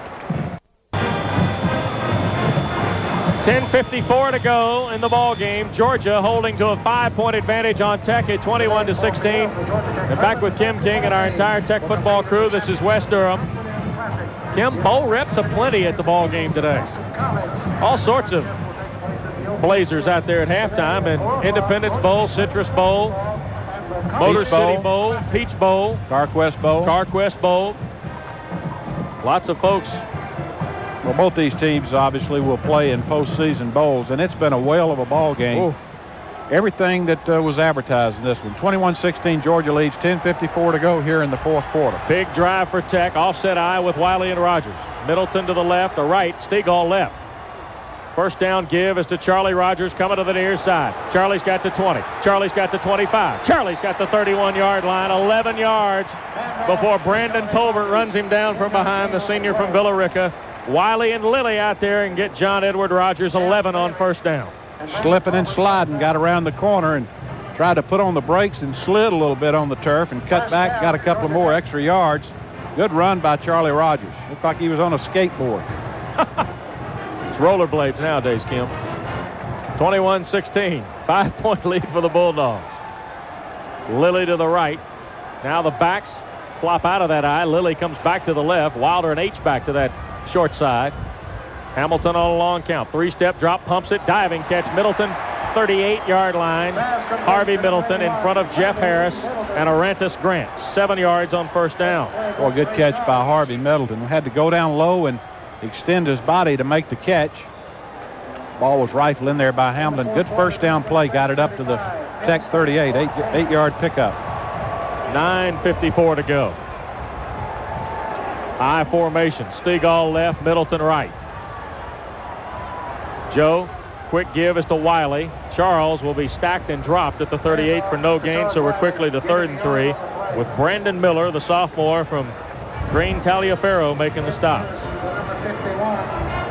S1: 10:54 to go in the ball game. Georgia holding to a 5-point advantage on Tech at 21-16. And back with Kim King and our entire Tech football crew. This is West Durham. Kim, bowl reps aplenty at the ball game today. All sorts of Blazers out there at halftime, and Independence Bowl, Citrus Bowl, Motor City Bowl, Peach Bowl, Carquest Bowl. Lots of folks. Well, both these teams obviously will play in postseason bowls, and it's been a whale of a ball game. Ooh. Everything that was advertised in this one. 21-16, Georgia leads, 10:54 to go here in the 4th quarter. Big drive for Tech, offset eye with Wiley and Rogers. Middleton to the left, or right, Stegall left. First down give is to Charlie Rogers coming to the near side. Charlie's got the 20. Charlie's got the 25. Charlie's got the 31-yard line, 11 yards before Brandon Tolbert runs him down from behind, the senior from Villa Rica. Wiley and Lilly out there and get John Edward Rogers 11 on first down. Slipping and sliding, got around the corner and tried to put on the brakes and slid a little bit on the turf and cut back, got a couple of more extra yards. Good run by Charlie Rogers. Looked like he was on a skateboard. It's rollerblades nowadays, Kim. 21-16. 5-point lead for the Bulldogs. Lilly to the right. Now the backs flop out of that eye. Lilly comes back to the left. Wilder and H back to that short side. Hamilton on a long count. 3-step drop, pumps it, diving catch. Middleton, 38-yard line. Harvey Middleton in front of Jeff Harris and Arantis Grant. 7 yards on first down.
S6: Well, good catch by Harvey Middleton. Had to go down low and extend his body to make the catch. Ball was rifled in there by Hamilton. Good first down play. Got it up to the Tech 38. 8-yard pickup.
S1: 9:54 to go. I formation. Stegall left, Middleton right. Joe, quick give is to Wiley. Charles will be stacked and dropped at the 38 for no gain, so we're quickly to 3rd and 3 with Brandon Miller, the sophomore from Green Taliaferro, making the stop.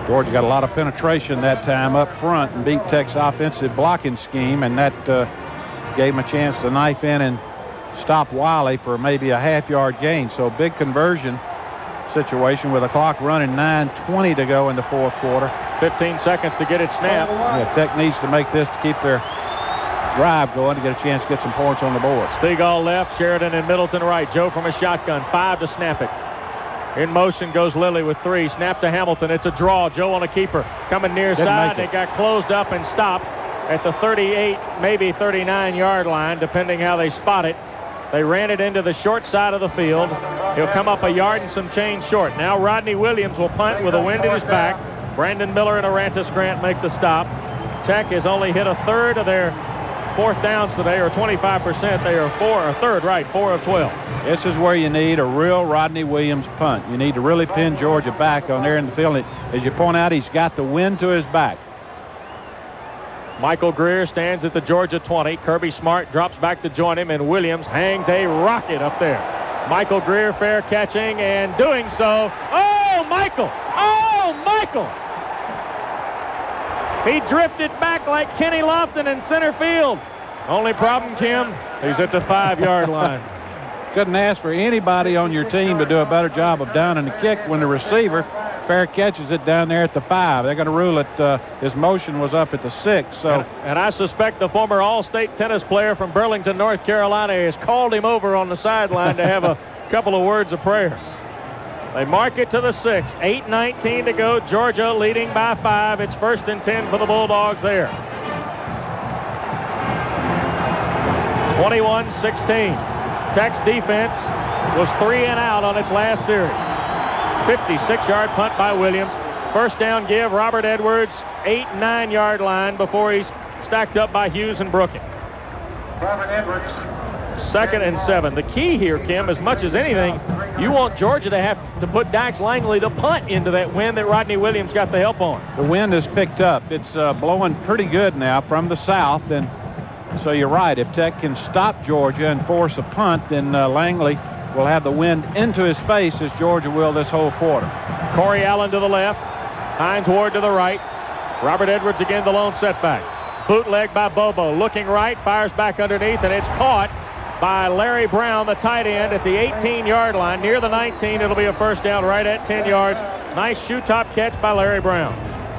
S6: Georgia got a lot of penetration that time up front and beat Tech's offensive blocking scheme, and that gave him a chance to knife in and stop Wiley for maybe a half-yard gain. So big conversion situation with the clock running. 9:20 to go in the fourth quarter.
S1: 15 seconds to get it snapped.
S6: Yeah, Tech needs to make this to keep their drive going to get a chance to get some points on the board.
S1: Stegall left, Sheridan and Middleton right. Joe from a shotgun, 5 to snap it. In motion goes Lilly with 3. Snap to Hamilton. It's a draw. Joe on a keeper. Coming near side. It got closed up and stopped at the 38, maybe 39-yard line, depending how they spot it. They ran it into the short side of the field. He'll come up a yard and some change short. Now Rodney Williams will punt with a wind at his back. Brandon Miller and Arantis Grant make the stop. Tech has only hit a third of their fourth downs today, or 25%. They are 4 of 12.
S6: This is where you need a real Rodney Williams punt. You need to really pin Georgia back on there in the field. As you point out, he's got the wind to his back.
S1: Michael Greer stands at the Georgia 20. Kirby Smart drops back to join him, and Williams hangs a rocket up there. Michael Greer fair catching and doing so. Oh, Michael! Oh, Michael! He drifted back like Kenny Lofton in center field. Only problem, Kim, he's at the 5-yard line.
S6: Couldn't ask for anybody on your team to do a better job of downing the kick when the receiver fair catches it down there at the 5. They're going to rule it his motion was up at the 6. So,
S1: and I suspect the former All-State tennis player from Burlington, North Carolina, has called him over on the sideline to have a couple of words of prayer. They mark it to the 6. 8:19 to go. Georgia leading by 5. It's 1st and 10 for the Bulldogs there. 21-16. Tech's defense was 3 and out on its last series. 56-yard punt by Williams. First down give, Robert Edwards, 8-9-yard line before he's stacked up by Hughes and Brookins.
S4: Robert Edwards.
S1: 2nd and 7. The key here, Kim, as much as anything, you want Georgia to have to put Dax Langley to punt into that wind that Rodney Williams got the help on.
S6: The wind has picked up. It's blowing pretty good now from the south, and so you're right. If Tech can stop Georgia and force a punt, then Langley will have the wind into his face, as Georgia will this whole quarter.
S1: Corey Allen to the left. Hines Ward to the right. Robert Edwards again, the lone setback. Bootleg by Bobo. Looking right, fires back underneath, and it's caught by Larry Brown, the tight end, at the 18-yard line. Near the 19, it'll be a first down right at 10 yards. Nice shoe-top catch by Larry Brown.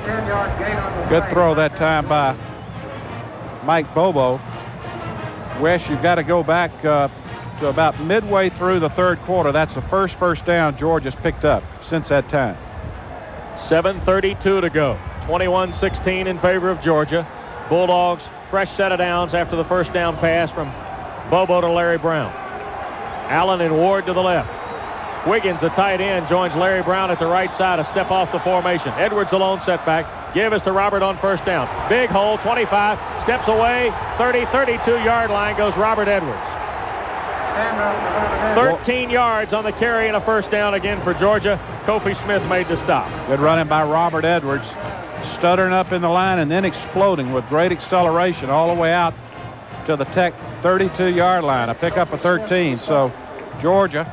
S4: 10-yard gain on the
S6: Good throw that time by Mike Bobo. Wes, you've got to go back to about midway through the third quarter. That's the first down Georgia's picked up since that time.
S1: 7:32 to go. 21-16 in favor of Georgia. Bulldogs, fresh set of downs after the first down pass from Bobo to Larry Brown. Allen and Ward to the left. Wiggins, the tight end, joins Larry Brown at the right side, a step off the formation. Edwards, the lone setback. Give us to Robert on first down. Big hole, 25, steps away, 30, 32-yard line goes Robert Edwards. 13 yards on the carry and a first down again for Georgia. Kofi Smith made the stop.
S6: Good running by Robert Edwards. Stuttering up in the line and then exploding with great acceleration all the way out to the Tech 32-yard line. A pickup of 13. So Georgia,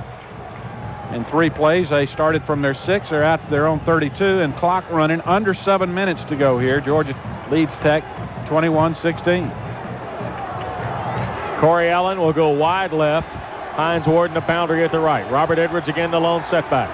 S6: in 3 plays, they started from their 6. They're out to their own 32, and clock running under 7 minutes to go here. Georgia leads Tech 21-16.
S1: Corey Allen will go wide left. Hines Ward and the boundary at the right. Robert Edwards again, the lone setback.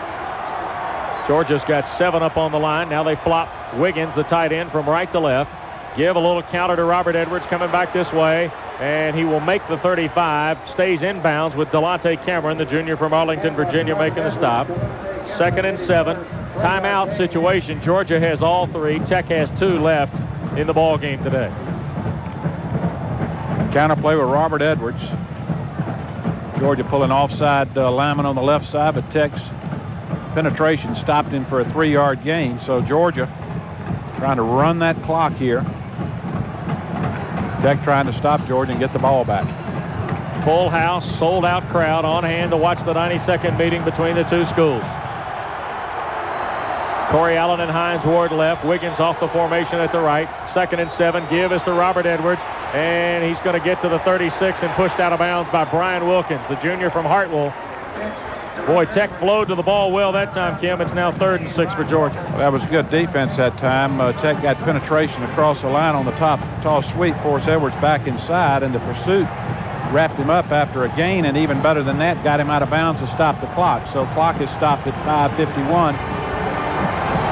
S1: Georgia's got 7 up on the line. Now they flop Wiggins, the tight end, from right to left. Give a little counter to Robert Edwards coming back this way, and he will make the 35. Stays inbounds with Delonte Cameron, the junior from Arlington, Virginia, making the stop. 2nd and 7. Timeout situation. Georgia has all 3. Tech has 2 left in the ball game today.
S6: Counterplay with Robert Edwards. Georgia pulling offside lineman on the left side, but Tech's penetration stopped him for a 3-yard gain. So Georgia trying to run that clock here. Tech trying to stop Georgia and get the ball back.
S1: Full house, sold-out crowd on hand to watch the 92nd meeting between the two schools. Corey Allen and Hines Ward left. Wiggins off the formation at the right. 2nd and 7. Give is to Robert Edwards, and he's going to get to the 36 and pushed out of bounds by Brian Wilkins, the junior from Hartwell. Boy, Tech flowed to the ball well that time, Kim. It's now 3rd and 6 for Georgia.
S6: Well, that was good defense that time. Tech got penetration across the line on the top toss sweep, forced Edwards back inside, and the pursuit wrapped him up after a gain, and even better than that, got him out of bounds to stop the clock. So clock is stopped at 5:51.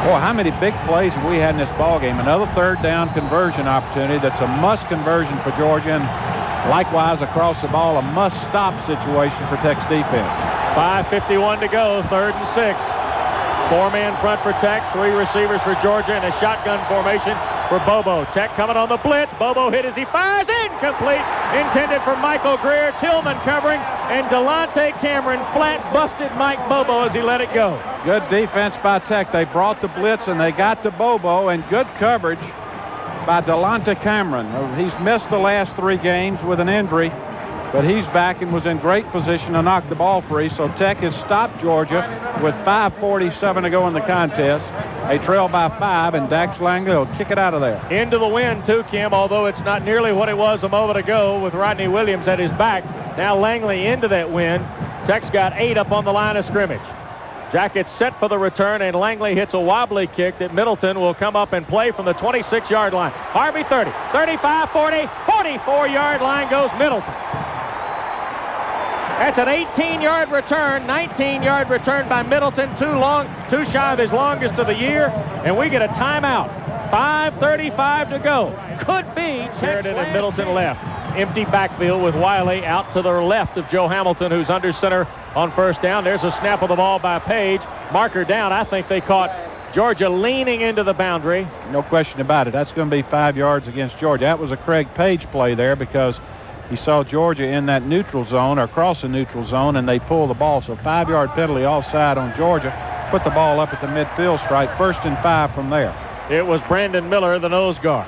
S6: Boy, how many big plays have we had in this ball game? Another 3rd down conversion opportunity. That's a must conversion for Georgia, and likewise across the ball, a must-stop situation for Tech's defense.
S1: 5:51 to go, 3rd and 6. 4-man front for Tech, 3 receivers for Georgia, and a shotgun formation for Bobo. Tech coming on the blitz. Bobo hit as he fires. Incomplete. Intended for Michael Greer. Tillman covering, and Delonte Cameron flat busted Mike Bobo as he let it go.
S6: Good defense by Tech. They brought the blitz, and they got to Bobo, and good coverage by Delonte Cameron. He's missed the last 3 games with an injury, but he's back and was in great position to knock the ball free. So Tech has stopped Georgia with 5:47 to go in the contest. They trail by 5, and Dax Langley will kick it out of there.
S1: Into the wind, too, Kim, although it's not nearly what it was a moment ago with Rodney Williams at his back. Now Langley into that wind. Tech's got 8 up on the line of scrimmage. Jackets set for the return, and Langley hits a wobbly kick that Middleton will come up and play from the 26-yard line. Harvey 30, 35, 40, 44-yard line goes Middleton. That's an 18-yard return, 19-yard return by Middleton, too shy of his longest of the year, and we get a timeout. 5:35 to go. Could be Sheridan and Middleton left. Empty backfield with Wiley out to the left of Joe Hamilton, who's under center on 1st down. There's a snap of the ball by Page. Marker down. I think they caught Georgia leaning into the boundary.
S6: No question about it. That's going to be 5 yards against Georgia. That was a Craig Page play there because he saw Georgia in that neutral zone or across the neutral zone, and they pull the ball. So 5-yard penalty offside on Georgia. Put the ball up at the midfield stripe. 1st and 5 from there.
S1: It was Brandon Miller, the nose guard,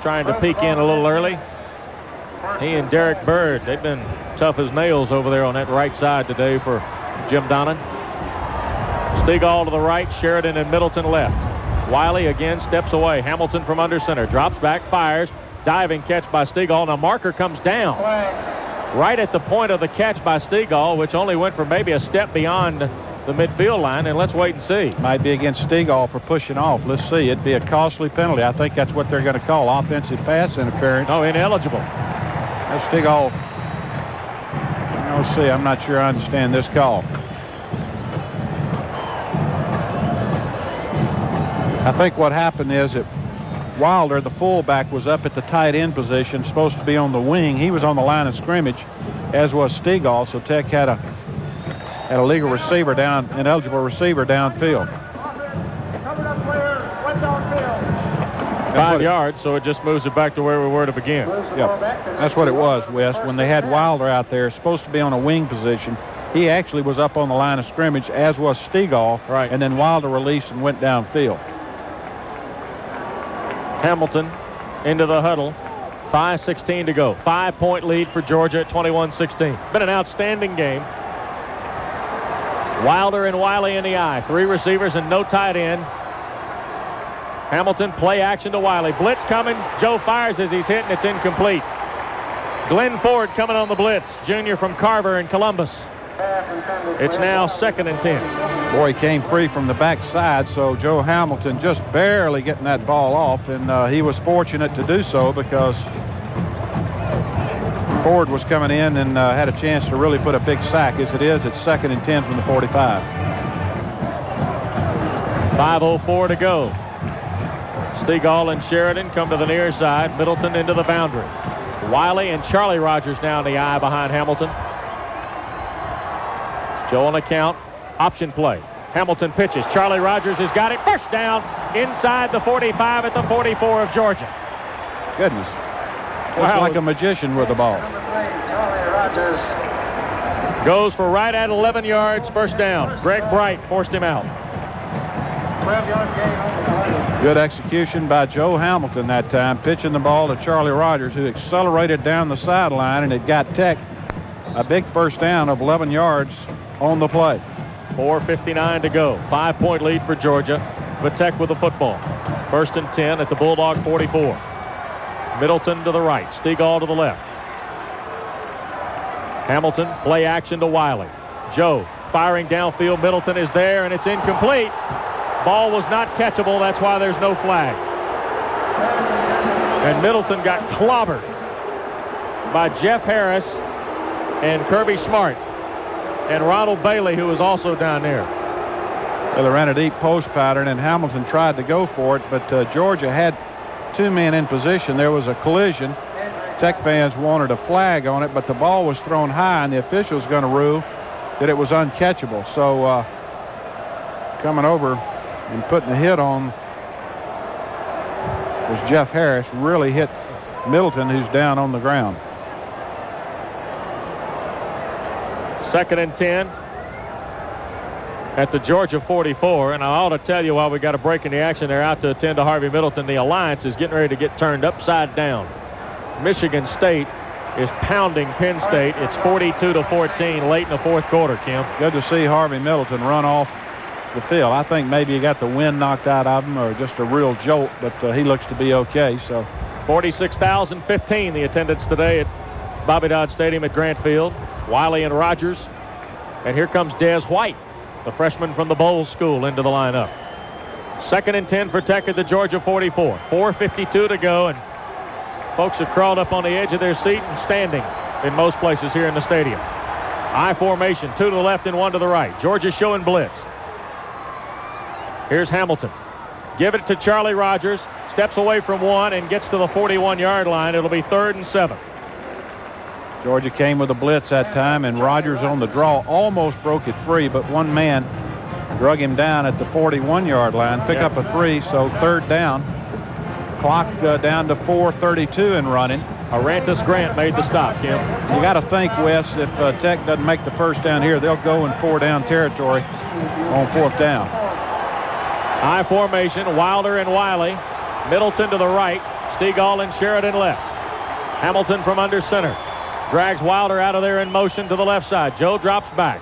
S1: trying to peek in a little early. He and Derek Bird, they've been tough as nails over there on that right side today for Jim Donnan. Stegall to the right, Sheridan and Middleton left. Wiley again steps away. Hamilton from under center, drops back, fires. Diving catch by Stegall. Now Marker comes down right at the point of the catch by Stegall, which only went for maybe a step beyond the midfield line, and let's wait and see.
S6: Might be against Stegall for pushing off. Let's see. It'd be a costly penalty. I think that's what they're going to call offensive pass interference.
S1: No, ineligible.
S6: That's Stegall. Let's see. I'm not sure I understand this call. I think what happened is that Wilder, the fullback, was up at the tight end position, supposed to be on the wing. He was on the line of scrimmage, as was Stegall, so Tech had a legal receiver down, ineligible receiver downfield.
S1: 5 yards, so it just moves it back to where we were to begin.
S6: Yep, that's what it was, Wes. When they had Wilder out there, supposed to be on a wing position, he actually was up on the line of scrimmage, as was Stegall,
S1: right.
S6: And then Wilder released and went downfield.
S1: Hamilton into the huddle. 5:16 to go. 5-point lead for Georgia at 21-16. Been an outstanding game. Wilder and Wiley in the eye. 3 receivers and no tight end. Hamilton play action to Wiley. Blitz coming. Joe fires as he's hit, and it's incomplete. Glenn Ford coming on the blitz. Junior from Carver in Columbus. It's now 2nd and 10.
S6: Boy, he came free from the backside, so Joe Hamilton just barely getting that ball off, and he was fortunate to do so because Ford was coming in and had a chance to really put a big sack. As it is, it's 2nd and 10 from the 45.
S1: 5:04 to go. Stegall and Sheridan come to the near side. Middleton into the boundary. Wiley and Charlie Rogers now in the eye behind Hamilton. Joe on the count. Option play. Hamilton pitches. Charlie Rogers has got it. First down inside the 45 at the 44 of Georgia.
S6: Goodness. Looks like a magician with the ball.
S4: Number 3, Charlie Rogers.
S1: Goes for right at 11 yards. First down. Greg Bright forced him out.
S4: 12-yard gain on the play.
S6: Good execution by Joe Hamilton that time, pitching the ball to Charlie Rogers, who accelerated down the sideline, and it got Tech a big first down of 11 yards on the play.
S1: 4:59 to go. 5-point lead for Georgia, but Tech with the football. 1st and 10 at the Bulldog 44. Middleton to the right. Stegall to the left. Hamilton, play action to Wiley. Joe firing downfield. Middleton is there, and it's incomplete. Ball was not catchable. That's why there's no flag. And Middleton got clobbered by Jeff Harris and Kirby Smart and Ronald Bailey, who was also down there.
S6: Well, they ran a deep post pattern, and Hamilton tried to go for it, but Georgia had 2 men in position. There was a collision. Tech fans wanted a flag on it, but the ball was thrown high, and the official's going to rule that it was uncatchable. So coming over and putting the hit on was Jeff Harris. Really hit Middleton, who's down on the ground.
S1: 2nd and 10 at the Georgia 44. And I ought to tell you, while we got a break in the action, they're out to attend to Harvey Middleton. The Alliance is getting ready to get turned upside down. Michigan State is pounding Penn State. It's 42-14 late in the 4th quarter, Kim.
S6: Good to see Harvey Middleton run off the field. I think maybe he got the wind knocked out of him or just a real jolt, but he looks to be okay. So
S1: 46,015 the attendance today at Bobby Dodd Stadium at Grant Field. Wiley and Rogers. And here comes Des White, the freshman from the Bowles School, into the lineup. 2nd and 10 for Tech at the Georgia 44. 4:52 to go, and folks have crawled up on the edge of their seat and standing in most places here in the stadium. I formation, 2 to the left and 1 to the right. Georgia showing blitz. Here's Hamilton. Give it to Charlie Rogers. Steps away from 1 and gets to the 41-yard line. It'll be 3rd and 7.
S6: Georgia came with a blitz that time, and Rogers on the draw almost broke it free, but one man drug him down at the 41-yard line. Pick up a 3, so 3rd down. Clock down to 4:32 and running.
S1: Arantis Grant made the stop, Kim.
S6: You got to think, Wes, if Tech doesn't make the first down here, they'll go in 4-down territory on 4th down.
S1: I formation, Wilder and Wiley. Middleton to the right. Stegall and Sheridan left. Hamilton from under center. Drags Wilder out of there in motion to the left side. Joe drops back.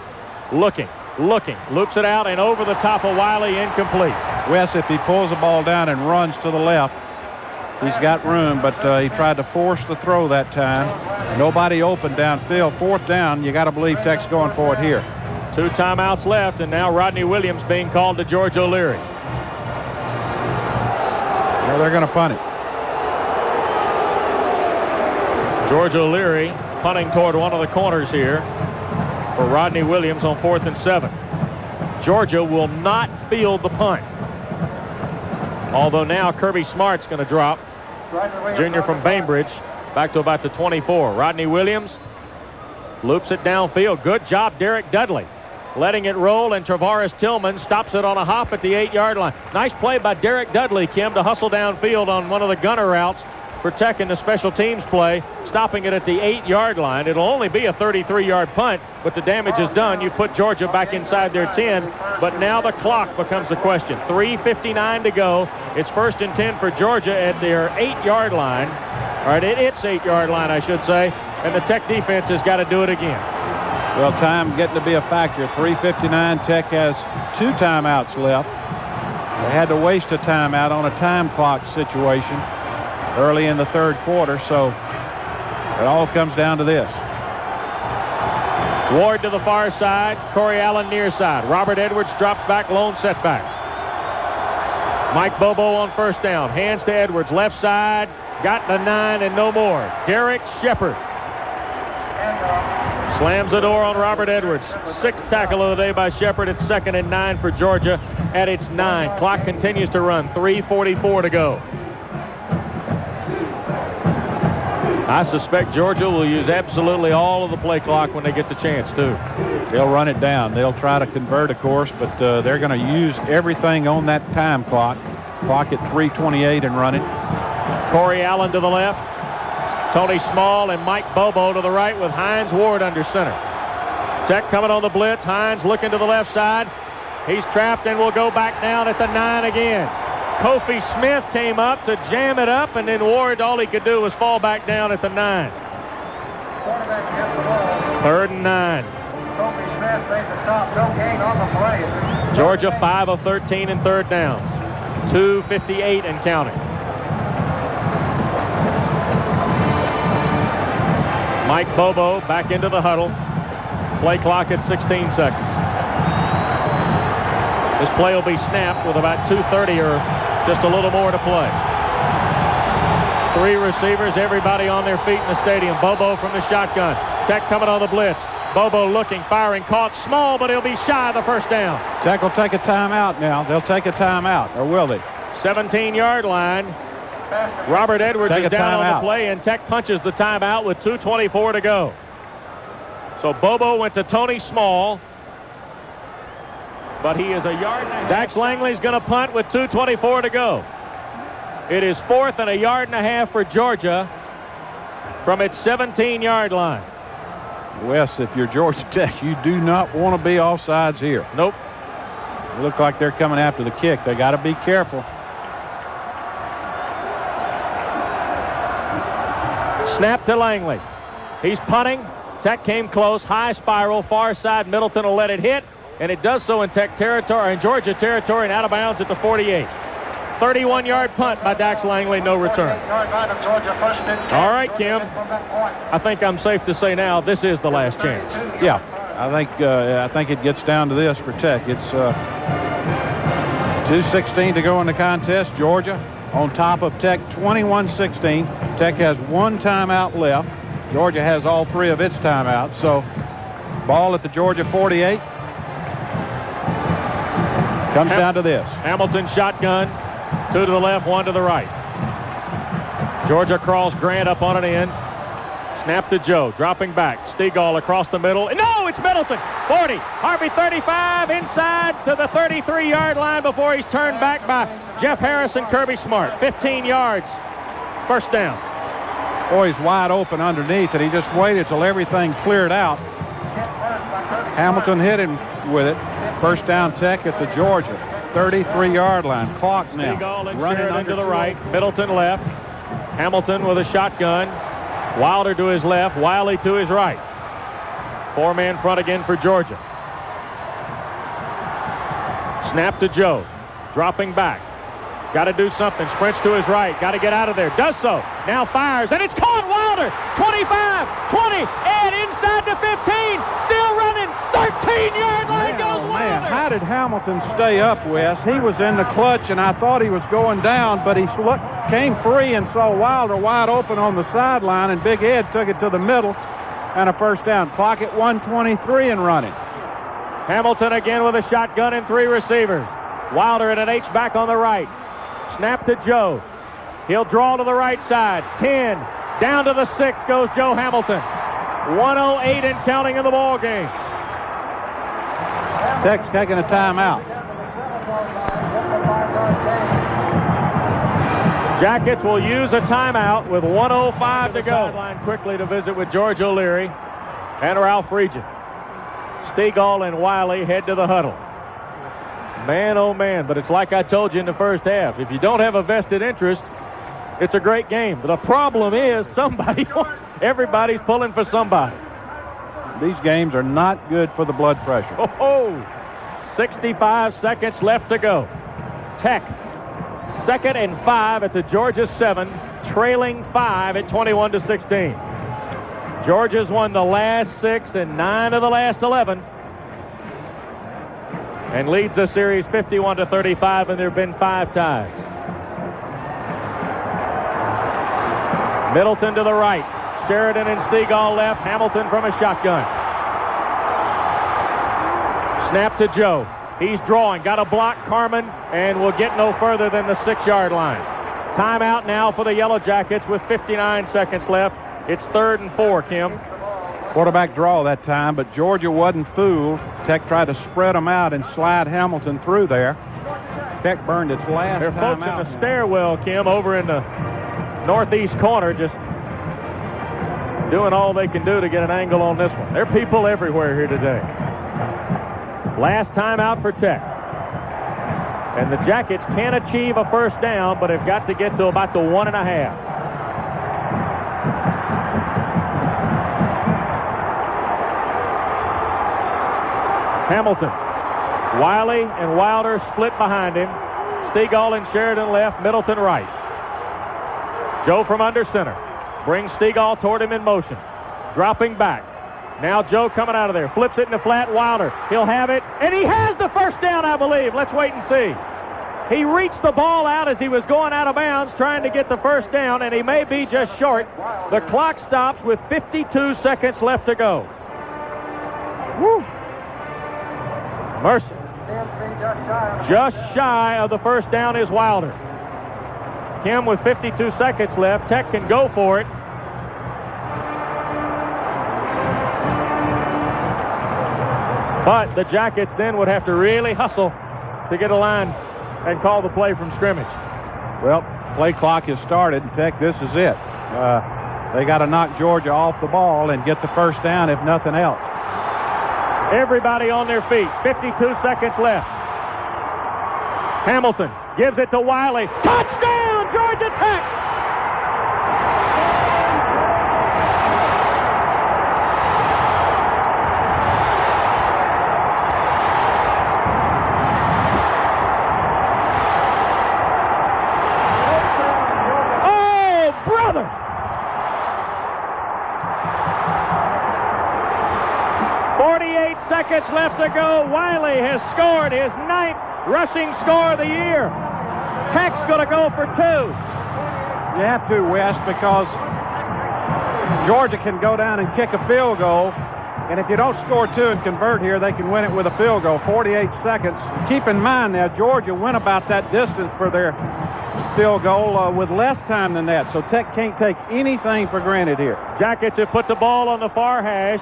S1: Looking. Loops it out and over the top of Wiley, incomplete.
S6: Wes, if he pulls the ball down and runs to the left, he's got room, but he tried to force the throw that time. Nobody open downfield. 4th down, you got to believe Tech's going for it here.
S1: 2 timeouts left, and now Rodney Williams being called to George O'Leary.
S6: Well, they're going to punt it.
S1: George O'Leary punting toward one of the corners here for Rodney Williams on 4th and 7. Georgia will not field the punt. Although now Kirby Smart's going to drop. Junior from Bainbridge back to about the 24. Rodney Williams loops it downfield. Good job, Derek Dudley. Letting it roll, and Travaris Tillman stops it on a hop at the 8-yard line. Nice play by Derek Dudley, Kim, to hustle downfield on one of the gunner routes for Tech in the special teams play, stopping it at the 8-yard line. It'll only be a 33-yard punt, but the damage is done. You put Georgia back inside their 10, but now the clock becomes the question. 3:59 to go. It's 1st and 10 for Georgia at their 8-yard line. All right, it's 8-yard line, I should say, and the Tech defense has got to do it again.
S6: Well, time getting to be a factor. 3:59. Tech has 2 timeouts left. They had to waste a timeout on a time clock situation early in the 3rd quarter, so it all comes down to this.
S1: Ward to the far side, Corey Allen near side. Robert Edwards drops back, lone setback. Mike Bobo on 1st down, hands to Edwards, left side, got the 9 and no more. Derek Shepard. Slams the door on Robert Edwards. 6th tackle of the day by Shepard. It's 2nd and 9 for Georgia at its 9. Clock continues to run. 3:44 to go. I suspect Georgia will use absolutely all of the play clock when they get the chance, too.
S6: They'll run it down. They'll try to convert, of course, but they're going to use everything on that time clock. Clock at 3:28 and running.
S1: Corey Allen to the left. Tony Small and Mike Bobo to the right with Hines Ward under center. Tech coming on the blitz. Hines looking to the left side. He's trapped and will go back down at the 9 again. Kofi Smith came up to jam it up, and then Ward, all he could do was fall back down at the 9. 3rd and 9.
S4: Kofi Smith made the stop. No gain on the play.
S1: Georgia 5 of 13 in 3rd downs. 2:58 and counting. Mike Bobo back into the huddle. Play clock at 16 seconds. This play will be snapped with about 2:30 or just a little more to play. 3 receivers, everybody on their feet in the stadium. Bobo from the shotgun. Tech coming on the blitz. Bobo looking, firing, caught Small, but he'll be shy of the first down.
S6: Tech will take a timeout now. They'll take a timeout, or will they?
S1: 17-yard line. Robert Edwards is down on the play, and Tech punches the timeout with 2:24 to go. So Bobo went to Tony Small, but he is a yard and a half. Dax Langley's going to punt with 2:24 to go. It is 4th and a yard and a half for Georgia from its 17-yard line.
S6: Wes, if you're Georgia Tech, you do not want to be offsides here.
S1: Nope.
S6: They look like they're coming after the kick. They got to be careful.
S1: Snap to Langley. He's punting. Tech came close. High spiral, far side. Middleton will let it hit, and it does so in Tech territory, in Georgia territory, and out of bounds at the 48. 31-yard punt by Dax Langley, no return. All right, Kim. I think I'm safe to say now this is the last chance.
S6: Yeah, I think it gets down to this for Tech. It's 2:16 to go in the contest. Georgia on top of Tech, 21-16. Tech has 1 timeout left. Georgia has all 3 of its timeouts. So ball at the Georgia 48. Comes down to this.
S1: Hamilton shotgun. 2 to the left, 1 to the right. Georgia crawls Grant up on an end. Snap to Joe, dropping back. Stegall across the middle. No, it's Middleton. 40. Harvey 35 inside to the 33-yard line before he's turned back by Jeff Harris and Kirby Smart. 15 yards. First down.
S6: Boy, he's wide open underneath, and he just waited till everything cleared out. Hamilton hit him with it. First down Tech at the Georgia 33-yard line. Clock now.
S1: Running under the right. Middleton left. Hamilton with a shotgun. Wilder to his left. Wiley to his right. 4-man front again for Georgia. Snap to Joe. Dropping back. Got to do something. Sprints to his right. Got to get out of there. Does so. Now fires. And it's caught. Wilder. 25, 20, and inside to 15. Still running. 13-yard line goes Wilder.
S6: Man, how did Hamilton stay up, Wes? He was in the clutch, and I thought he was going down, but he came free and saw Wilder wide open on the sideline, and Big Ed took it to the middle, and a first down. Clock at 1:23 and running.
S1: Hamilton again with a shotgun and 3 receivers. Wilder at an H-back on the right. Snap to Joe. He'll draw to the right side. 10. Down to the 6 goes Joe Hamilton. 1:08 and counting in the ball game.
S6: Tech's taking a timeout.
S1: Jackets will use a timeout with 1:05 to go. Sideline quickly to visit with George O'Leary and Ralph Regent. Stegall and Wiley head to the huddle. Man, oh man, but it's like I told you in the first half. If you don't have a vested interest, it's a great game. But the problem is everybody's pulling for somebody.
S6: These games are not good for the blood pressure.
S1: 65 seconds left to go. Tech, 2nd and 5 at the Georgia 7, trailing 5 at 21-16. Georgia's won the last 6 and 9 of the last 11. And leads the series 51-35, and there have been 5 ties. Middleton to the right. Sheridan and Stegall left. Hamilton from a shotgun. Snap to Joe. He's drawing. Got a block, Carmen, and will get no further than the 6-yard line. Timeout now for the Yellow Jackets with 59 seconds left. It's 3rd and 4, Kim.
S6: Quarterback draw that time, but Georgia wasn't fooled. Tech tried to spread them out and slide Hamilton through there. Tech burned its last
S1: There are folks
S6: time out
S1: in the stairwell, Kim, over in the northeast corner, just doing all they can do to get an angle on this one. There are people everywhere here today. Last time out for Tech. And the Jackets can achieve a first down, but have got to get to about the 1.5. Hamilton. Wiley and Wilder split behind him. Stegall and Sheridan left, Middleton right. Joe from under center. Brings Stegall toward him in motion. Dropping back. Now Joe coming out of there. Flips it in the flat. Wilder. He'll have it. And he has the first down, I believe. Let's wait and see. He reached the ball out as he was going out of bounds trying to get the first down, and he may be just short. The clock stops with 52 seconds left to go. Woo. Mercer. Just shy of the first down is Wilder. Kim with 52 seconds left. Tech can go for it. But the Jackets then would have to really hustle to get a line and call the play from scrimmage.
S6: Well, play clock has started. In fact, this is it. They got to knock Georgia off the ball and get the first down, if nothing else.
S1: Everybody on their feet. 52 seconds left. Hamilton gives it to Wiley. Touchdown, Georgia Tech! Oh, brother! Seconds left to go. Wiley has scored his 9th rushing score of the year. Tech's going to go for 2.
S6: You have to, Wes, because Georgia can go down and kick a field goal, and if you don't score 2 and convert here, they can win it with a field goal. 48 seconds. Keep in mind now, Georgia went about that distance for their field goal with less time than that, so Tech can't take anything for granted here.
S1: Jackets have put the ball on the far hash,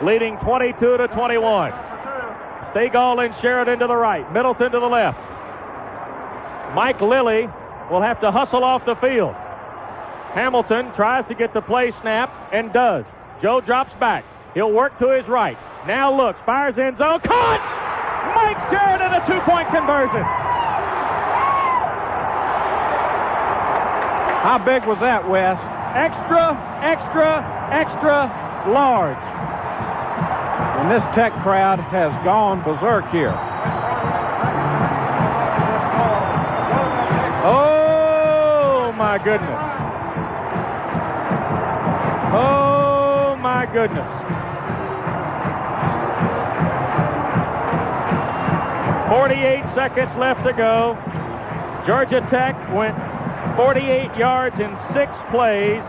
S1: leading 22-21. Stegall and Sheridan to the right. Middleton to the left. Mike Lilly will have to hustle off the field. Hamilton tries to get the play snap and does. Joe drops back. He'll work to his right. Now looks, fires end zone. Caught! Mike Sheridan, a 2-point conversion.
S6: How big was that, Wes?
S1: Extra, extra, extra large.
S6: And this Tech crowd has gone berserk here.
S1: Oh, my goodness. Oh, my goodness. 48 seconds left to go. Georgia Tech went 48 yards in 6 plays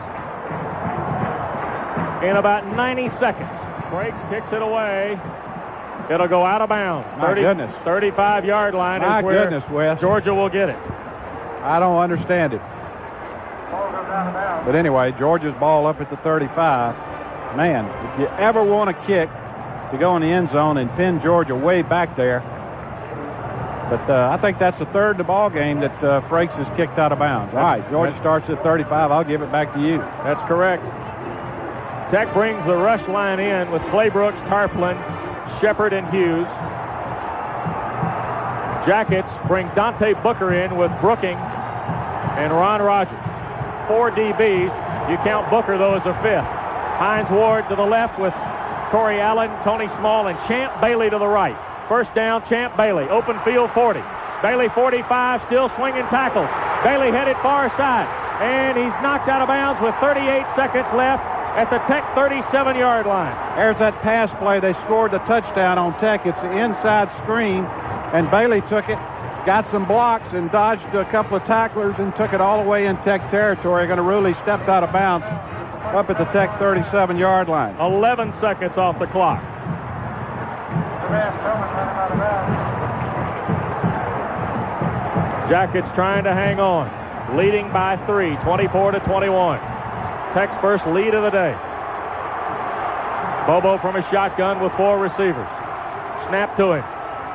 S1: in about 90 seconds. Breaks, kicks it away. It'll go out of bounds.
S6: My goodness.
S1: 35-yard line
S6: My
S1: is where
S6: goodness, Wes.
S1: Georgia will get it.
S6: I don't understand it. But anyway, Georgia's ball up at the 35. Man, if you ever want a kick to go in the end zone and pin Georgia way back there. But I think that's the third in the ball game that Frakes has kicked out of bounds. All right, Georgia starts at 35. I'll give it back to you.
S1: That's correct. Tech brings the rush line in with Claybrooks, Tarplin, Shepard, and Hughes. Jackets bring Dante Booker in with Brooking and Ron Rogers. 4 DBs. You count Booker, though, as a 5th. Hines Ward to the left with Corey Allen, Tony Small, and Champ Bailey to the right. First down, Champ Bailey. Open field, 40. Bailey, 45, still swinging tackles. Bailey headed far side, and he's knocked out of bounds with 38 seconds left at the Tech 37-yard line.
S6: There's that pass play. They scored the touchdown on Tech. It's the inside screen, and Bailey took it, got some blocks, and dodged a couple of tacklers and took it all the way in Tech territory. Going to really stepped out of bounds up at the Tech 37-yard line.
S1: 11 seconds off the clock. Jackets trying to hang on. Leading by 3, 24-21. Tech's first lead of the day. Bobo from a shotgun with 4 receivers. Snap to him.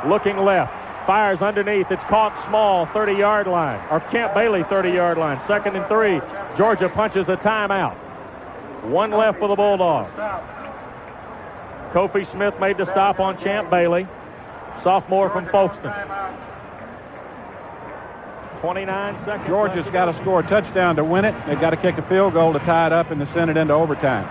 S1: Looking left. Fires underneath. It's caught small, 30-yard line. Or Camp Bailey, 30-yard line. 2nd and 3. Georgia punches a timeout. 1 left for the Bulldogs. Kofi Smith made the stop on Champ Bailey. Sophomore from Folkestone. 29 seconds.
S6: Georgia's got to score a touchdown to win it. They've got to kick a field goal to tie it up and to send it into overtime.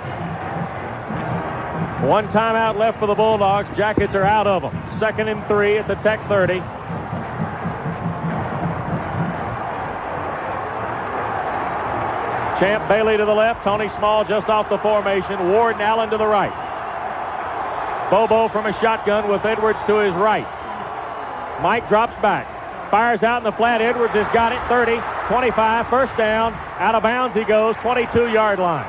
S1: 1 timeout left for the Bulldogs. Jackets are out of them. 2nd and 3 at the Tech 30. Champ Bailey to the left. Tony Small just off the formation. Warden Allen to the right. Bobo from a shotgun with Edwards to his right. Mike drops back. Fires out in the flat. Edwards has got it. 30, 25, first down. Out of bounds he goes. 22-yard line.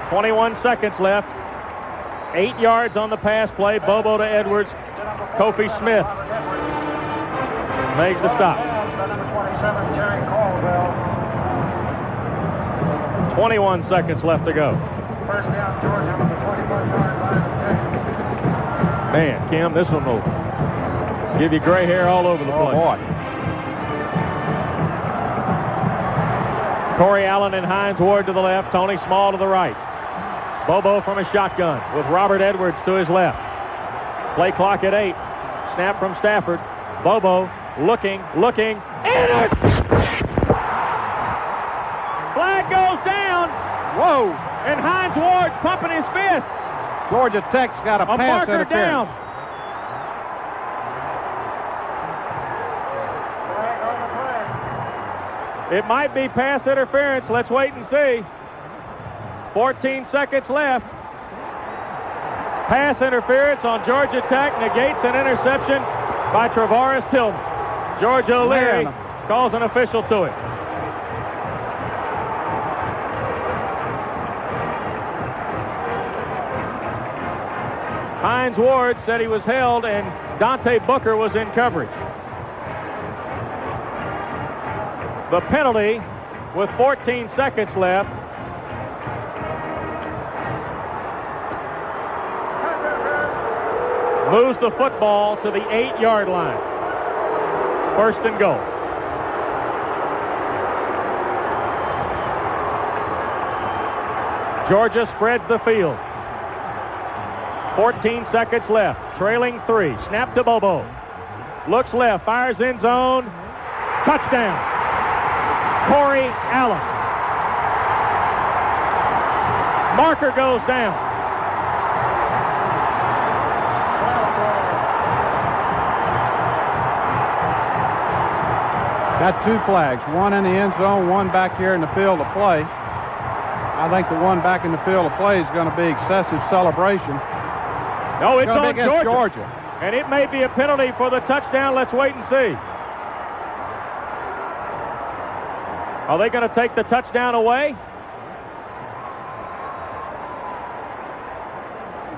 S1: 21 seconds left. 8 yards on the pass play. Bobo to Edwards. Kofi Smith makes the stop. 21 seconds left to go.
S4: First down, Georgia on the 25-yard line.
S1: Man, Kim, this one will give you gray hair all over the place.
S6: Boy.
S1: Corey Allen and Hines Ward to the left. Tony Small to the right. Bobo from a shotgun with Robert Edwards to his left. Play clock at 8. Snap from Stafford. Bobo looking. And flag goes down. Whoa. And Hines Ward pumping his fist.
S6: Georgia Tech's got a pass
S1: marker
S6: interference.
S1: down. It might be pass interference. Let's wait and see. 14 seconds left. Pass interference on Georgia Tech negates an interception by Travaris Tillman. George O'Leary calls an official to it. Hines Ward said he was held and Dante Booker was in coverage. The penalty with 14 seconds left. Moves the football to the 8-yard line. First and goal. Georgia spreads the field. 14 seconds left. Trailing 3. Snap to Bobo. Looks left. Fires in zone. Touchdown. Corey Allen. Marker goes down.
S6: Got 2 flags. One in the end zone, one back here in the field of play. I think the one back in the field of play is going to be excessive celebration.
S1: No, it's on
S6: Georgia.
S1: And it may be a penalty for the touchdown. Let's wait and see. Are they going to take the touchdown away?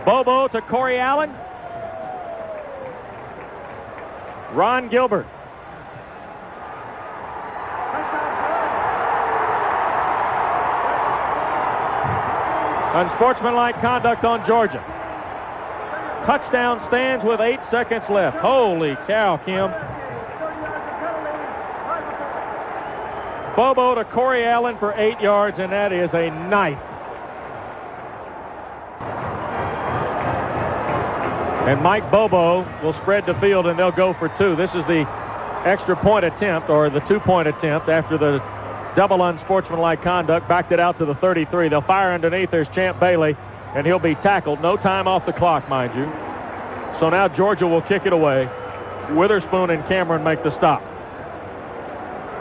S1: Bobo to Corey Allen. Ron Gilbert. Unsportsmanlike conduct on Georgia. Touchdown stands with 8 seconds left. Holy cow, Kim. Bobo to Corey Allen for 8 yards, and that is a knife. And Mike Bobo will spread the field, and they'll go for 2. This is the extra point attempt, or the 2-point attempt after the double unsportsmanlike conduct. Backed it out to the 33. They'll fire underneath. There's Champ Bailey, and he'll be tackled. No time off the clock, mind you. So now Georgia will kick it away. Witherspoon and Cameron make the stop.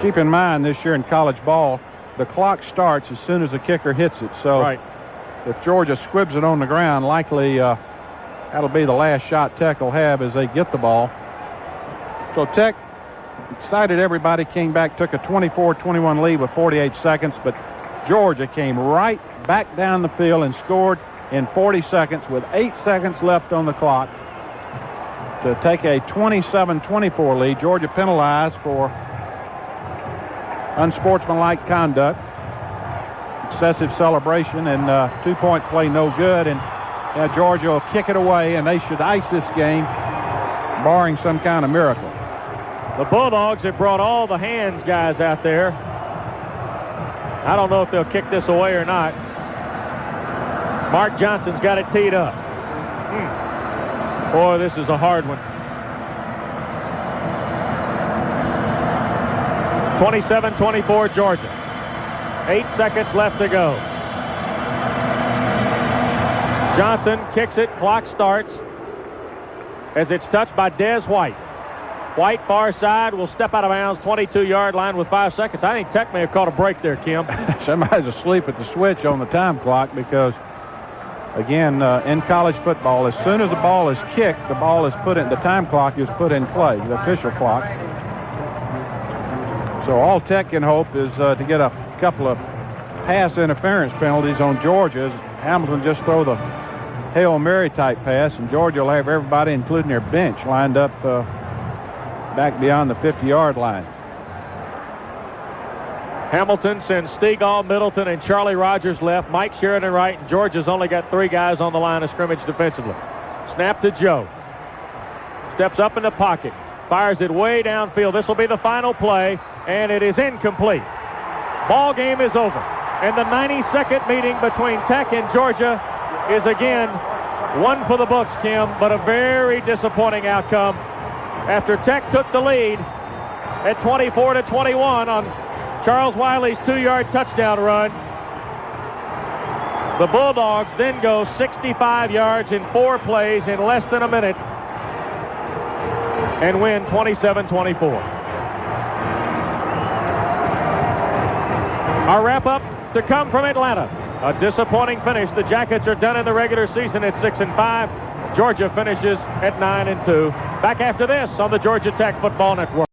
S6: Keep in mind this year in college ball, the clock starts as soon as the kicker hits it. So if Georgia squibs it on the ground, likely that'll be the last shot Tech will have as they get the ball. So Tech, excited everybody, came back, took a 24-21 lead with 48 seconds, but Georgia came right back down the field and scored in 40 seconds with 8 seconds left on the clock to take a 27-24 lead. Georgia penalized for unsportsmanlike conduct, excessive celebration, and 2-point play no good. And Georgia will kick it away, and they should ice this game, barring some kind of miracle.
S1: The Bulldogs have brought all the hands guys out there. I don't know if they'll kick this away or not. Mark Johnson's got it teed up. Boy, this is a hard one. 27-24 Georgia. 8 seconds left to go. Johnson kicks it. Clock starts as it's touched by Des White. White, far side, will step out of bounds, 22-yard line with 5 seconds. I think Tech may have caught a break there, Kim.
S6: Somebody's asleep at the switch on the time clock because, again, in college football, as soon as the ball is kicked, the ball is put in, the time clock is put in play, the official clock. So all Tech can hope is to get a couple of pass interference penalties on Georgia. Hamilton just throw the Hail Mary type pass, and Georgia will have everybody, including their bench, lined up back beyond the 50-yard line.
S1: Hamilton sends Stegall, Middleton, and Charlie Rogers left. Mike Sheridan right, and Georgia's only got 3 guys on the line of scrimmage defensively. Snap to Joe. Steps up in the pocket. Fires it way downfield. This will be the final play, and it is incomplete. Ball game is over. And the 90-second meeting between Tech and Georgia is again one for the books, Kim, but a very disappointing outcome after Tech took the lead at 24-21 on Charles Wiley's 2-yard touchdown run. The Bulldogs then go 65 yards in 4 plays in less than a minute and win 27-24. Our wrap-up to come from Atlanta. A disappointing finish. The Jackets are done in the regular season at 6-5. Georgia finishes at 9-2. Back after this on the Georgia Tech Football Network.